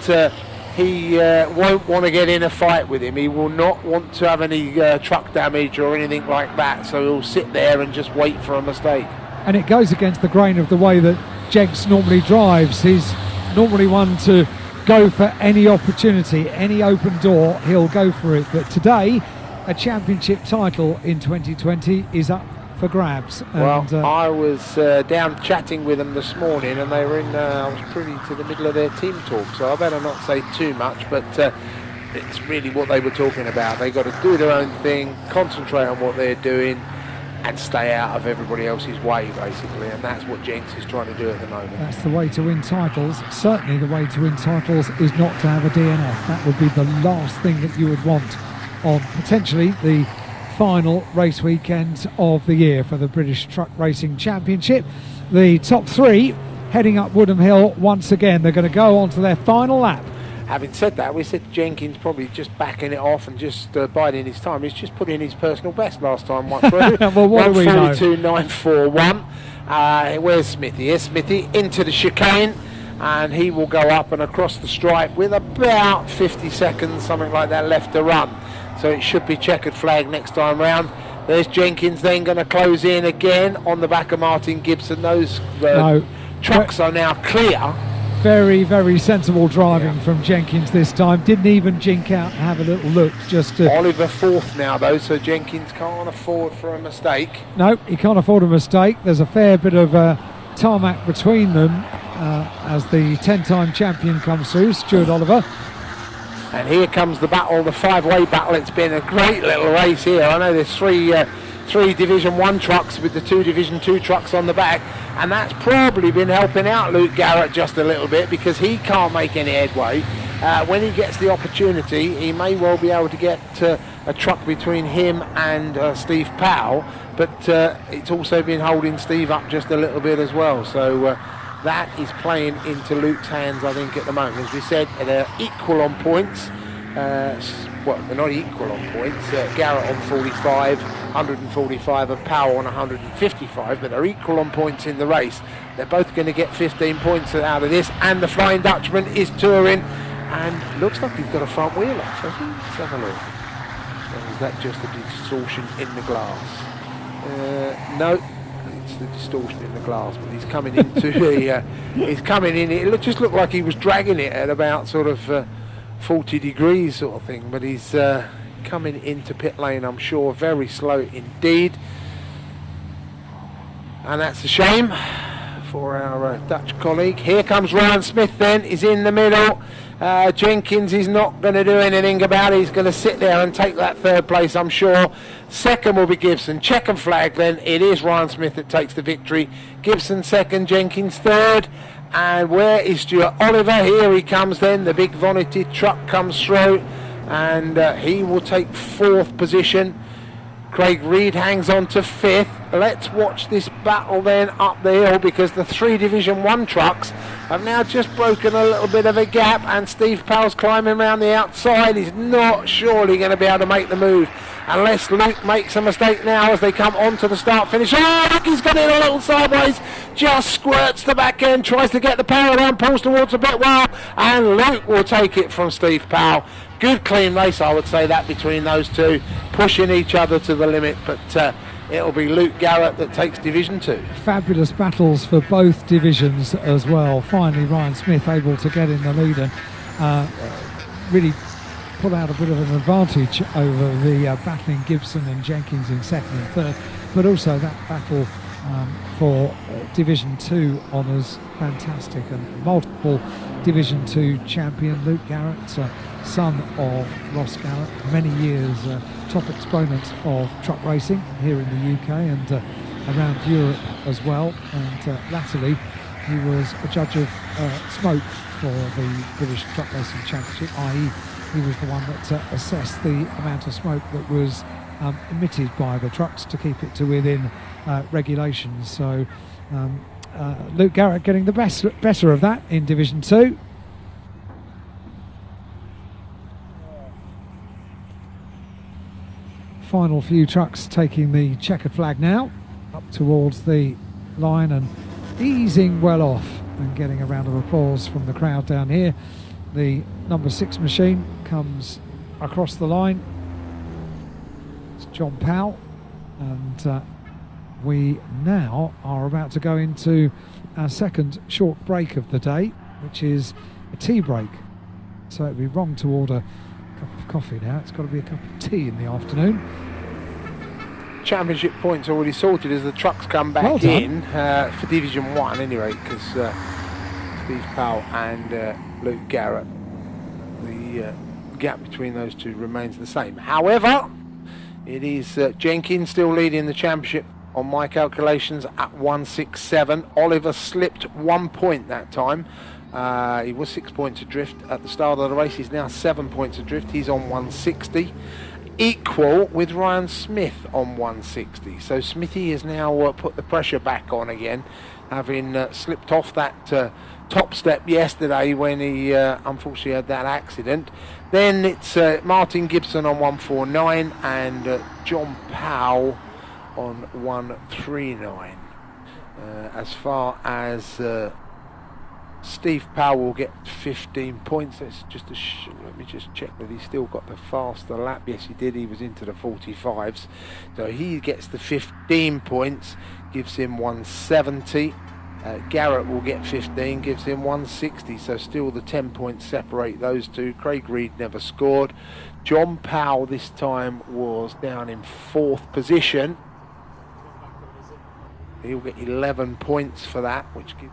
he won't want to get in a fight with him. He will not want to have any truck damage or anything like that, so he'll sit there and just wait for a mistake. And it goes against the grain of the way that Jenks normally drives. He's normally one to go for any opportunity, any open door, he'll go for it. But today, a championship title in 2020 is up for grabs. Well, And, I was down chatting with them this morning, and they were in, I was privy to the middle of their team talk, so I better not say too much, but it's really what they were talking about. They've got to do their own thing, concentrate on what they're doing, and stay out of everybody else's way, basically, and that's what Jenks is trying to do at the moment. that's the way to win titles. Certainly the way to win titles is not to have a DNF. That would be the last thing that you would want on potentially the final race weekend of the year for the British Truck Racing Championship. The top three heading up Woodham Hill once again. They're going to go on to their final lap. Having said that, we said Jenkins probably just backing it off and just biding his time. He's just put in his personal best last time. Well, what do we know? 1:42.941. Where's Smithy? Here's Smithy into the chicane, and he will go up and across the stripe with about 50 seconds, something like that, left to run. So it should be checkered flag next time round. There's Jenkins then going to close in again on the back of Martin Gibson. Those trucks are now clear. Very, very sensible driving from Jenkins this time. Didn't even jink out and have a little look. Just Oliver fourth now though, so Jenkins can't afford for a mistake. No, he can't afford a mistake. There's a fair bit of tarmac between them as the 10-time champion comes through, Stuart Oliver. And here comes the battle, the five-way battle. It's been a great little race here. I know there's three 3 Division 1 trucks with the 2 Division 2 trucks on the back, and that's probably been helping out Luke Garrett just a little bit, because he can't make any headway. When he gets the opportunity, he may well be able to get a truck between him and Steve Powell, but it's also been holding Steve up just a little bit as well. So that is playing into Luke's hands, I think, at the moment. As we said, they're equal on points. Well, they're not equal on points. Garrett on 45, 145, and Powell on 155, but they're equal on points in the race. They're both going to get 15 points out of this, and the Flying Dutchman is touring, and looks like he's got a front wheel off, hasn't he? Let's have a look. Or is that just a distortion in the glass? No, it's the distortion in the glass, but he's coming into he's coming in. It just looked like he was dragging it at about sort of 40 degrees sort of thing, but he's coming into pit lane, I'm sure, very slow indeed, and that's a shame for our Dutch colleague. Here comes Ryan Smith then, he's in the middle. Jenkins is not going to do anything about it. He's going to sit there and take that 3rd place, I'm sure. Second will be Gibson. Checkered flag then. It is Ryan Smith that takes the victory. Gibson 2nd, Jenkins 3rd. And where is Stuart Oliver? Here he comes then. The big Vonnegut truck comes through, and he will take 4th position. Craig Reed hangs on to 5th. Let's watch this battle then up the hill, because the 3 Division 1 trucks have now just broken a little bit of a gap, and Steve Powell's climbing around the outside. He's not surely going to be able to make the move unless Luke makes a mistake now as they come onto the start finish. Oh, look, he's got in a little sideways, just squirts the back end, tries to get the power down, pulls towards a bit well, and Luke will take it from Steve Powell. Good clean race, I would say, that between those two, pushing each other to the limit, but it'll be Luke Garrett that takes Division 2. Fabulous battles for both divisions as well. Finally, Ryan Smith able to get in the lead and really pull out a bit of an advantage over the battling Gibson and Jenkins in 2nd and 3rd, but also that battle for Division 2 honours, fantastic, and multiple Division 2 champion Luke Garrett, son of Ross Garrett, many years top exponent of truck racing here in the UK and around Europe as well, and latterly he was a judge of smoke for the British Truck Racing Championship, i.e. he was the one that assessed the amount of smoke that was emitted by the trucks to keep it to within regulations. So Luke Garrett getting the better of that in Division 2. Final few trucks taking the checkered flag now, up towards the line and easing well off, and getting a round of applause from the crowd down here. The number 6 machine comes across the line. It's John Powell, and we now are about to go into our second short break of the day, which is a tea break. So it'd be wrong to order a cup of coffee now. It's got to be a cup of tea in the afternoon. Championship points already sorted as the trucks come back in for Division 1 anyway, because Steve Powell and Luke Garrett, the gap between those two remains the same. However, it is Jenkins still leading the championship on my calculations at 167. Oliver slipped 1 point that time. He was 6 points adrift at the start of the race. He's now 7 points adrift. He's on 160. Equal with Ryan Smith on 160. So Smithy has now put the pressure back on again, having slipped off that top step yesterday when he unfortunately had that accident. Then it's Martin Gibson on 149 and John Powell on 139. As far as Steve Powell will get 15 points. That's just let me just check that he's still got the faster lap. Yes, he did. He was into the 45s. So he gets the 15 points, gives him 170. Garrett will get 15, gives him 160. So still the 10 points separate those two. Craig Reed never scored. John Powell this time was down in 4th position. He'll get 11 points for that, which gives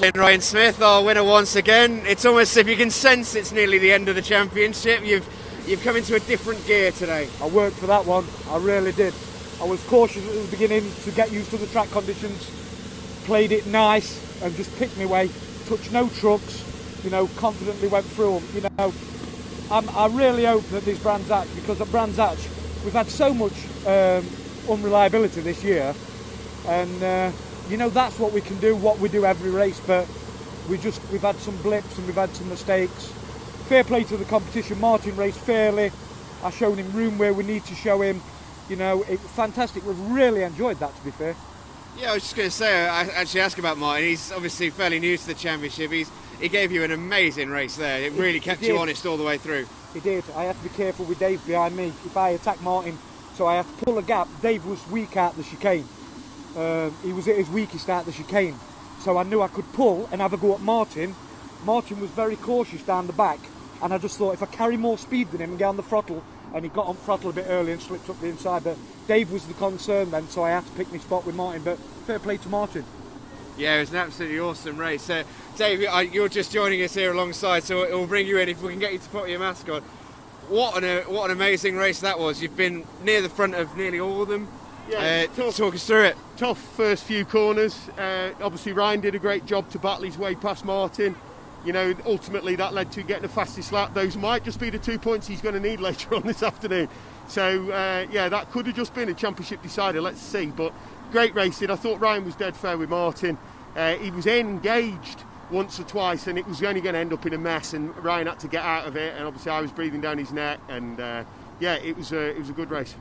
Ryan Smith, our winner once again. It's almost, if you can sense, it's nearly the end of the championship. You've come into a different gear today. I worked for that one, I really did. I was cautious at the beginning to get used to the track conditions, played it nice and just picked my way, touched no trucks, you know, confidently went through them. You know, I really hope that this Brands Hatch, because at Brands Hatch we've had so much unreliability this year, and you know, that's what we can do, what we do every race, but we've had some blips and we've had some mistakes. Fair play to the competition. Martin raced fairly. I showed him room where we need to show him. You know, it was fantastic. We've really enjoyed that, to be fair. Yeah, I was just going to say, I actually asked about Martin. He's obviously fairly new to the championship. He gave you an amazing race there. It really kept you honest all the way through. He did. I had to be careful with Dave behind me. If I attack Martin, so I had to pull a gap. Dave was weak out the chicane. He was at his weakest out the chicane. So I knew I could pull and have a go at Martin. Martin was very cautious down the back, and I just thought if I carry more speed than him and get on the throttle, and he got on throttle a bit early and slipped up the inside, but Dave was the concern then, so I had to pick my spot with Martin, but fair play to Martin. Yeah, it was an absolutely awesome race. Dave, you're just joining us here alongside, so we'll bring you in if we can get you to put your mask on. What an amazing race that was. You've been near the front of nearly all of them. Yeah, talk us through it. Tough first few corners. Obviously Ryan did a great job to battle his way past Martin. You know, ultimately that led to getting the fastest lap. Those might just be the 2 points he's going to need later on this afternoon. So, yeah, that could have just been a championship decider. Let's see. But great racing. I thought Ryan was dead fair with Martin. He was engaged once or twice, and it was only going to end up in a mess, and Ryan had to get out of it. And obviously I was breathing down his neck. And, yeah, it was a good race.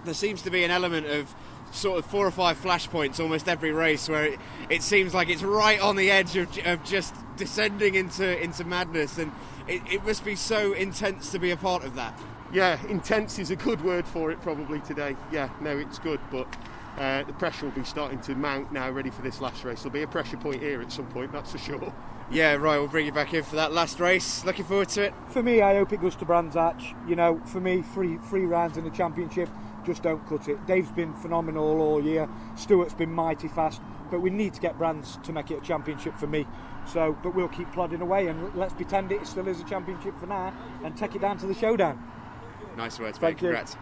There seems to be an element of sort of 4 or 5 flashpoints almost every race where it seems like it's right on the edge of just descending into madness, and it must be so intense to be a part of that. Yeah, intense is a good word for it probably today. Yeah, no, it's good, but the pressure will be starting to mount now, ready for this last race. There'll be a pressure point here at some point, that's for sure. Yeah, right, we'll bring you back in for that last race. Looking forward to it. For me, I hope it goes to Brands Hatch. You know, for me, three rounds in the championship just don't cut it. Dave's been phenomenal all year. Stuart's been mighty fast, but we need to get Brands to make it a championship for me. So, but we'll keep plodding away, and let's pretend it still is a championship for now and take it down to the showdown. Nice words, mate. Thank you. Congrats.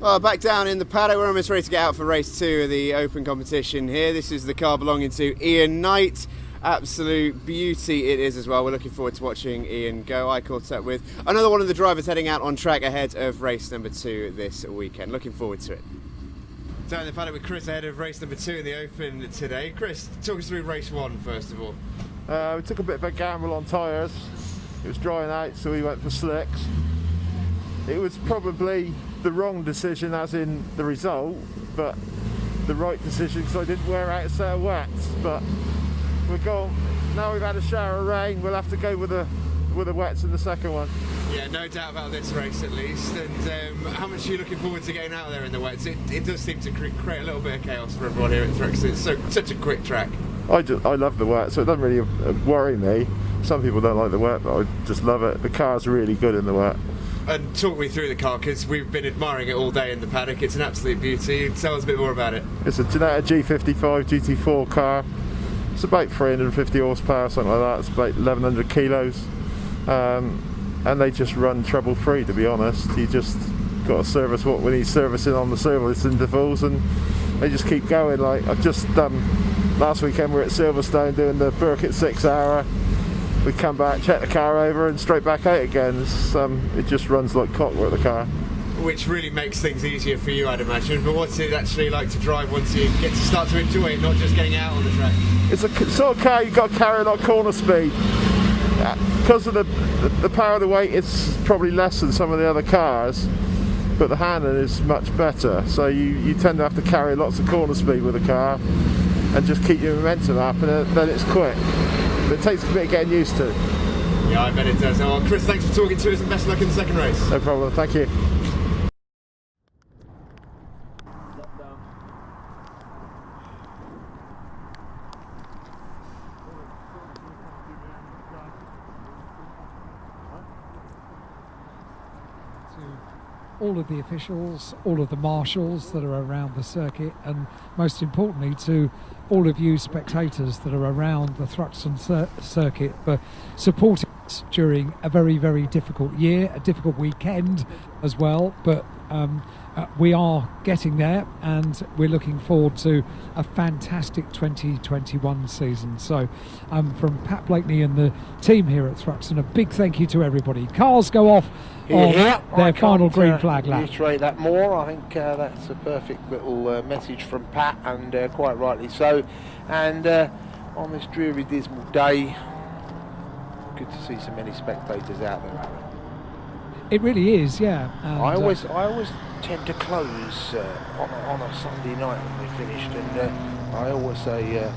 Well, back down in the paddock, we're almost ready to get out for race 2 of the open competition here. This is the car belonging to Ian Knight. Absolute beauty it is as well. We're looking forward to watching Ian go. I caught up with another one of the drivers heading out on track ahead of race number 2 this weekend. Looking forward to it. Down in the paddock with Chris ahead of race number 2 in the open today. Chris, talk us through race 1 first of all. We took a bit of a gamble on tyres. It was drying out, so we went for slicks. It was probably the wrong decision as in the result, but the right decision because I didn't wear out a set of wets. But we're gone. Now we've had a shower of rain, we'll have to go with the wets in the second one. Yeah, no doubt about this race at least. And how much are you looking forward to getting out there in the wets? It does seem to create a little bit of chaos for everyone here at Thruxton. It's such a quick track. I love the wet, so it doesn't really worry me. Some people don't like the wet, but I just love it. The car's really good in the wet. And talk me through the car, because we've been admiring it all day in the paddock. It's an absolute beauty. Tell us a bit more about it. It's a Ginetta G55 GT4 car. It's about 350 horsepower, something like that. It's about 1,100 kilos. And they just run trouble-free, to be honest. You just got to service what we need servicing on the service intervals, and they just keep going. Like I've just last weekend we were at Silverstone doing the BARC 6 hour. We come back, check the car over, and straight back out again. It just runs like clockwork, the car. Which really makes things easier for you, I'd imagine. But what's it actually like to drive once you get to start to enjoy it, not just getting out on the track? It's a sort of car you've got to carry a lot of corner speed. Because of the power of the weight, it's probably less than some of the other cars, but the handling is much better. So you tend to have to carry lots of corner speed with the car and just keep your momentum up, and then it's quick. But it takes a bit of getting used to. Yeah, I bet it does. Well, Chris, thanks for talking to us and best of luck in the second race. No problem, thank you. All of the officials, all of the marshals that are around the circuit, and most importantly to all of you spectators that are around the Thruxton Circuit for supporting us during a very, very difficult year, a difficult weekend as well, but we are getting there and we're looking forward to a fantastic 2021 season. So from Pat Blakeney and the team here at Thruxton, a big thank you to everybody. Cars go off on their final green flag lap. Reiterate that more. I think that's a perfect little message from Pat, and quite rightly so. And on this dreary, dismal day, good to see so many spectators out there. It really is, yeah. And, I always tend to close on a Sunday night when we finished, and I always say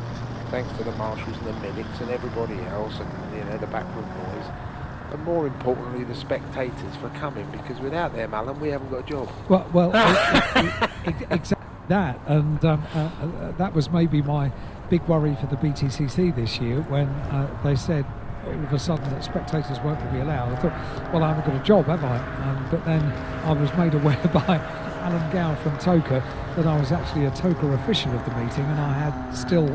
thanks to the marshals and the medics and everybody else, and the backroom boys, and more importantly the spectators for coming, because without them, Alan, we haven't got a job. Well, exactly that, and that was maybe my big worry for the BTCC this year when they said all of a sudden that spectators weren't going to be allowed. I thought, well, I haven't got a job, have I? But then I was made aware by Alan Gow from TOCA that I was actually a TOCA official of the meeting, and I had still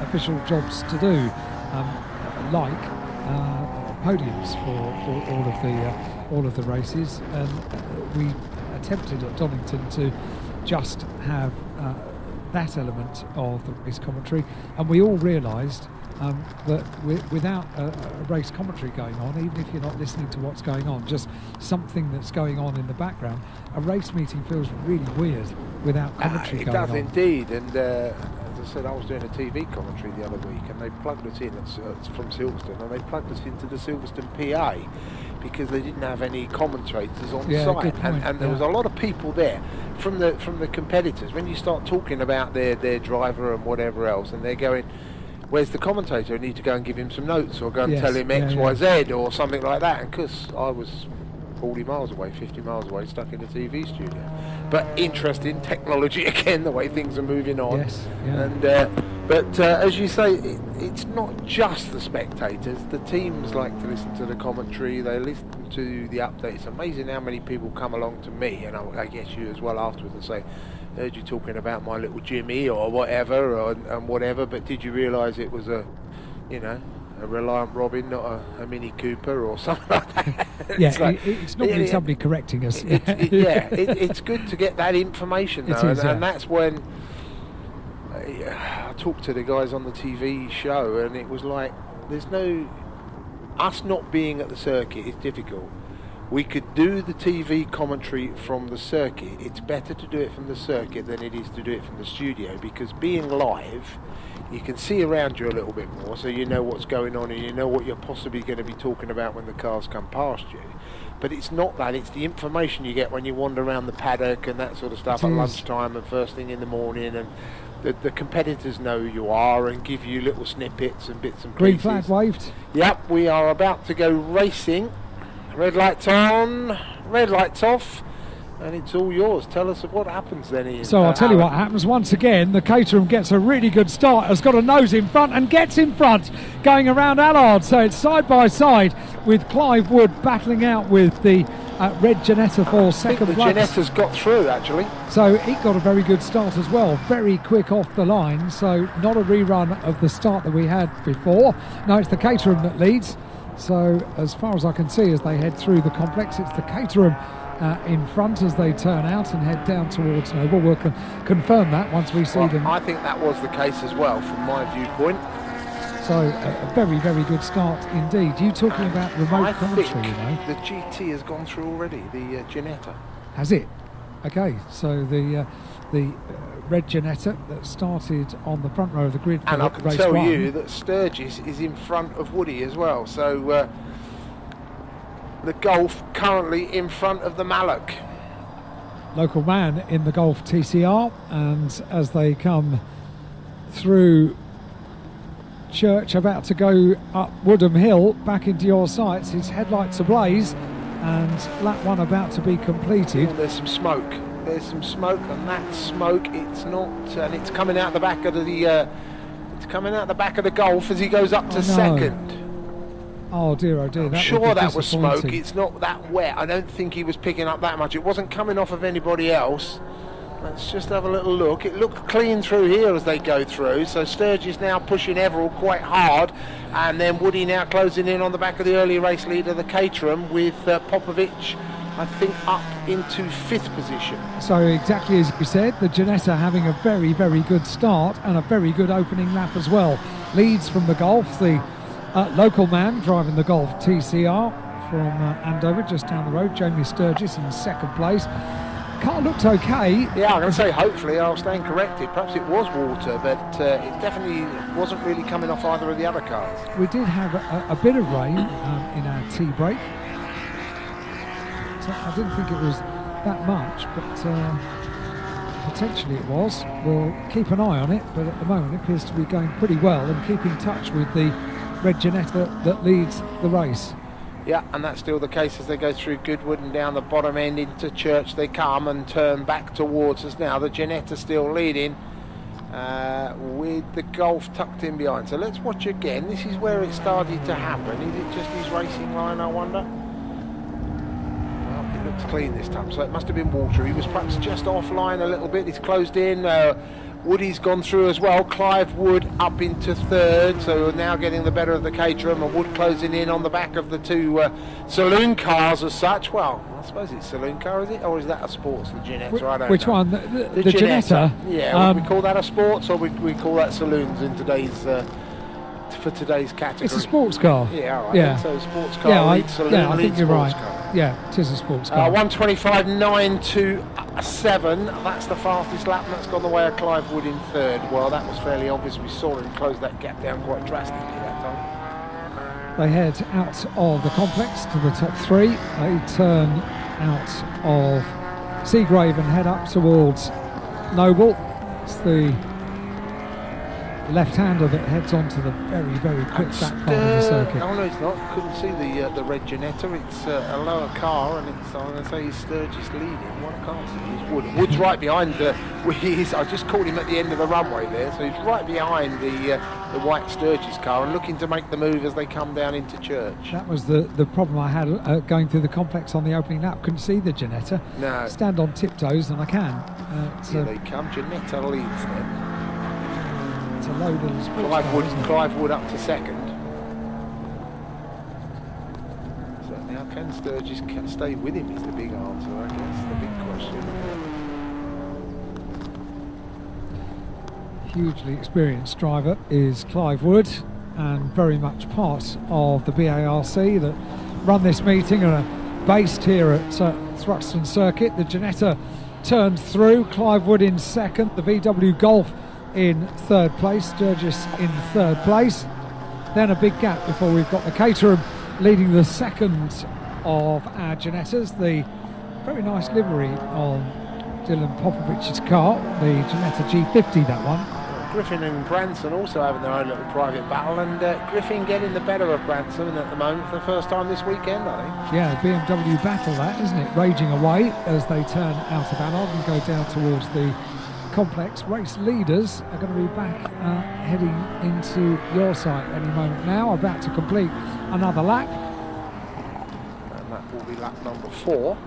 official jobs to do, like podiums for all of the races, and we attempted at Donington to just have that element of the race commentary, and we all realised that without a race commentary going on, even if you're not listening to what's going on, just something that's going on in the background, a race meeting feels really weird without commentary going on. It does indeed, and as I said, I was doing a TV commentary the other week, and they plugged us in from Silverstone, and they plugged us into the Silverstone PA because they didn't have any commentators on site, and there was a lot of people there from the competitors. When you start talking about their driver and whatever else, and they're going, where's the commentator? I need to go and give him some notes, or go and tell him X, Y, Z, or something like that. And because I was 40 miles away, 50 miles away, stuck in a TV studio. But interesting technology again, the way things are moving on. Yes, yeah. And but as you say, it's not just the spectators. The teams like to listen to the commentary. They listen to the updates. It's amazing how many people come along to me, and I guess you as well afterwards, and say, heard you talking about my little Jimmy or whatever, and whatever, but did you realise it was a a Reliant Robin, not a Mini Cooper or something like that. Yeah, it's normally somebody correcting us. It's good to get that information though, and that's when I talked to the guys on the TV show, and it was like, there's no, us not being at the circuit is difficult. We could do the TV commentary from the circuit. It's better to do it from the circuit than it is to do it from the studio, because being live, you can see around you a little bit more, so you know what's going on and you know what you're possibly going to be talking about when the cars come past you. But it's not that, it's the information you get when you wander around the paddock and that sort of stuff at lunchtime and first thing in the morning, and the competitors know who you are and give you little snippets and bits and pieces. Green flag waved. Yep, we are about to go racing. Red lights on, red lights off, and it's all yours. Tell us what happens then, Ian. So I'll tell you what happens. Once again, the Caterham gets a really good start, has got a nose in front and gets in front, going around Allard. So it's side by side with Clive Wood battling out with the Red Ginetta for second place. The Ginetta's got through, actually. So he got a very good start as well, very quick off the line, so not a rerun of the start that we had before. No, it's the Caterham that leads. So as far as I can see, as they head through the complex, it's the Caterham in front as they turn out and head down towards Noble. We'll confirm that once we see them. I think that was the case as well from my viewpoint. So a very, very good start indeed. You talking about remote commentary, you know? The GT has gone through already, the Ginetta. Has it? Okay, so the Red Ginetta that started on the front row of the grid for and I can race tell one. you that Sturgis is in front of Woody as well. So the Golf currently in front of the Mallock. Local man in the Golf TCR, and as they come through Church, about to go up Woodham Hill back into your sights, his headlights ablaze and lap one about to be completed. Oh, there's some smoke. There's some smoke, and that smoke, it's not, and it's coming out the back of the it's coming out the back of the Golf as he goes up to second. Oh dear, oh dear. I'm sure that was smoke. It's not that wet. I don't think he was picking up that much. It wasn't coming off of anybody else. Let's just have a little look. It looked clean through here as they go through. So Sturgis now pushing Everall quite hard, and then Woody now closing in on the back of the early race leader, the Caterham, with Popovic, I think, up into 5th position. So exactly as you said, the Ginetta having a very, very good start and a very good opening lap as well. Leads from the Golf, the local man driving the Golf TCR from Andover, just down the road, Jamie Sturgis in second place. Car looked okay. Yeah, I'm going to say hopefully I'll stand corrected. Perhaps it was water, but it definitely wasn't really coming off either of the other cars. We did have a bit of rain in our tea break. So I didn't think it was that much, but potentially it was. We'll keep an eye on it, but at the moment it appears to be going pretty well and keep in touch with the Red Ginetta that leads the race. Yeah, and that's still the case as they go through Goodwood and down the bottom end into Church. They come and turn back towards us now. The Ginetta still leading with the Golf tucked in behind. So let's watch again. This is where it started to happen. Is it just his racing line, I wonder? Well, it looks clean this time, so it must have been water. He was perhaps just offline a little bit. He's closed in. Woody's gone through as well. Clive Wood up into 3rd, so we're now getting the better of the Caterham, and Wood closing in on the back of the two saloon cars as such. Well, I suppose it's saloon car, is it? Or is that a sports, the Ginetta? I don't know. Which one? The Ginetta? Yeah, we call that a sports, or we call that saloons in today's for today's category. It's a sports car. Yeah, all right. Yeah. So sports car leads saloon, I think you're right. Car. Yeah, it is a sports car. 1:25.927. That's the fastest lap, and that's gone the way of Clive Wood in 3rd. Well, that was fairly obvious. We saw him close that gap down quite drastically that time. They head out of the complex to the top 3. They turn out of Seagrave and head up towards Noble. It's the left-hander that heads onto the very, very quick back part of the circuit. Oh no, it's not. Couldn't see the Red Ginetta. It's a lower car, and it's, I'm going to say, Sturgis leading. One car, it's Wood. Wood's right behind I just caught him at the end of the runway there, so he's right behind the white Sturgis car and looking to make the move as they come down into Church. That was the problem I had going through the complex on the opening lap. Couldn't see the Ginetta. No. Stand on tiptoes, and I can. Here they come. Ginetta leads them. It's a low little sports car, Clive Wood up to 2nd. Can Sturgis stay with him is the big answer, I guess, the big question. Hugely experienced driver is Clive Wood, and very much part of the BARC that run this meeting and are based here at Thruxton Circuit. The Ginetta turned through, Clive Wood in second, the VW Golf in third place, Sturgis in third place. Then a big gap before we've got the Caterham leading the second of our Ginettas. The very nice livery on Dylan Popovich's car, the Ginetta G50, that one. Griffin and Branson also having their own little private battle, and Griffin getting the better of Branson at the moment for the first time this weekend, I think. Yeah, BMW battle that, isn't it? Raging away as they turn out of Allard and go down towards the complex. Race leaders are going to be back heading into your site any moment now, about to complete another lap. And that will be lap number 4. Where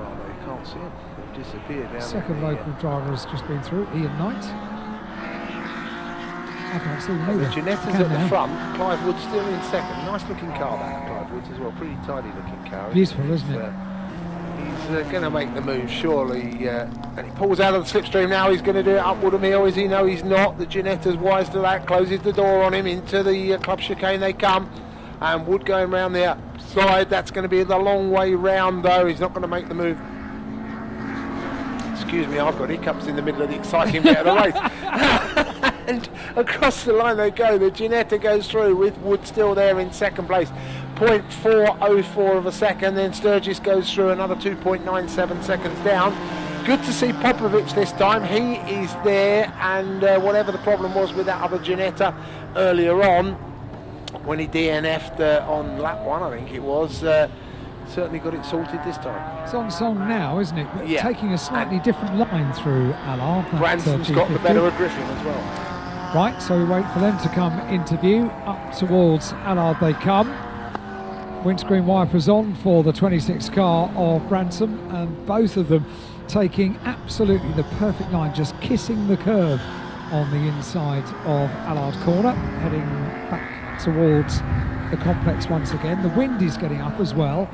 are they? Can't see them. They've disappeared down. Second local driver has just been through, Ian Knight. I can't see them either. The Ginetta's at the front, Clive Wood still in second. Nice looking car that, Clive Wood's as well, pretty tidy looking car. Beautiful, isn't it? He's going to make the move, surely. And he pulls out of the slipstream now. He's going to do it up Woodham Hill. Is he? No, he's not. The Ginetta's wise to that. Closes the door on him. Into the club chicane they come. And Wood going round the outside. That's going to be the long way round, though. He's not going to make the move. Excuse me, I've got hiccups in the middle of the exciting bit of the race. And across the line they go. The Ginetta goes through with Wood still there in second place. 0.404 of a second. Then Sturgis goes through, another 2.97 seconds down. Good to see Popovic this time. He is there, and whatever the problem was with that other Ginetta earlier on, when he DNF'd on lap 1, I think it was, certainly got it sorted this time. It's on song now, isn't it? But yeah. Taking a slightly different line through Allard. Branson's got the better of Griffin as well. Right, so we wait for them to come into view. Up towards Allard they come. Windscreen wipers on for the 26 car of Branson, and both of them taking absolutely the perfect line, just kissing the curve on the inside of Allard Corner, heading back towards the complex once again. The wind is getting up as well.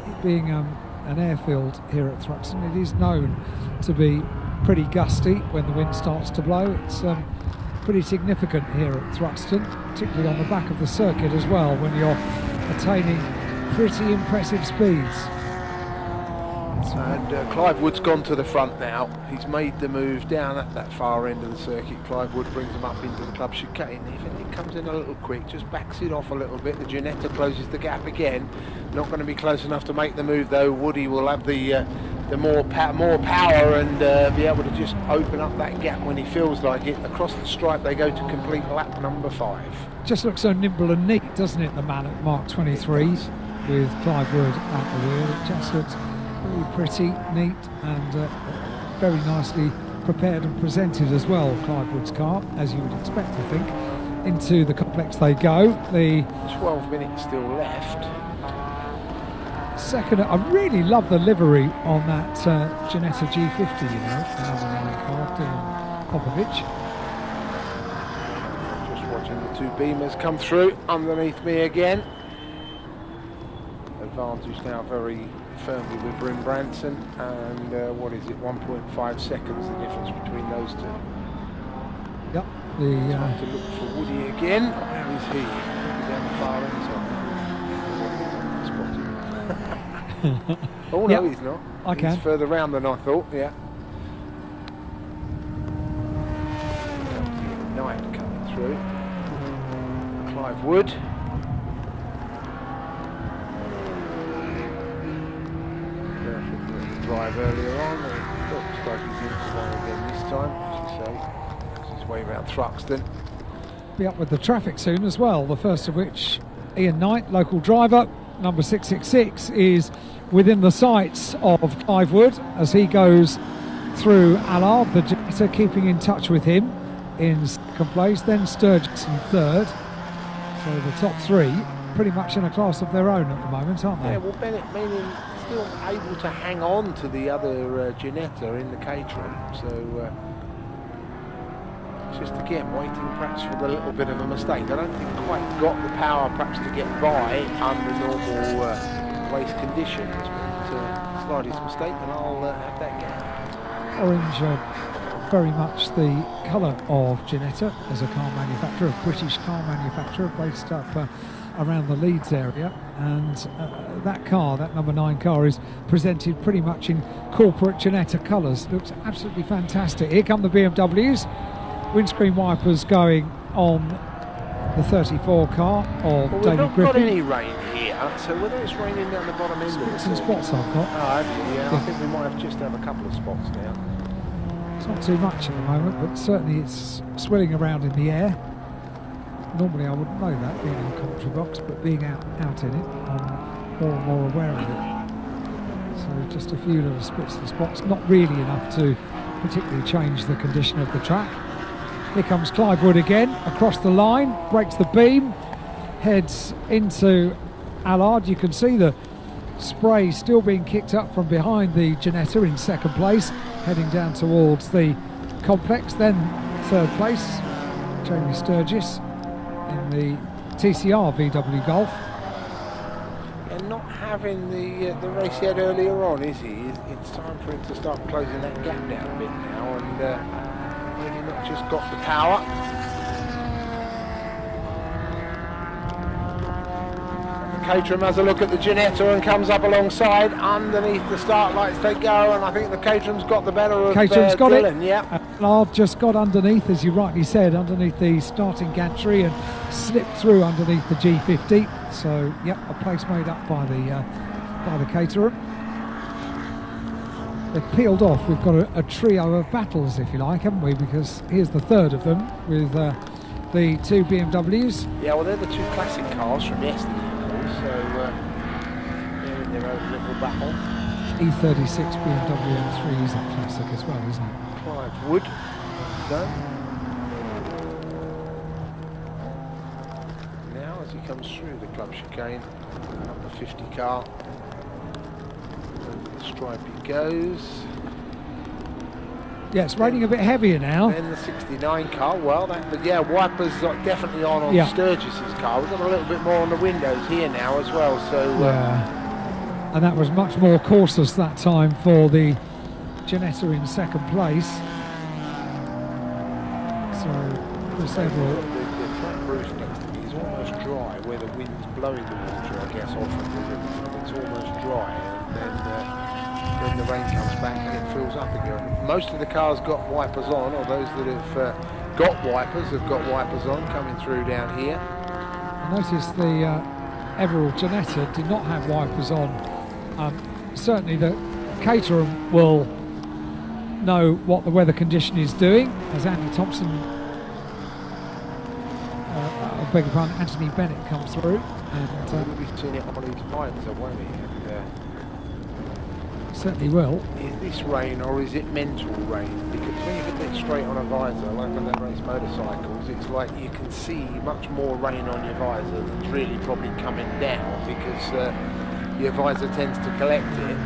It being an airfield here at Thruxton, it is known to be pretty gusty when the wind starts to blow. It's pretty significant here at Thruxton, particularly on the back of the circuit as well, when you're attaining pretty impressive speeds. And Clive Wood's gone to the front now. He's made the move down at that far end of the circuit. Clive Wood brings him up into the club chicane. If it comes in a little quick, just backs it off a little bit. The Ginetta closes the gap again. Not going to be close enough to make the move though. Woody will have the more power and be able to just open up that gap when he feels like it. Across the stripe they go to complete lap number 5. Just looks so nimble and neat, doesn't it, the man at Mark 23 with Clive Wood at the wheel. It just looks really pretty, neat, and very nicely prepared and presented as well, Clive Wood's car, as you would expect, I think. Into the complex they go. The 12 minutes still left. Second, I really love the livery on that Ginetta G50, you know, car, Dylan Popovic. Just watching the two Beamers come through underneath me again. Advantage now very firmly with Bryn Branson, and what is it, 1.5 seconds the difference between those two. Yep. Time to look for Woody again. Where is he? Down the far end side. Oh no, yep. He's not. He's further round than I thought. Yeah. Knight coming through. Clive Wood. Drive earlier on. Looks like he's into one again this time, as you say. It's his way around Thruxton. Be up with the traffic soon as well. The first of which, Ian Knight, local driver, number 666, is within the sights of Clive Wood as he goes through Allard. The Ginetta keeping in touch with him in second place, then Sturgis in third. So the top three pretty much in a class of their own at the moment, aren't they? Yeah, well, Bennett meaning still able to hang on to the other Ginetta in the Caterham, so It's just again waiting perhaps for the little bit of a mistake. I don't think quite got the power perhaps to get by under normal race conditions. But slightest mistake, and I'll have that gap. Orange, very much the colour of Ginetta as a car manufacturer, a British car manufacturer based up around the Leeds area, and that car, that number 9 car, is presented pretty much in corporate Ginetta colours. Looks absolutely fantastic. Here come the BMWs. Windscreen wipers going on the 34 car of Well, David we've not Griffin. got any rain here, so whether it's raining down the bottom end of Some spots I've got. yeah, I think we might have just have a couple of spots now. It's not too much at the moment, but certainly it's swirling around in the air. Normally I wouldn't know that being in the commentary box, but being out in it, I'm more and more aware of it. So just a few little spits and spots, not really enough to particularly change the condition of the track. Here comes Clive Wood again, across the line, breaks the beam, heads into Allard. You can see the spray still being kicked up from behind the Ginetta in second place, heading down towards the complex. Then third place, Jamie Sturgis in the TCR VW Golf. And not having the race yet earlier on, is he? It's time for him to start closing that gap down a bit now, and maybe not just got the power. Caterham has a look at the Ginetta and comes up alongside underneath the start lights they go, and I think the Caterham's got the better of Caterham's got Dylan. it. Yeah. Allard just got underneath, as you rightly said, underneath the starting gantry and slipped through underneath the G50. So, yep, a place made up by the Caterham. They've peeled off. We've got a trio of battles, if you like, haven't we? Because here's the third of them with the two BMWs. Yeah, well, they're the two classic cars from yesterday, so they're in their own little battle. E36 BMW M3 is a classic as well, isn't it? Clive Wood, done. Now, as he comes through the club chicane, number 50 car, over the stripe he goes. Yeah, it's raining a bit heavier now. Then the 69 car, well, but yeah, wipers are definitely on Yeah. Sturgis's car. We've got a little bit more on the windows here now as well, so... Yeah. And that was much more cautious that time for the Ginetta in second place. So, Chris Everall. The flat roof next to me is almost dry, where the wind's blowing the water, I guess, off of the roof. It's almost dry, and then when the rain comes back, it fills up again. Most of the cars got wipers on, or those that have got wipers have got wipers on coming through down here. I noticed the Everall Ginetta did not have wipers on. Certainly the Caterham will know what the weather condition is doing, as Andy Thompson, I beg your pardon, Anthony Bennett comes through. And We'll be seeing it on his visor, won't we? certainly will. Is this rain or is it mental rain? Because when you hit it straight on a visor, like on them race motorcycles, it's like you can see much more rain on your visor that's really probably coming down, because your visor tends to collect it.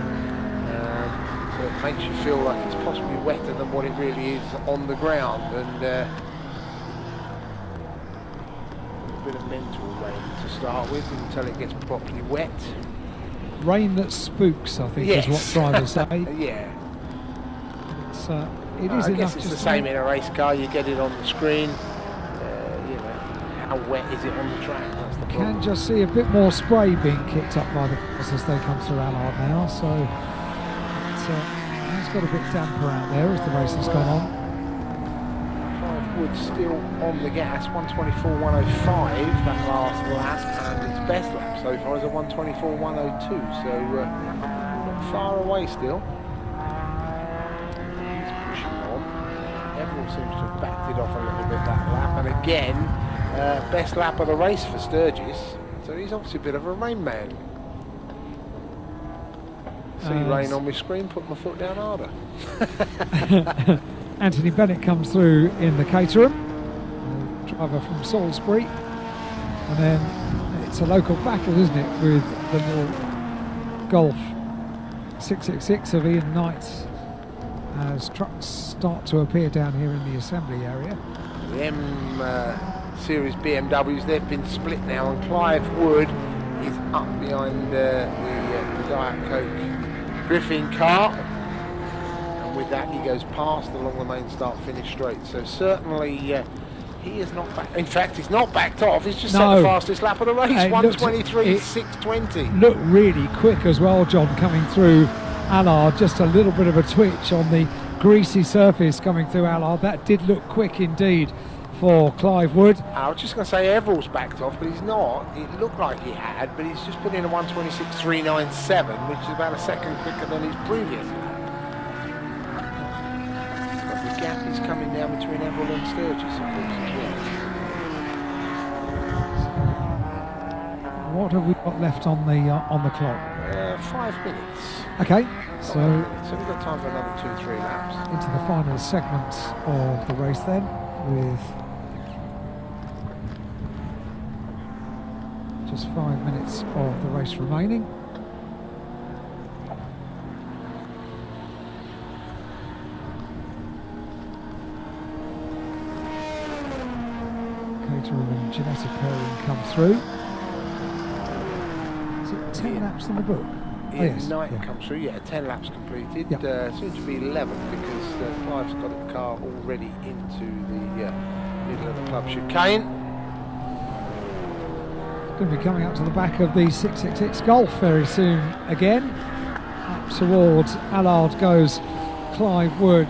So it makes you feel like it's possibly wetter than what it really is on the ground. And a bit of mental rain to start with until it gets properly wet. Rain that spooks, I think, Yes. is what drivers say. Yeah. It's, it is I enough guess it's just the to same make- in a race car. You get it on the screen. You know, how wet is it on the track? That's the problem. Can just see a bit more spray being kicked up by the cars as they come through Allard now, so it's got a bit damper out there as the race has gone on. Clive Wood still on the gas, 124.105 that last lap, and his best lap so far is a 124.102, so not far away still. He's pushing on. Everyone seems to have backed it off a little bit that lap, and again, best lap of the race for Sturgis, so he's obviously a bit of a rain man. See rain on my screen, put my foot down harder. Anthony Bennett comes through in the Caterham, driver from Salisbury, and then it's a local battle, isn't it, with the little Golf 666 of Ian Knight as trucks start to appear down here in the assembly area. The M-Series BMWs, they've been split now, and Clive Wood is up behind the Diet Coke Griffin car. And with that, he goes past along the main start-finish straight. So certainly he is not back. In fact, he's not backed off. He's just set the fastest lap of the race, 1:23.620. Looked really quick as well, John, coming through Allard. Just a little bit of a twitch on the greasy surface coming through Allard. That did look quick indeed for Clive Wood. I was just going to say Everall's backed off, but he's not. It looked like he had, but he's just put in a 1:26.397, which is about a second quicker than his previous lap. But the gap is coming down between Everall and Sturgis, of course, as well. What have we got left on the clock? 5 minutes. Okay, so we've got time for another 2-3 laps. Into the final segment of the race then, with just 5 minutes of the race remaining. Caterham and Genetic pairing come through. Is it 10 laps in the book? Yeah, Oh, yes. 9 comes through, 10 laps completed. Soon to be 11 because Clive's got a car already into the middle of the club chicane. Going to be coming up to the back of the 666 Golf very soon again. Up towards Allard goes Clive Wood.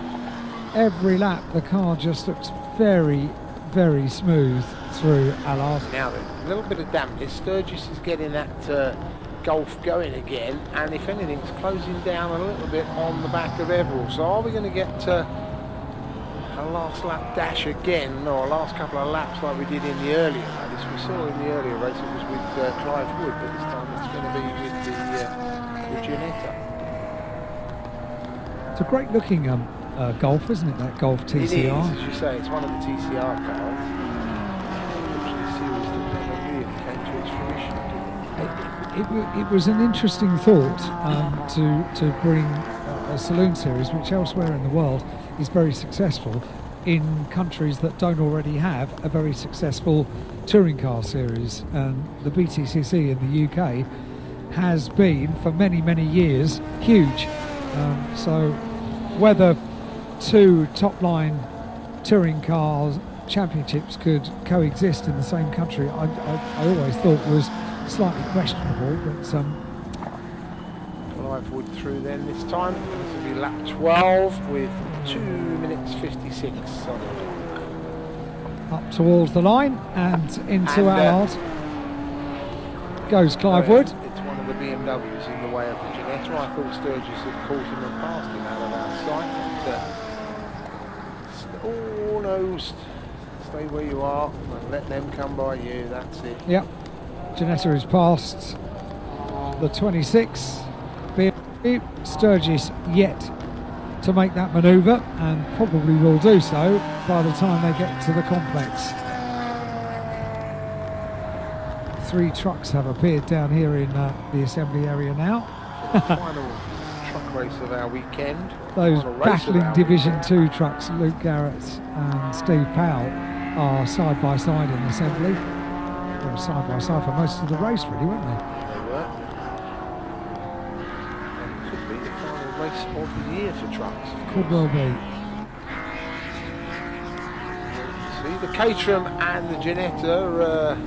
Every lap the car just looks very, very smooth through Allard. Now then, a little bit of dampness. Sturgis is getting that Golf going again, and if anything, it's closing down a little bit on the back of Everall. So are we going to get a last lap dash again, or a last couple of laps like we did in the earlier race? We saw in the earlier race it was with Clive Wood, but this time it's going to be with the Ginetta. It's a great looking Golf, isn't it, that Golf TCR? It is, as you say, it's one of the TCR cars. Unfortunately, a series that never really came to its fruition. It was an interesting thought to bring a Saloon series, which elsewhere in the world is very successful, in countries that don't already have a very successful touring car series. And the BTCC in the UK has been, for many, many years, huge. So whether two top-line touring cars championships could coexist in the same country, I always thought was slightly questionable, but Clive Wood through then this time. This will be lap 12 with 2 minutes 56 on the clock. up towards the line and into Allard goes Clive Wood. It's one of the BMWs in the way of the Ginetta. I thought Sturgis had caught him and passed him out of our sight. Oh no, stay where you are and let them come by you, that's it. Yep, Ginetta is past the 26. Sturgis yet to make that manoeuvre, and probably will do so by the time they get to the complex. 3 trucks have appeared down here in the assembly area now. Final truck race of our weekend. Those battling Division 2 trucks, Luke Garrett and Steve Powell, are side by side in assembly. They were side by side for most of the race, really, weren't they? They were. And could be the final race of the year for trucks. Could well be. See, the Caterham and the Ginetta,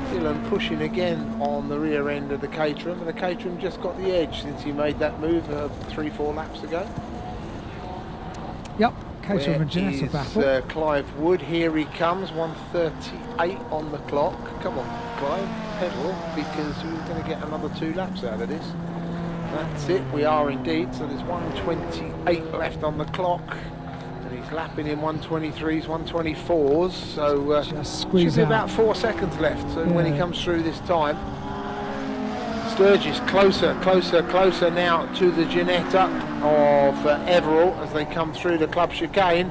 Dylan pushing again on the rear end of the Caterham, and the Caterham just got the edge since he made that move 3-4 laps ago. Yep, Caterham and Ginetta battle. Clive Wood, here he comes, 1:38 on the clock. Come on, Clive, pedal, because you're going to get another 2 laps out of this. That's it, we are indeed. So there's 1:28 left on the clock, and he's lapping in 1:23s, 1:24s. So just squeeze should be out. about 4 seconds left. So Yeah. when he comes through this time, Sturgis closer now to the Ginetta of Everall as they come through the club chicane.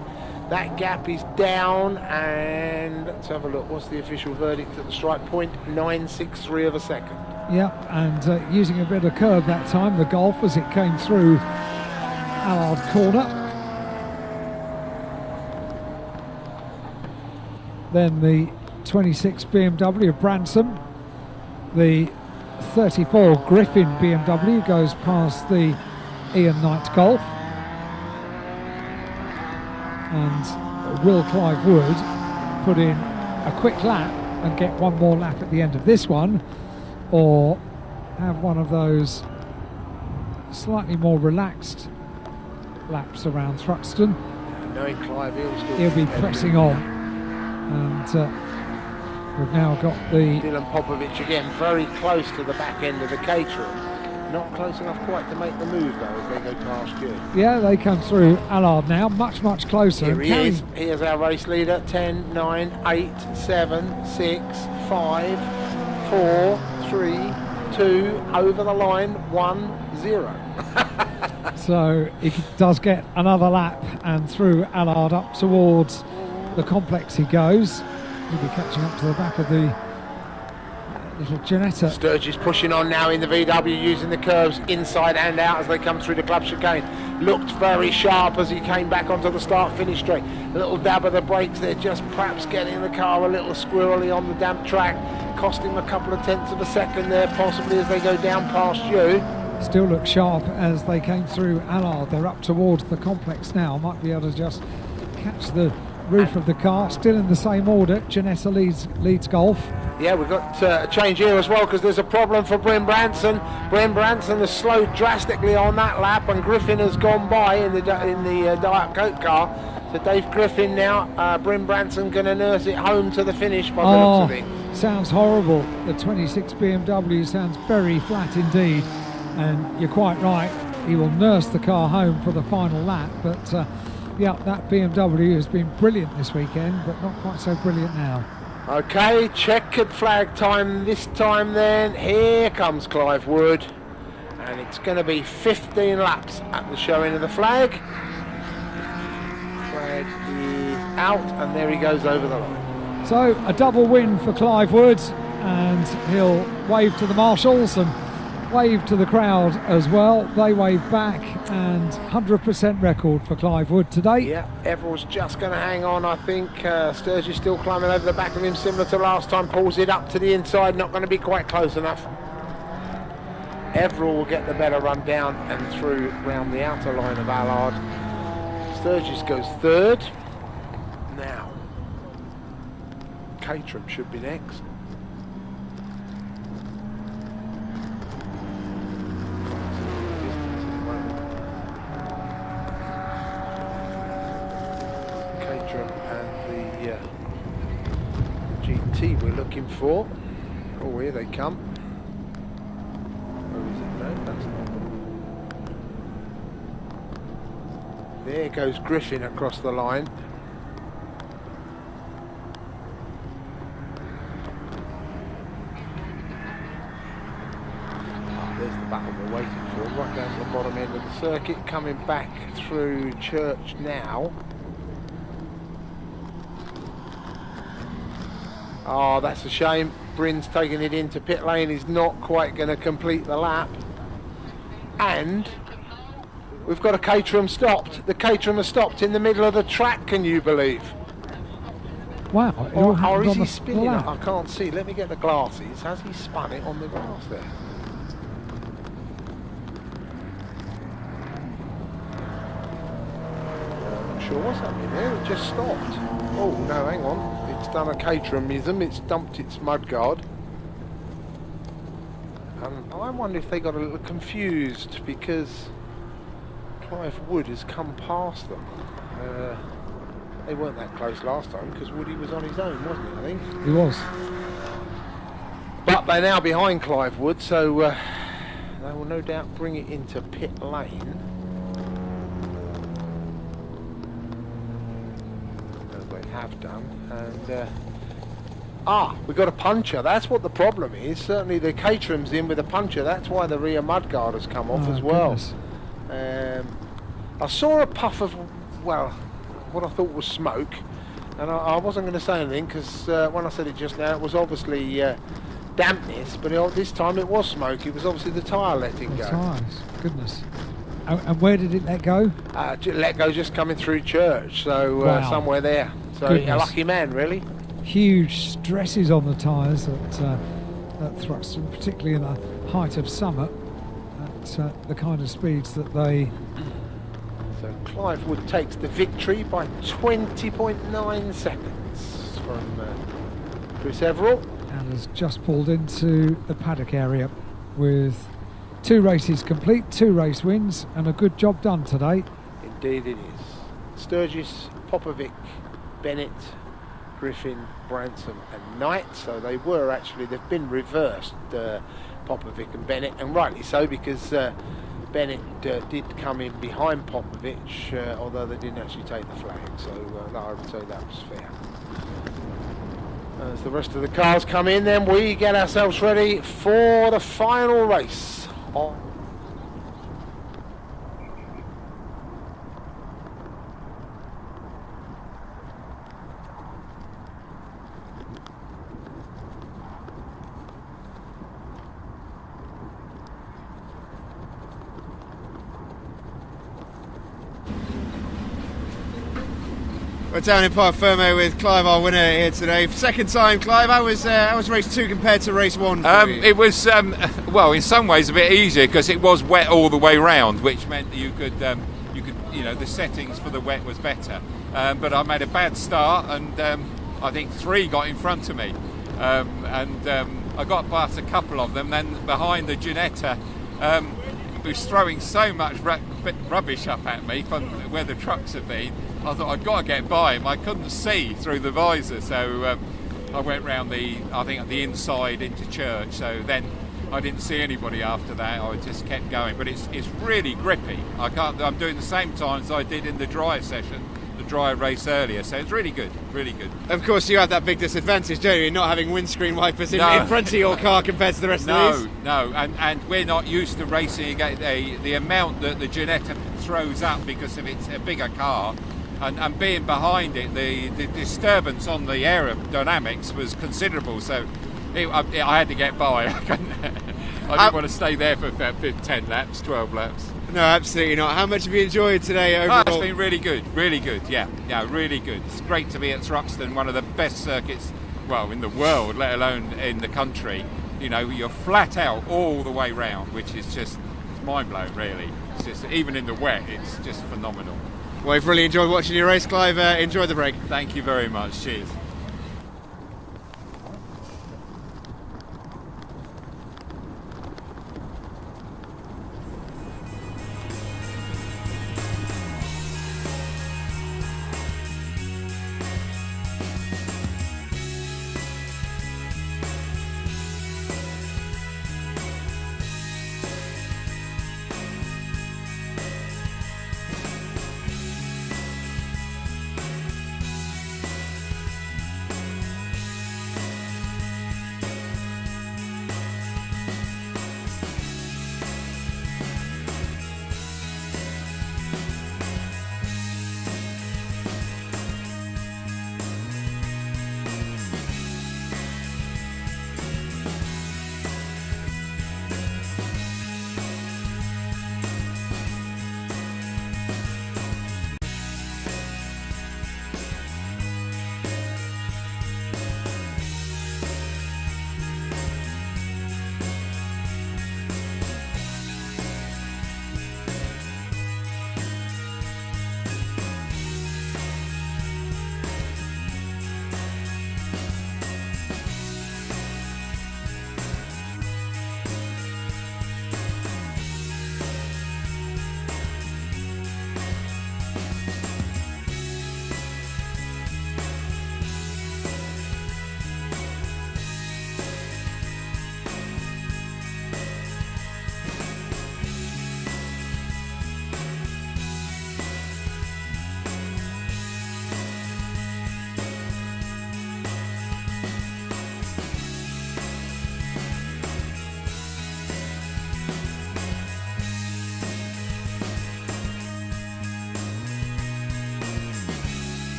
That gap is down, and let's have a look. What's the official verdict at the strike point? 963 of a second. Yep, and using a bit of curb that time, the Golf, as it came through Allard corner. Then the 26 BMW of Branson, the 34 Griffin BMW goes past the Ian Knight Golf, and will Clive Wood put in a quick lap and get one more lap at the end of this one, or have one of those slightly more relaxed laps around Thruxton? Knowing Clive, he'll be pressing on, and we've now got the Dylan Popovich again very close to the back end of the Caterham. Not close enough quite to make the move though as they go past you. Yeah, they come through Allard now, much closer. Here he is. Here's our race leader. 10, 9, 8, 7, 6, 5, 4, 3, 2, over the line, 1, 0. So he does get another lap, and through Allard up towards the complex he goes. He'll be catching up to the back of the little Janetta. Sturgis pushing on now in the VW, using the curves inside and out as they come through the club chicane. Looked very sharp as he came back onto the start-finish straight. A little dab of the brakes there, just perhaps getting the car a little squirrely on the damp track. Cost him a couple of tenths of a second there, possibly, as they go down past you. Still look sharp as they came through Allard. They're up towards the complex now. Might be able to just catch the roof of the car. Still in the same order. Janetta leads Golf. Yeah, we've got a change here as well, because there's a problem for Bryn Branson. Bryn Branson has slowed drastically on that lap, and Griffin has gone by in the Diet Coke car. So Dave Griffin now, Bryn Branson going to nurse it home to the finish by the looks of it. Sounds horrible. The 26 BMW sounds very flat indeed, and you're quite right. He will nurse the car home for the final lap, but yeah, that BMW has been brilliant this weekend, but not quite so brilliant now. Okay, checkered flag time this time then. Here comes Clive Wood, and it's going to be 15 laps at the showing of the flag. Flag is out, and there he goes over the line. So a double win for Clive Wood, and he'll wave to the marshals and wave to the crowd as well. They wave back, and 100% record for Clive Wood today. Yeah, Everill's just going to hang on, I think. Sturgis still climbing over the back of him, similar to last time. Pulls it up to the inside, not going to be quite close enough. Everil will get the better run down and through round the outer line of Allard. Sturgis goes third. Now, Caterham should be next. GT we're looking for. Oh, here they come. Oh, is it? No, that's not. There goes Griffin across the line. There's the battle we're waiting for, right down to the bottom end of the circuit, coming back through Church now. Oh, that's a shame. Bryn's taking it into pit lane. He's not quite going to complete the lap. And we've got a Caterham stopped. The Caterham has stopped in the middle of the track, can you believe? Wow. Or is he spinning it? I can't see. Let me get the glasses. Has he spun it on the grass there? I'm not sure what's happening there. It just stopped. Oh, no, hang on. It's done a Caterhamism, it's dumped its mudguard. And I wonder if they got a little confused because Clive Wood has come past them. They weren't that close last time because Woody was on his own, wasn't he, I think? He was. But they're now behind Clive Wood, so they will no doubt bring it into pit lane. Have done, and we got a puncher. That's what the problem is. Certainly the Caterham's in with a puncher. That's why the rear mudguard has come off as well. I saw a puff of, well, what I thought was smoke, and I wasn't going to say anything because when I said it just now, it was obviously dampness, but this time it was smoke. It was obviously the tyre letting go. Tyres, goodness. And where did it let go? Let go just coming through Church, so wow. Somewhere there. So a lucky man, really. huge stresses on the tyres at Thruxton, particularly in the height of summer, at the kind of speeds that they... So Clive Wood takes the victory by 20.9 seconds from Chris Everall. And has just pulled into the paddock area with 2 races complete, 2 race wins, and a good job done today. Indeed it is. Sturgis, Popovic, Bennett, Griffin, Branson and Knight. So they were actually, they've been reversed, Popovic and Bennett, and rightly so, because Bennett did come in behind Popovic, although they didn't actually take the flag, so I would say that was fair. As the rest of the cars come in, then we get ourselves ready for the final race. We're down in Parc Fermé with Clive, our winner here today. Second time, Clive. How was race 2 compared to race 1? It was well, in some ways a bit easier because it was wet all the way round, which meant that you could the settings for the wet was better. But I made a bad start, and I think 3 got in front of me, and I got past a couple of them. Then behind the Ginetta, was throwing so much rubbish up at me from where the trucks had been. I thought I'd got to get by him. I couldn't see through the visor, so I went round the inside into church. So then I didn't see anybody after that. I just kept going, but it's really grippy. I'm doing the same times I did in the dry session, the dry race earlier. So it's really good, really good. Of course, you have that big disadvantage, don't you, not having windscreen wipers in front of your car compared to the rest of these. No, and we're not used to racing the amount that the Ginetta throws up because of it's a bigger car. And being behind it, the disturbance on the aerodynamics was considerable, so I had to get by. I didn't want to stay there for 10 laps, 12 laps. No, absolutely not. How much have you enjoyed today overall? It's been really good, yeah, really good. It's great to be at Thruxton, one of the best circuits, well, in the world, let alone in the country. You know, you're flat out all the way round, which is just mind-blowing, really. It's just, even in the wet, it's just phenomenal. Well, we've really enjoyed watching your race, Clive. Enjoy the break. Thank you very much. Cheers.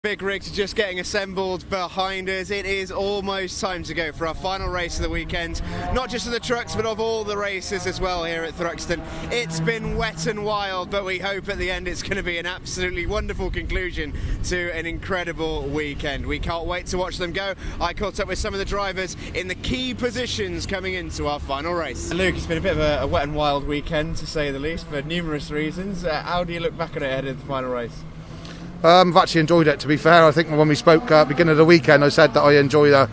Big rigs are just getting assembled behind us. It is almost time to go for our final race of the weekend. Not just of the trucks, but of all the races as well here at Thruxton. It's been wet and wild, but we hope at the end it's going to be an absolutely wonderful conclusion to an incredible weekend. We can't wait to watch them go. I caught up with some of the drivers in the key positions coming into our final race. Luke, it's been a bit of a wet and wild weekend, to say the least, for numerous reasons. How do you look back at it ahead of the final race? I've actually enjoyed it, to be fair. I think when we spoke at the beginning of the weekend, I said that I enjoy the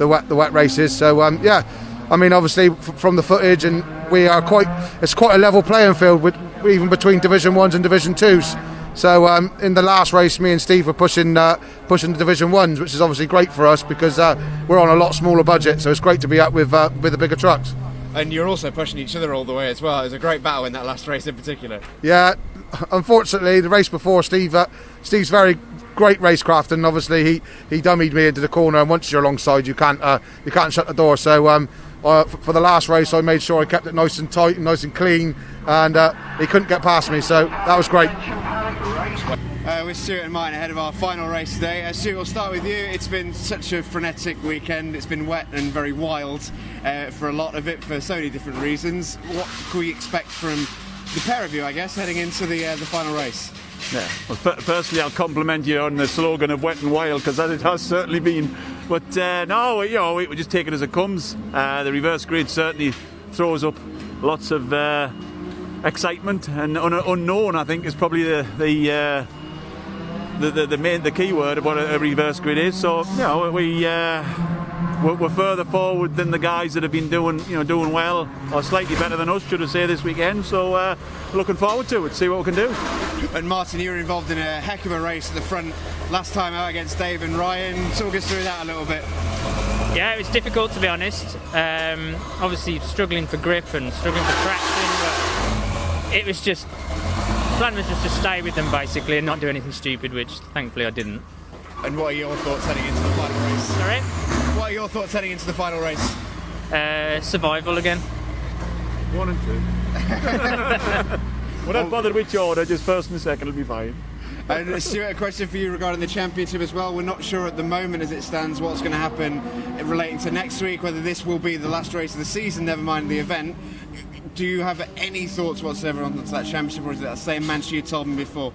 wet races. So yeah, I mean, obviously from the footage, and it's quite a level playing field even between Division 1s and Division 2s. So in the last race, me and Steve were pushing the Division 1s, which is obviously great for us because we're on a lot smaller budget. So it's great to be up with the bigger trucks. And you're also pushing each other all the way as well. It was a great battle in that last race in particular. Yeah, unfortunately, the race before, Steve's very great racecraft, and obviously he dummied me into the corner. And once you're alongside, you can't shut the door. So for the last race, I made sure I kept it nice and tight and nice and clean, and he couldn't get past me. So that was great. With Stuart and Martin ahead of our final race today. Stuart, we'll start with you. It's been such a frenetic weekend. It's been wet and very wild for a lot of it for so many different reasons. What can we expect from the pair of you, I guess, heading into the final race? Yeah. Well, firstly, I'll compliment you on the slogan of wet and wild, because that it has certainly been. But no, we just take it as it comes. The reverse grid certainly throws up lots of excitement, and unknown, I think, is probably the key word of what a reverse grid is. So we're further forward than the guys that have been doing well, or slightly better than us, should I say, this weekend. So looking forward to it, see what we can do. And Martin, you were involved in a heck of a race at the front last time out against Dave and Ryan. Talk us through that a little bit. Yeah, it was difficult, to be honest. Obviously struggling for grip and struggling for traction, but it was just, the plan was just to stay with them basically and not do anything stupid, which thankfully I didn't. And what are your thoughts heading into the final race? Sorry? What are your thoughts heading into the final race? Survival again. 1 and 2. We're not bothered which order, just first and second will be fine. And Stuart, a question for you regarding the championship as well. We're not sure at the moment as it stands what's going to happen relating to next week, whether this will be the last race of the season, never mind the event. Do you have any thoughts whatsoever on that championship, or is it that same mantra you told me before?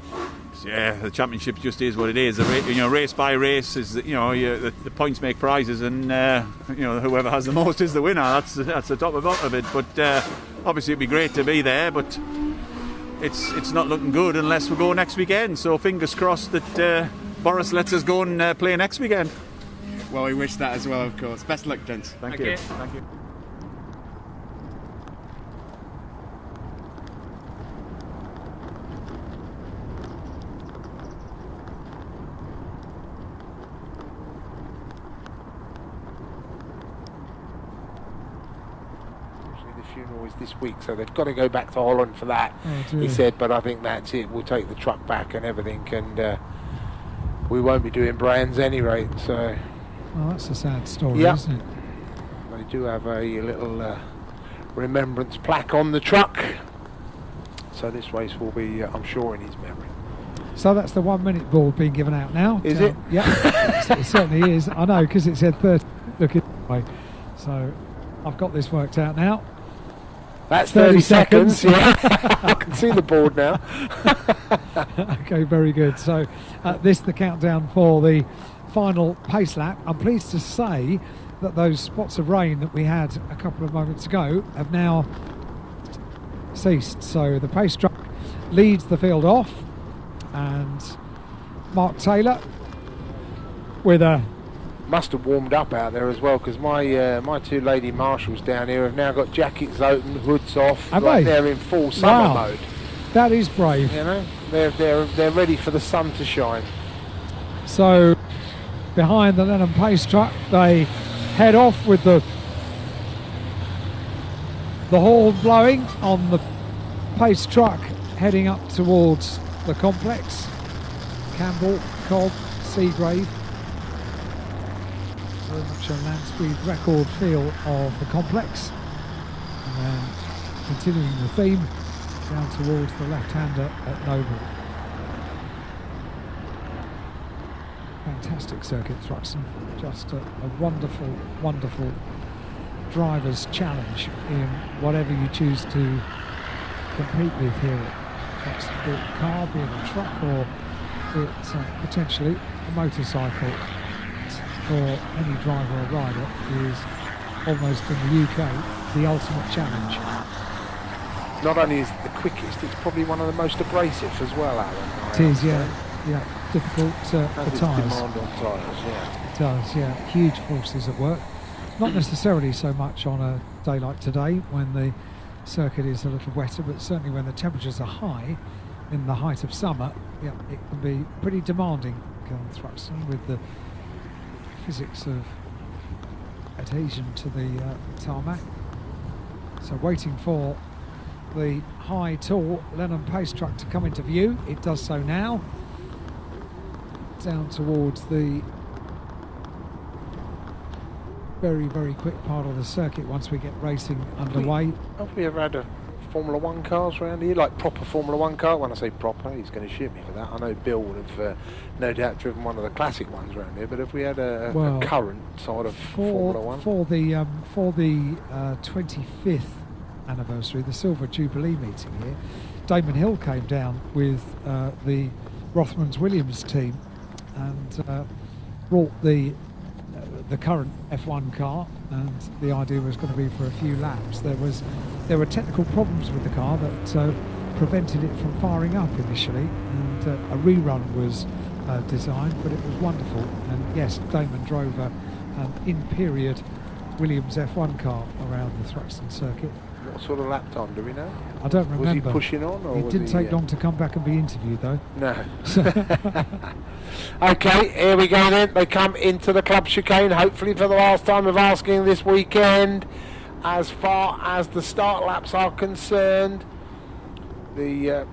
Yeah, the championship just is what it is. Race by race is, the points make prizes, and whoever has the most is the winner. That's the top of it. But obviously it'd be great to be there, but it's not looking good unless we go next weekend. So fingers crossed that Boris lets us go and play next weekend. Well, we wish that as well, of course. Best luck, gents. Thank you. Thank you. Funeral is this week, so they've got to go back to Holland for that. He said, but I think that's it. We'll take the truck back and everything, and we won't be doing brands any rate. So, well, that's a sad story, isn't it? They do have a little remembrance plaque on the truck, so this race will be, I'm sure, in his memory. So that's the 1 minute board being given out now. Is it? Yeah, it certainly is. I know, because it said 30. Look at way. So I've got this worked out now. That's 30 seconds. Yeah. I can see the board now. Okay, very good. So this is the countdown for the final pace lap. I'm pleased to say that those spots of rain that we had a couple of moments ago have now ceased. So the pace truck leads the field off, and Mark Taylor with a... Must have warmed up out there as well, because my two lady marshals down here have now got jackets open, hoods off, they're in full summer mode. That is brave. You know, they're ready for the sun to shine. So behind the Lennon pace truck, they head off with the horn blowing on the pace truck, heading up towards the complex. Campbell, Cobb, Seagrave. Very much a land speed record feel of the complex. And then continuing the theme down towards the left-hander at Noble. fantastic circuit, Thruxton. Just a wonderful, wonderful driver's challenge in whatever you choose to compete with here at Thruxton, be it a car, be it a truck, or be it potentially a motorcycle. For any driver or rider is almost in the UK the ultimate challenge. Not only is it the quickest, it's probably one of the most abrasive as well, Alan. It is, yeah, difficult for tyres. Demand on tyres, yeah. It does, yeah. Huge forces at work. Not necessarily so much on a day like today when the circuit is a little wetter, but certainly when the temperatures are high in the height of summer, yeah, it can be pretty demanding on Thruxton with the physics of adhesion to the tarmac. So waiting for the high, tall Lennon Pace truck to come into view. It does so now. Down towards the very, very quick part of the circuit once we get racing underway. Have we ever had a Formula 1 cars around here, like proper Formula 1 car? When I say proper, he's going to shoot me for that. I know Bill would have no doubt driven one of the classic ones around here, but if we had a current sort of Formula 1? For the 25th anniversary, the Silver Jubilee meeting here, Damon Hill came down with the Rothmans Williams team and brought the current F1 car, and the idea was going to be for a few laps. There were technical problems with the car that prevented it from firing up initially, and a rerun was designed, but it was wonderful. And yes, Damon drove an in-period Williams F1 car around the Thruxton Circuit. What sort of lap time, do we know? I don't remember. Was he pushing on? Or it didn't take long to come back and be interviewed, though. No. Okay, here we go then. They come into the club chicane, hopefully for the last time of asking this weekend. As far as the start laps are concerned, the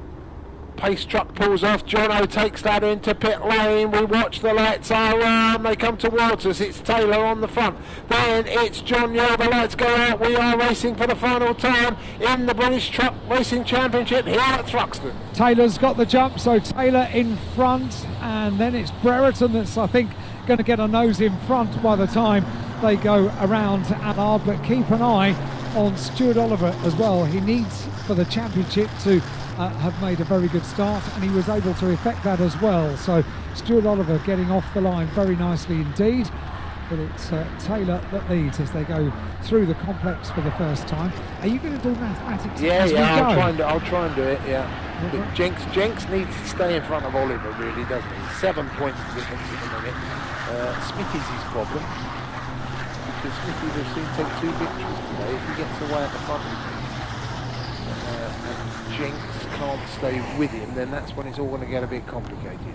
Pace truck pulls off. Jono takes that into pit lane. We watch the lights are on. They come towards us. It's Taylor on the front. Then it's John Yeo. The lights go out. We are racing for the final time in the British Truck Racing Championship here at Thruxton. Taylor's got the jump, so Taylor in front, and then it's Brereton that's, I think, going to get a nose in front by the time they go around Allard. But keep an eye on Stuart Oliver as well. He needs for the championship to have made a very good start, and he was able to effect that as well. So Stuart Oliver getting off the line very nicely indeed, but it's Taylor that leads as they go through the complex for the first time. Are you going to do mathematics? Yeah, as we go? I'll try and do it. Yeah, but Jenks needs to stay in front of Oliver, really, doesn't he? 7 points difference at the minute. Smithy's his problem, because Smithy will soon take 2 victories today if he gets away at the front. And Jenks can't stay with him, then that's when it's all going to get a bit complicated.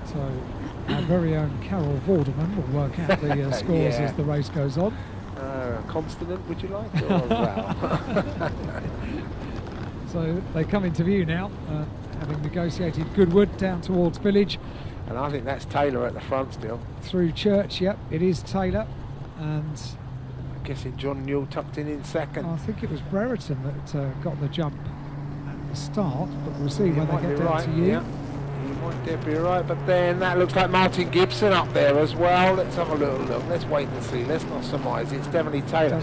So our very own Carol Vorderman will work out the scores as the race goes on. Consonant, would you like? Or vowel? So they come into view now, having negotiated Goodwood down towards Village. And I think that's Taylor at the front still. Through Church, yep, it is Taylor. And I'm guessing John Newell tucked in second. I think it was Brereton that got the jump at the start, but we'll see when they get down to you. Yeah. You might be right, but then that looks like Martin Gibson up there as well. Let's have a little look. Let's wait and see. Let's not surmise. It's definitely Taylor.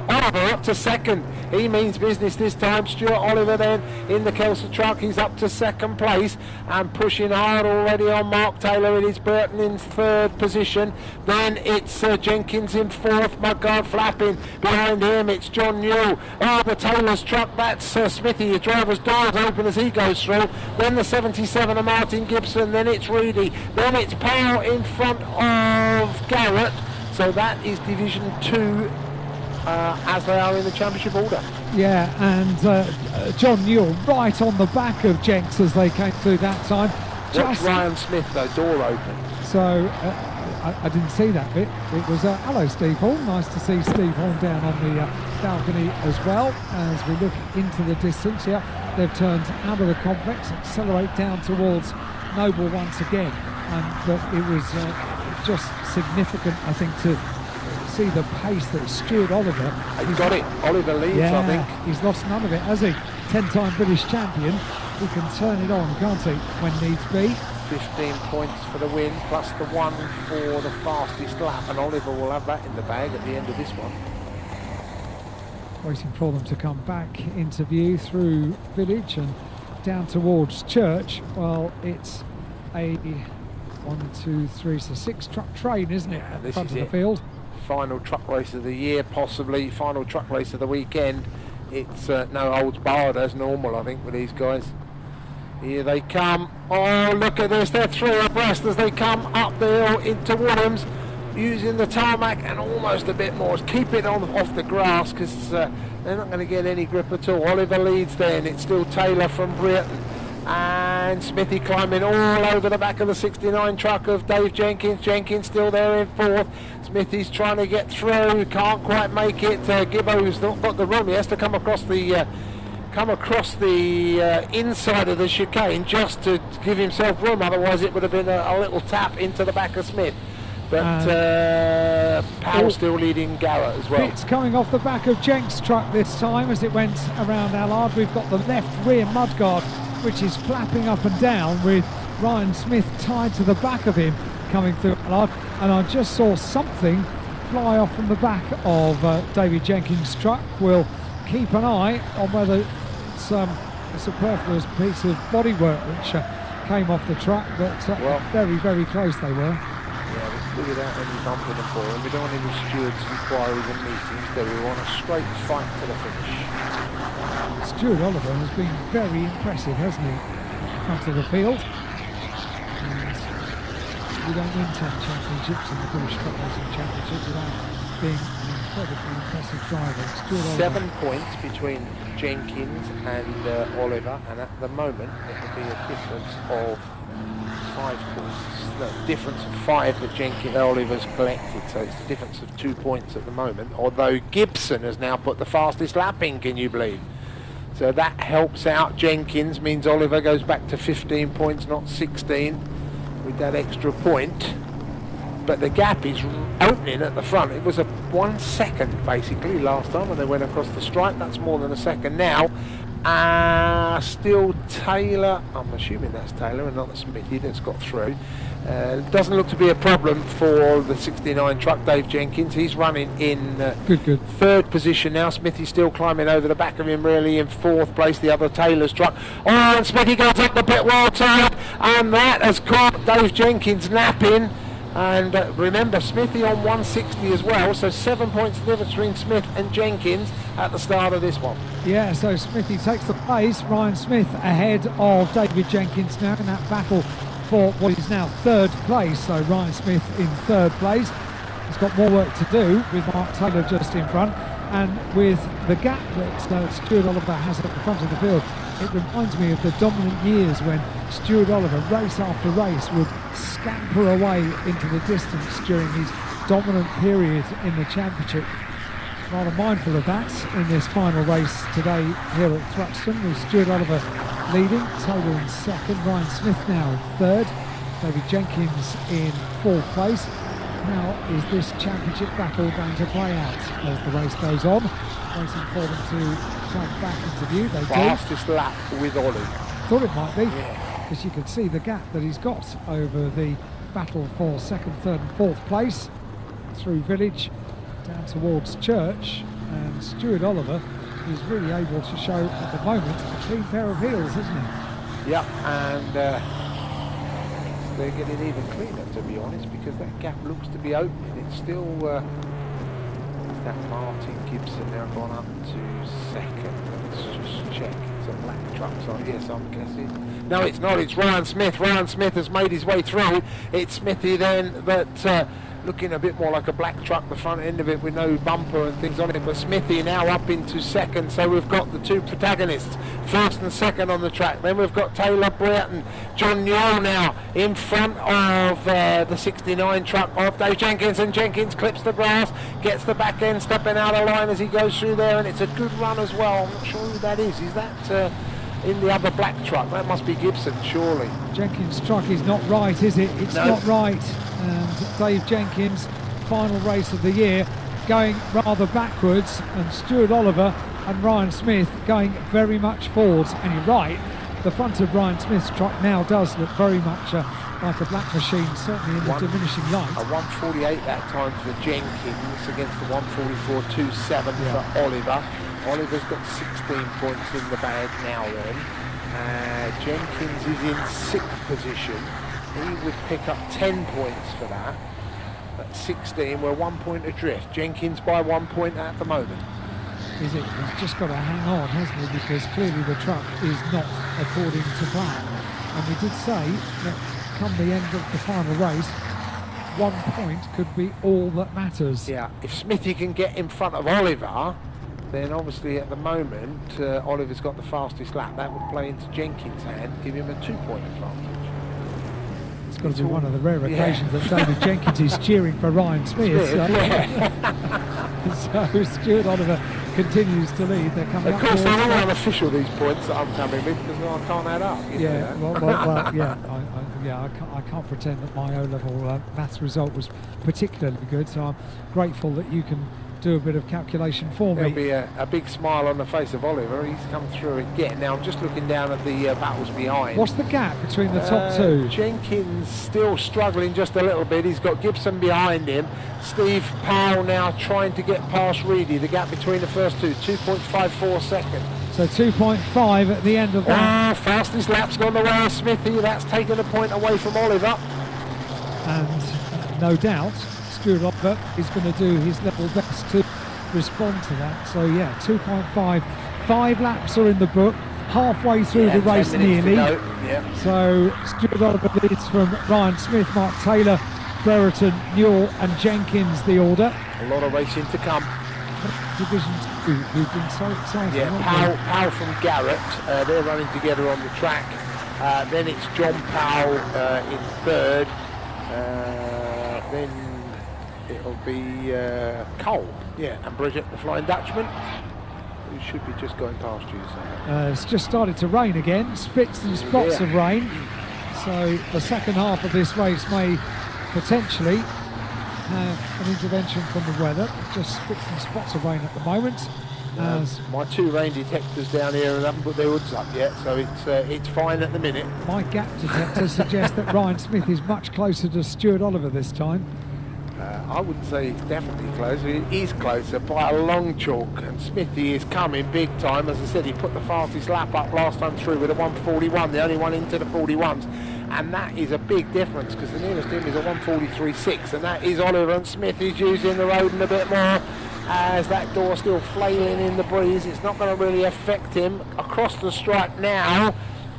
Oliver up to second. He means business this time. Stuart Oliver then in the Kelso truck. He's up to second place and pushing hard already on Mark Taylor. It is Burton in third position. Then it's Jenkins in fourth. Mudguard flapping behind him. It's John Newell. Oh, the Taylor's truck. That's Smithy. His driver's doors open as he goes through. Then the 77 of Martin Gibson, then it's Reedy, then it's Powell in front of Garrett. So that is Division 2 as they are in the championship order. Yeah, and John Newell right on the back of Jenks as they came through that time. Watch Ryan Smith though, door open. So I didn't see that bit. It was hello Steve Horn, nice to see Steve Horn down on the balcony as well as we look into the distance. Yeah, they've turned out of the complex, accelerate down towards Noble once again, but it was just significant, I think, to see the pace that Stuart Oliver. He's got it. Oliver leads, yeah, I think. He's lost none of it, has he? 10-time British champion. He can turn it on, can't he, when needs be? 15 points for the win, plus the one for the fastest lap, and Oliver will have that in the bag at the end of this one. Waiting for them to come back into view through Village and down towards Church. Well, it's a 1, 2, 3, so 6 truck train, isn't it, at the front of the field? Final truck race of the year, possibly final truck race of the weekend. It's no holds barred as normal, I think, with these guys. Here they come. Oh, look at this, they're through abreast as they come up the hill into Williams, using the tarmac and almost a bit more. Keep it on off the grass, because they're not going to get any grip at all. Oliver leads then. It's still Taylor from Britain, and Smithy climbing all over the back of the 69 truck of Dave Jenkins. Jenkins still there in fourth. Smithy's trying to get through, can't quite make it. Gibbo's not got the room. He has to come across the inside of the chicane just to give himself room, otherwise it would have been a little tap into the back of Smith. But Powell still leading Garrett as well. It's coming off the back of Jenks' truck this time as it went around Allard. We've got the left rear mudguard which is flapping up and down with Ryan Smith tied to the back of him coming through Allard, and I just saw something fly off from the back of David Jenkins' truck. We'll keep an eye on whether it's a superfluous piece of bodywork which came off the truck, but very, very close they were. Yeah, let's do without any bumping and boring. We don't want any stewards' inquiries and meetings, though. We want a straight fight to the finish. Stuart Oliver has been very impressive, hasn't he, front of the field? And you don't win 10 championships in the British Truck Racing Championship without being an incredibly impressive driver. Stuart Oliver. 7 points between Jenkins and Oliver, and at the moment it will be a difference of 5 points. No, difference of 5 that Oliver's collected, so it's a difference of 2 points at the moment, although Gibson has now put the fastest lap in, can you believe? So that helps out Jenkins, means Oliver goes back to 15 points, not 16, with that extra point. But the gap is opening at the front. It was a 1 second basically last time when they went across the stripe. That's more than a second now. Still Taylor, I'm assuming that's Taylor and not the Smithy that's got through. Doesn't look to be a problem for the 69 truck, Dave Jenkins. He's running in good third position now. Smithy's still climbing over the back of him, really in fourth place, the other Taylor's truck. Oh, and Smithy goes up the pit wall tied, and that has caught Dave Jenkins napping. And remember, Smithy on 160 as well, so 7 points difference between Smith and Jenkins at the start of this one. Yeah, so Smithy takes the place. Ryan Smith ahead of David Jenkins now in that battle for what is now third place. So Ryan Smith in third place. He's got more work to do with Mark Taylor just in front, and with the gap that Stuart Oliver has at the front of the field. It reminds me of the dominant years when Stuart Oliver, race after race, would scamper away into the distance during his dominant period in the championship. Rather mindful of that in this final race today here at Thruxton, with Stuart Oliver leading, Taylor in second, Ryan Smith now in third, David Jenkins in fourth place. How is this championship battle going to play out as the race goes on? Waiting for them to come back into view. They fastest lap with Ollie. Thought it might be, because you can see the gap that he's got over the battle for second, third and fourth place through Village down towards Church, and Stuart Oliver is really able to show at the moment a clean pair of heels, isn't he? Yep, and they're getting even cleaner, to be honest, because that gap looks to be opening. It's still that Martin Gibson now gone up to second. Let's just check. It's a black truck, so yes, I'm guessing. No, it's not. It's Ryan Smith. Ryan Smith has made his way through. It's Smithy then that looking a bit more like a black truck, the front end of it with no bumper and things on it. But Smithy now up into second, so we've got the two protagonists, first and second on the track. Then we've got Taylor Brett and John Newell now in front of the 69 truck of Dave Jenkins, and Jenkins clips the grass, gets the back end, stepping out of line as he goes through there, and it's a good run as well. I'm not sure who that is. Is that in the other black truck? That must be Gibson, surely. Jenkins' truck is not right, is it? It's not right. And Dave Jenkins, final race of the year, going rather backwards, and Stuart Oliver and Ryan Smith going very much forwards. And you're right, the front of Ryan Smith's truck now does look very much like a black machine, certainly in the diminishing light. A 148 that time for Jenkins against the 144.27 for Oliver. Oliver's got 16 points in the bag now then. Jenkins is in 6th position. He would pick up 10 points for that. At 16, we're 1 point adrift. Jenkins by 1 point at the moment. Is it? He's just got to hang on, hasn't he? Because clearly the truck is not according to plan. And we did say that come the end of the final race, 1 point could be all that matters. Yeah, if Smithy can get in front of Oliver, then obviously at the moment Oliver's got the fastest lap. That would play into Jenkins' hand, give him a 2 point advantage. It's got to be one of the rare occasions that David Jenkins is cheering for Ryan Smith. So Stuart Oliver continues to lead. They're coming of up. course, they're all unofficial, these points that I'm coming with, because I can't add up. I can't pretend that my O-level maths result was particularly good, so I'm grateful that you can do a bit of calculation for me. There'll be a big smile on the face of Oliver. He's come through again. Now I'm just looking down at the battles behind. What's the gap between the top two? Jenkins still struggling just a little bit. He's got Gibson behind him. Steve Powell now trying to get past Reedy. The gap between the first two, 2.54 seconds. So 2.5 at the end of that. Fastest lap's gone the way of Smithy. That's taken a point away from Oliver. And no doubt Stuart Oliver is going to do his level best to respond to that. So yeah, 2.5. 5 laps are in the book, halfway through the race nearly. So Stuart Oliver leads from Ryan Smith, Mark Taylor, Brereton, Newell and Jenkins the order. A lot of racing to come. Division 2, who've been so exciting. Yeah, Powell from Garrett, they're running together on the track. Then it's John Powell in 3rd. Then it'll be Cole, and Bridget, the Flying Dutchman, who should be just going past you. It's just started to rain again, spits and spots of rain. So the second half of this race may potentially have an intervention from the weather. Just spits and spots of rain at the moment. My 2 rain detectors down here haven't put their hoods up yet, so it's fine at the minute. My gap detector suggests that Ryan Smith is much closer to Stuart Oliver this time. I wouldn't say it's definitely closer. It is closer by a long chalk, and Smithy is coming big time. As I said, he put the fastest lap up last time through with a 141, the only one into the 41s, and that is a big difference because the nearest to him is a 143.6, and that is Oliver, and Smith is using the road a bit more as that door still flailing in the breeze. It's not going to really affect him. Across the stripe now,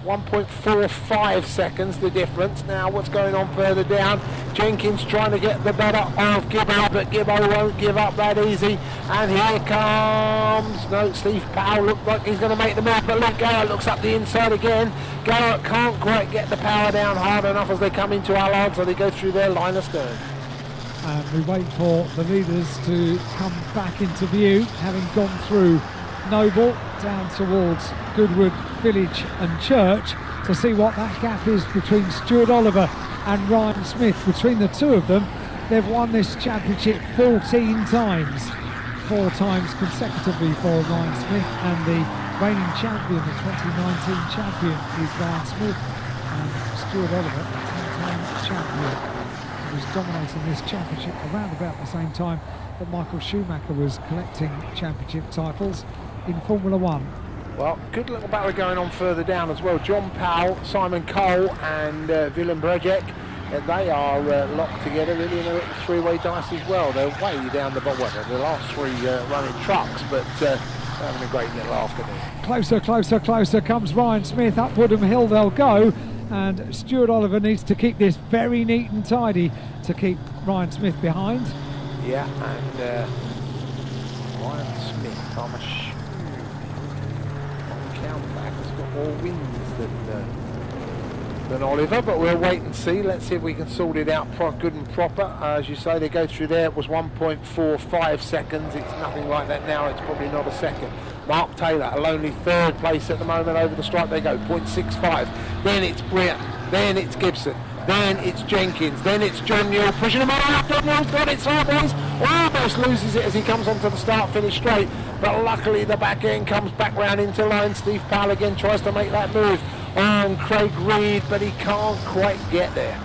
1.45 seconds the difference. Now what's going on further down? Jenkins trying to get the better of Gibbo, but Gibbo won't give up that easy. And here comes, Steve Powell looked like he's going to make the move, but look, Garrett looks up the inside again. Garrett can't quite get the power down hard enough as they come into Allard, so they go through their line astern. And we wait for the leaders to come back into view, having gone through Noble down towards Goodwood Village and Church, to see what that gap is between Stuart Oliver and Ryan Smith. Between the two of them, they've won this championship 14 times, 4 times consecutively for Ryan Smith, and the reigning champion, the 2019 champion, is Ryan Smith, and Stuart Oliver, the 10-time champion, was dominating this championship around about the same time that Michael Schumacher was collecting championship titles in Formula 1. Well, good little battle going on further down as well. John Powell, Simon Cole and Willem Brejek, they are locked together really in a little 3-way dice as well. They're way down the bottom. Well, the last 3 running trucks, but having a great little afternoon. Closer comes Ryan Smith. Up Woodham Hill they'll go, and Stuart Oliver needs to keep this very neat and tidy to keep Ryan Smith behind. Yeah, and Ryan Smith, I'm has got more wins than Oliver, but we'll wait and see. Let's see if we can sort it out good and proper. As you say, they go through there. It was 1.45 seconds. It's nothing like that now. It's probably not a second. Mark Taylor, a lonely 3rd place at the moment. Over the stripe they go, 0.65. Then it's Britt. Then it's Gibson. Then it's Jenkins. Then it's John Newell pushing him out. John Newell's got it sideways. Almost loses it as he comes onto the start-finish straight. But luckily the back end comes back round into line. Steve Powell again tries to make that move. on Craig Reed, but he can't quite get there.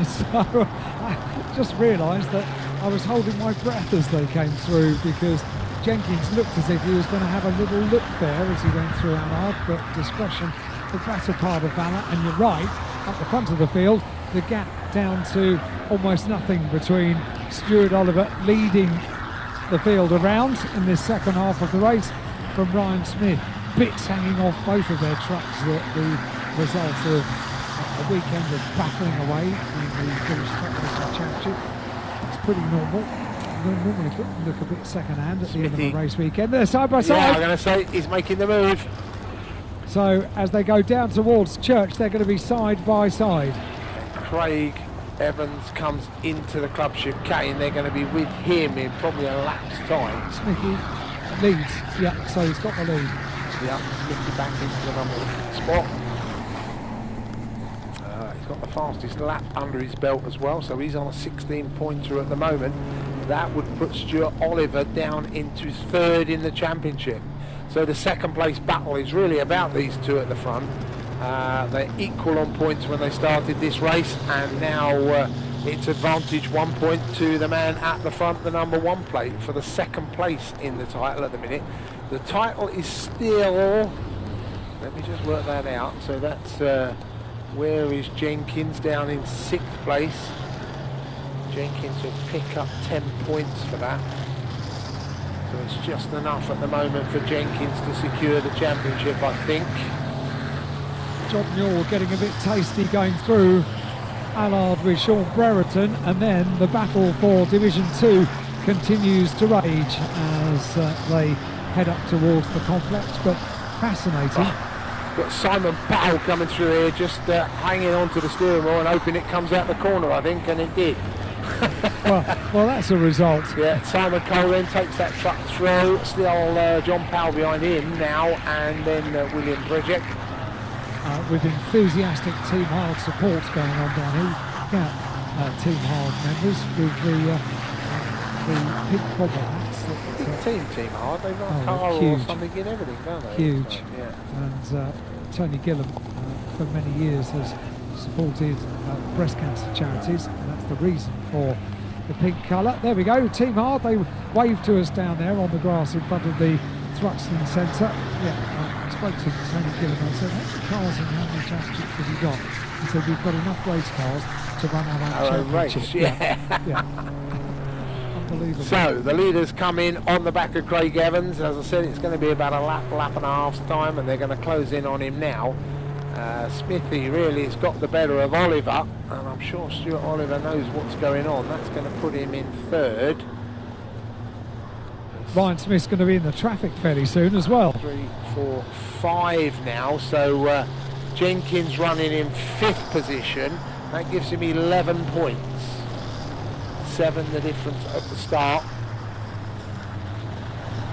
So I just realised that I was holding my breath as they came through, because Jenkins looked as if he was going to have a little look there as he went through Allard, but discretion the better part of valour. And you're right, at the front of the field, the gap down to almost nothing between Stuart Oliver leading the field around in this second half of the race from Ryan Smith. Bits hanging off both of their trucks, the result of a weekend of battling away in the British Truck Racing Championship. It's pretty normal. Normally look a bit second hand at the end of a race weekend. They're side by side. Yeah, I'm going to say he's making the move. So as they go down towards Church, they're going to be side by side. Craig Evans comes into the club chicane. They're going to be with him in probably a lap's time. Smithy leads, yeah, so he's got the lead. Yeah, Smithy back into the number one spot. He's got the fastest lap under his belt as well, so he's on a 16-pointer at the moment. That would put Stuart Oliver down into third in the championship. So the second place battle is really about these two at the front. They're equal on points when they started this race, and now it's advantage 1 point to the man at the front, the number one plate, for the second place in the title at the minute. The title is still, let me just work that out, so that's where is Jenkins, down in 6th place. Jenkins will pick up 10 points for that. So it's just enough at the moment for Jenkins to secure the championship, I think. John Newell getting a bit tasty going through Allard with Sean Brereton, and then the battle for Division 2 continues to rage as they head up towards the complex, but fascinating. Got Simon Powell coming through here, just hanging on to the steering wheel and hoping it comes out the corner, I think, and it did. well, that's a result. Yeah, Simon Cole then takes that truck through. Still John Powell behind him now, and then William Bridget. With enthusiastic Team Hard support going on down here. Yeah, Team Hard members with the pink bobble hats. Team Hard, they've got a car or something in everything, don't they? Huge. So, yeah. And Tony Gillam for many years has supported breast cancer charities, and that's the reason for the pink colour. There we go, Team Hard, they waved to us down there on the grass in front of the Thruxton Centre. Yeah, I spoke to Tony Gillam and I said, how many cars and how many championships have you got? He said, we've got enough race cars to run our own championship. Race, yeah. Unbelievable. So the leaders come in on the back of Craig Evans. As I said, it's going to be about a lap and a half's time, and they're going to close in on him now. Smithy really has got the better of Oliver, and I'm sure Stuart Oliver knows what's going on. That's going to put him in third. Ryan Smith's going to be in the traffic fairly soon as well. 3, 4, 5 now, so Jenkins running in 5th position. That gives him 11 points. 7 the difference at the start.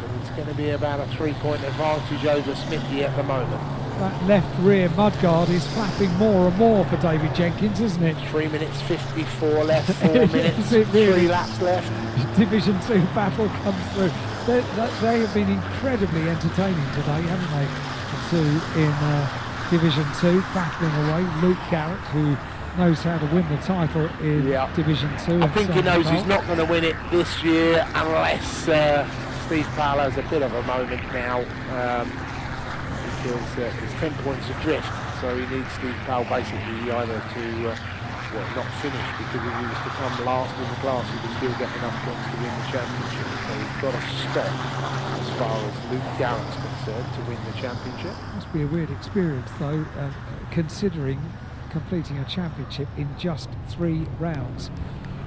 And it's going to be about a 3-point advantage over Smithy at the moment. That left rear mudguard is flapping more and more for David Jenkins, isn't it? 3 minutes 54 left, 4 minutes, really? 3 laps left. Division 2 battle comes through. They have been incredibly entertaining today, haven't they? The two in Division 2, battling away. Luke Garrett, who knows how to win the title in Division 2. I think he knows he's not going to win it this year unless Steve Powell has a bit of a moment now, because he's 10 points adrift, so he needs Steve Powell basically either to not finish, because if he was to come last in the class he would still get enough points to win the championship, so he's got to stop as far as Luke Garrett's concerned to win the championship. Must be a weird experience though, considering completing a championship in just 3 rounds.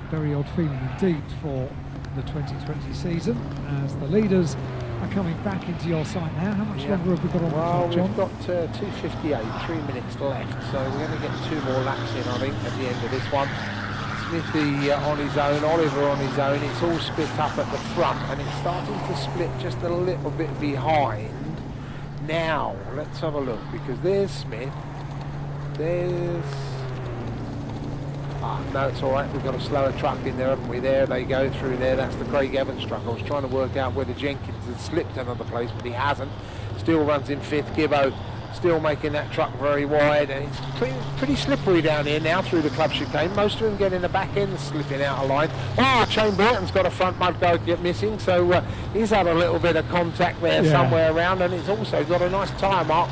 Very odd feeling indeed for the 2020 season, as the leaders are coming back into your sight now. How much longer have we got on the clock, John? We've got 2:58, 3 minutes left, so we're going to get 2 more laps in, I think, at the end of this one. Smithy on his own, Oliver on his own. It's all split up at the front, and it's starting to split just a little bit behind. Now, let's have a look, because there's Smith. There's... no, it's all right. We've got a slower truck in there, haven't we? There they go through there. That's the Craig Evans truck. I was trying to work out whether Jenkins had slipped another place, but he hasn't. Still runs in 5th. Gibbo still making that truck very wide, and it's pretty slippery down here now through the club chicane. Most of them getting the back end slipping out of line. Oh, Shane Burton's got a front mudguard get missing, so he's had a little bit of contact there somewhere around, and it's also got a nice tyre mark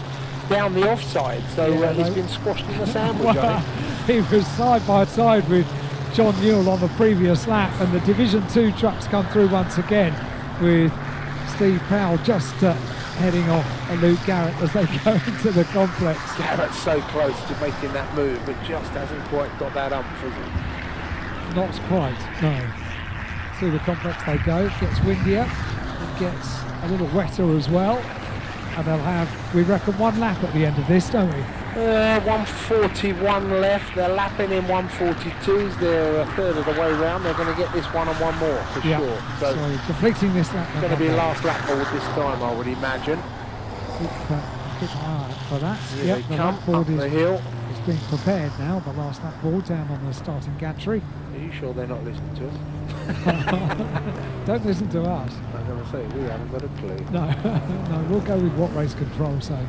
down the offside, so he's been squashed in the sandwich. I think he was side by side with John Newell on the previous lap, and the Division 2 trucks come through once again with Steve Powell just heading off Luke Garrett as they go into the complex. Garrett's so close to making that move, but just hasn't quite got that umph, has he? Not quite, no. Through the complex they go. It gets windier, it gets a little wetter as well, and they'll have, we reckon, one lap at the end of this, don't we? 141 left. They're lapping in 142s. They're a third of the way round. They're going to get this one and one more for sure. So completing this lap. It's going to be last lap board this time, I would imagine. Keep an eye out for that. Here they the come lap board up the hill. Is being prepared now. The last lap board down on the starting gantry. Are you sure they're not listening to us? Don't listen to us. I'm going to say we haven't got a clue. No, no. We'll go with what race control say.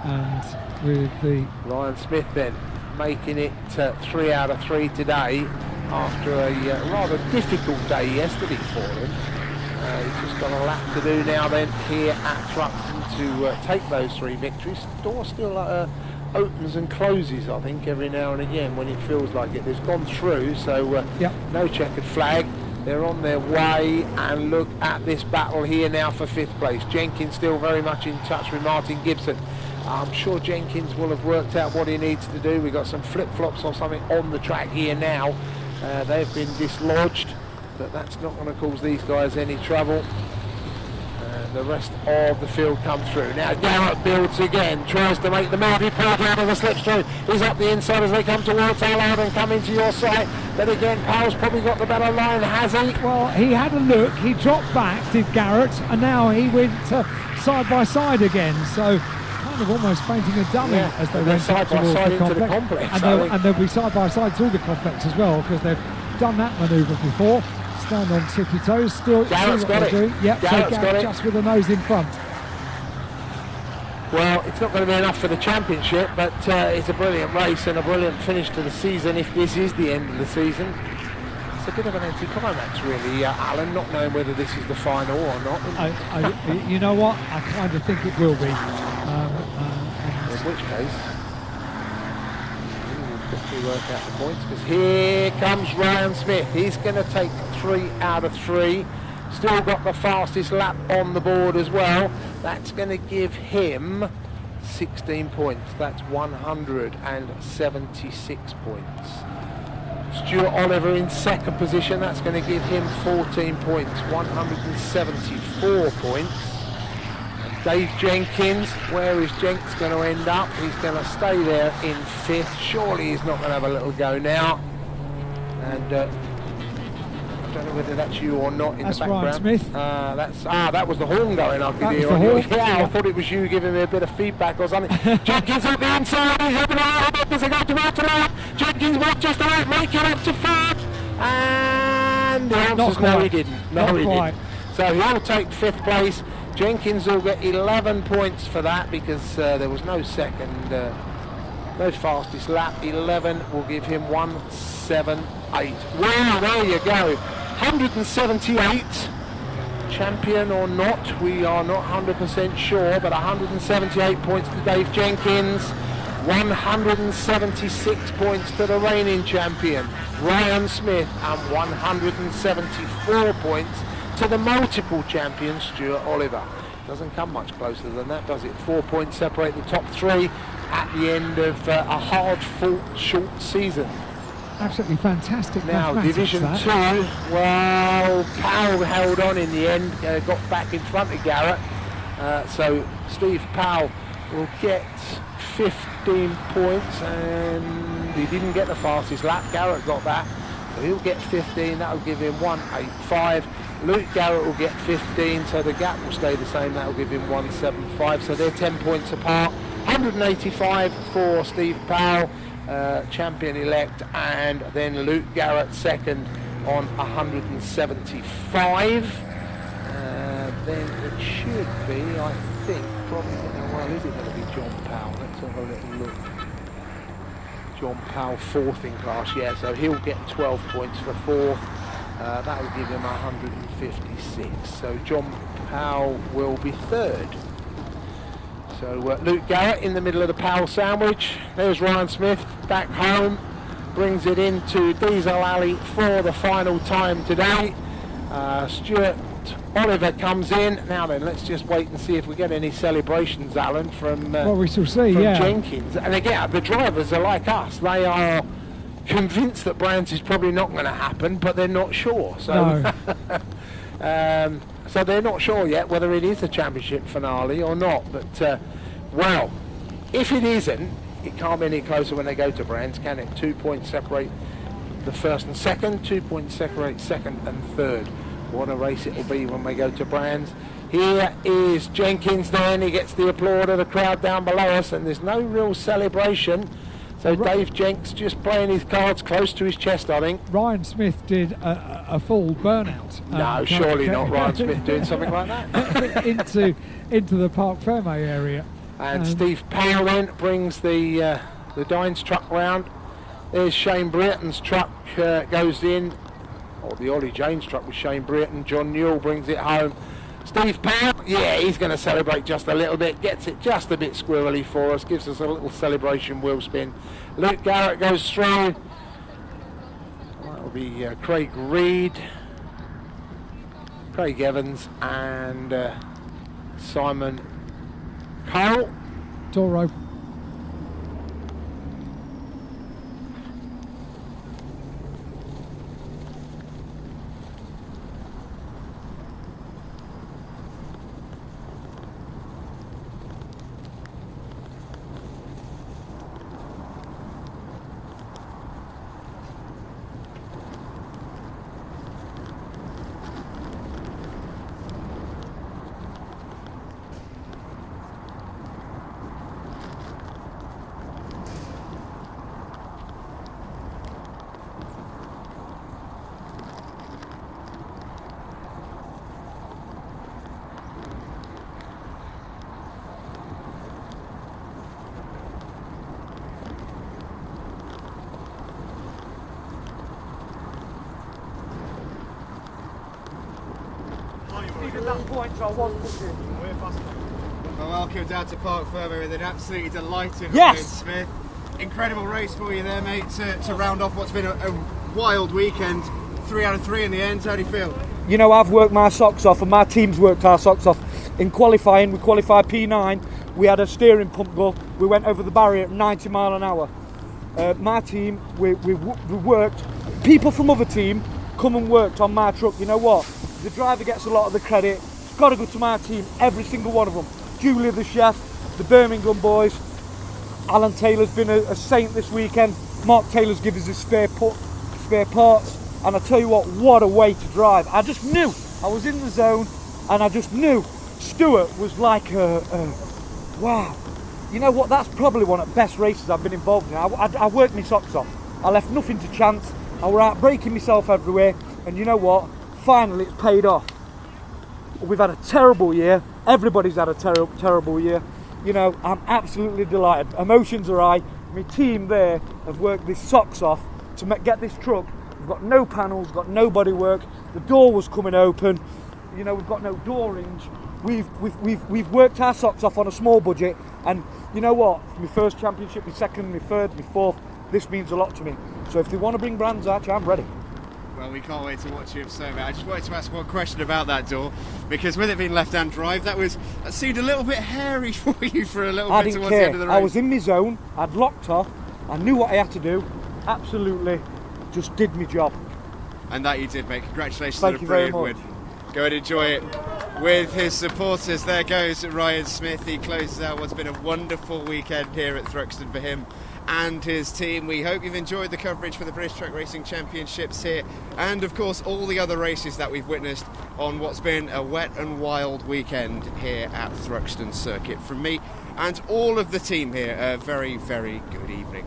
And with the Ryan Smith then making it 3 out of 3 today after a rather difficult day yesterday for him. He's just got a lap to do now then here at Thruxton to take those 3 victories. Door still opens and closes, I think, every now and again when it feels like it. It's gone through, so no checkered flag. They're on their way, and look at this battle here now for 5th place. Jenkins still very much in touch with Martin Gibson. I'm sure Jenkins will have worked out what he needs to do. We've got some flip-flops or something on the track here now. They've been dislodged, but that's not going to cause these guys any trouble. The rest of the field come through. Now Garrett builds again, tries to make the Marty part out of the slipstream. He's up the inside as they come towards Allard and come into your sight. But again, Powell's probably got the better line, has he? Well, he had a look, he dropped back, did Garrett, and now he went side by side again. So kind of almost painting a dummy as they went side by side into the complex. And they'll be side by side through the complex as well, because they've done that manoeuvre before. Stand on tippy toes, still Garrett's see what they're doing. Yep, Garrett's so Garrett just with the nose in front. Well, it's not going to be enough for the championship, but it's a brilliant race and a brilliant finish to the season if this is the end of the season. It's a bit of an anticlimax really, Alan, not knowing whether this is the final or not. You know what? I kind of think it will be. In which case, quickly work out the points, because here comes Ryan Smith. He's going to take 3 out of 3. Still got the fastest lap on the board as well. That's going to give him 16 points. That's 176 points. Stuart Oliver in second position. That's going to give him 14 points, 174 points. Dave Jenkins, where is Jenks going to end up? He's going to stay there in 5th. Surely he's not going to have a little go now. And I don't know whether that's you or not in the background. Ryan Smith. That was the horn going. I could hear on you. Yeah, I thought it was you giving me a bit of feedback or something. Jenkins up the inside. He's up as they go to lap. Jenkins was just out, make it up to 3rd. And the answer's no, he didn't. No, he didn't. So he'll take 5th place. Jenkins will get 11 points for that, because there was no second, no fastest lap. 11 will give him 178. Well, there you go. 178. Champion or not, we are not 100% sure, but 178 points to Dave Jenkins. 176 points to the reigning champion, Ryan Smith, and 174 points to the multiple champion, Stuart Oliver. Doesn't come much closer than that, does it? 4 points separate the top 3 at the end of a hard-fought short season. Absolutely fantastic. Now, Division 2, well, Powell held on in the end, got back in front of Garrett. So Steve Powell will get 15 points, and he didn't get the fastest lap. Garrett got that, so he'll get 15. That'll give him 185. Luke Garrett will get 15, so the gap will stay the same. That'll give him 175. So they're 10 points apart. 185 for Steve Powell, champion-elect, and then Luke Garrett second on 175. then it should be, I think, probably, well, is it going to be John Powell? Let's have a little look. John Powell, fourth in class, yeah, so he'll get 12 points for fourth. That will give him 156. So John Powell will be third. So Luke Garrett in the middle of the Powell sandwich. There's Ryan Smith back home, brings it into Diesel Alley for the final time today. Stuart Oliver comes in. Now then, let's just wait and see if we get any celebrations, Alan, from, well, we shall see, from yeah. Jenkins. And again, the drivers are like us. They are convinced that Brands is probably not going to happen, but they're not sure. So, No. So they're not sure yet whether it is a championship finale or not. But, well, if it isn't, it can't be any closer when they go to Brands, can it? 2 points separate the first and second, 2 points separate second and third. What a race it will be when we go to Brands. Here is Jenkins then, he gets the applaud of the crowd down below us, and there's no real celebration. So Dave Jenks just playing his cards close to his chest, I think. Ryan Smith did a full burnout. No, surely not Ryan Smith doing something like that. into the Parc Ferme area. And Steve Powell then brings the Dines truck round. There's Shane Brereton's truck goes in, or the Ollie James truck with Shane Brereton. John Newell brings it home. Steve Powell, yeah, he's going to celebrate just a little bit, gets it just a bit squirrely for us, gives us a little celebration wheel spin. Luke Garrett goes through. That'll be Craig Reed, Craig Evans and Simon Cole. Toro. Well, welcome down to Parc Ferme with an absolutely delighted Yes. Ryan Smith. Incredible race for you there, mate, to round off what's been a wild weekend. 3 out of 3 in the end. How do you feel? You know, I've worked my socks off and my team's worked our socks off. In qualifying, we qualified P9, we had a steering pump go, we went over the barrier at 90 mile an hour. My team, we worked, people from other team come and worked on my truck. You know what? The driver gets a lot of the credit. It's got to go to my team, every single one of them. Julia the chef, the Birmingham boys, Alan Taylor's been a saint this weekend. Mark Taylor's given us his spare parts. And I tell you what a way to drive. I just knew, I was in the zone, and I just knew Stuart was like wow. You know what, that's probably one of the best races I've been involved in. I worked my socks off. I left nothing to chance. I was out breaking myself everywhere, and you know what, finally it's paid off. We've had a terrible year. Everybody's had a terrible year. You know, I'm absolutely delighted. Emotions are high. My team there have worked their socks off to get this truck. We've got no panels, got no bodywork. The door was coming open. You know, we've got no door hinge. We've worked our socks off on a small budget, and you know what? My first championship, my second, my third, my fourth. This means a lot to me. So if they want to bring Brands Hatch, I'm ready. Well, we can't wait to watch you so mate. I just wanted to ask one question about that door, because with it being left-hand drive, that seemed a little bit hairy for you for a little bit towards the end of the race. I was in my zone. I'd locked off. I knew what I had to do. Absolutely, just did my job. And that you did, mate. Congratulations Thank on a you very brilliant much. win. Go and enjoy it with his supporters. There goes Ryan Smith. He closes out what's been a wonderful weekend here at Thruxton for him and his team. We hope you've enjoyed the coverage for the British Truck Racing Championships here, and of course all the other races that we've witnessed on what's been a wet and wild weekend here at Thruxton Circuit. From me and all of the team here, a very, very good evening.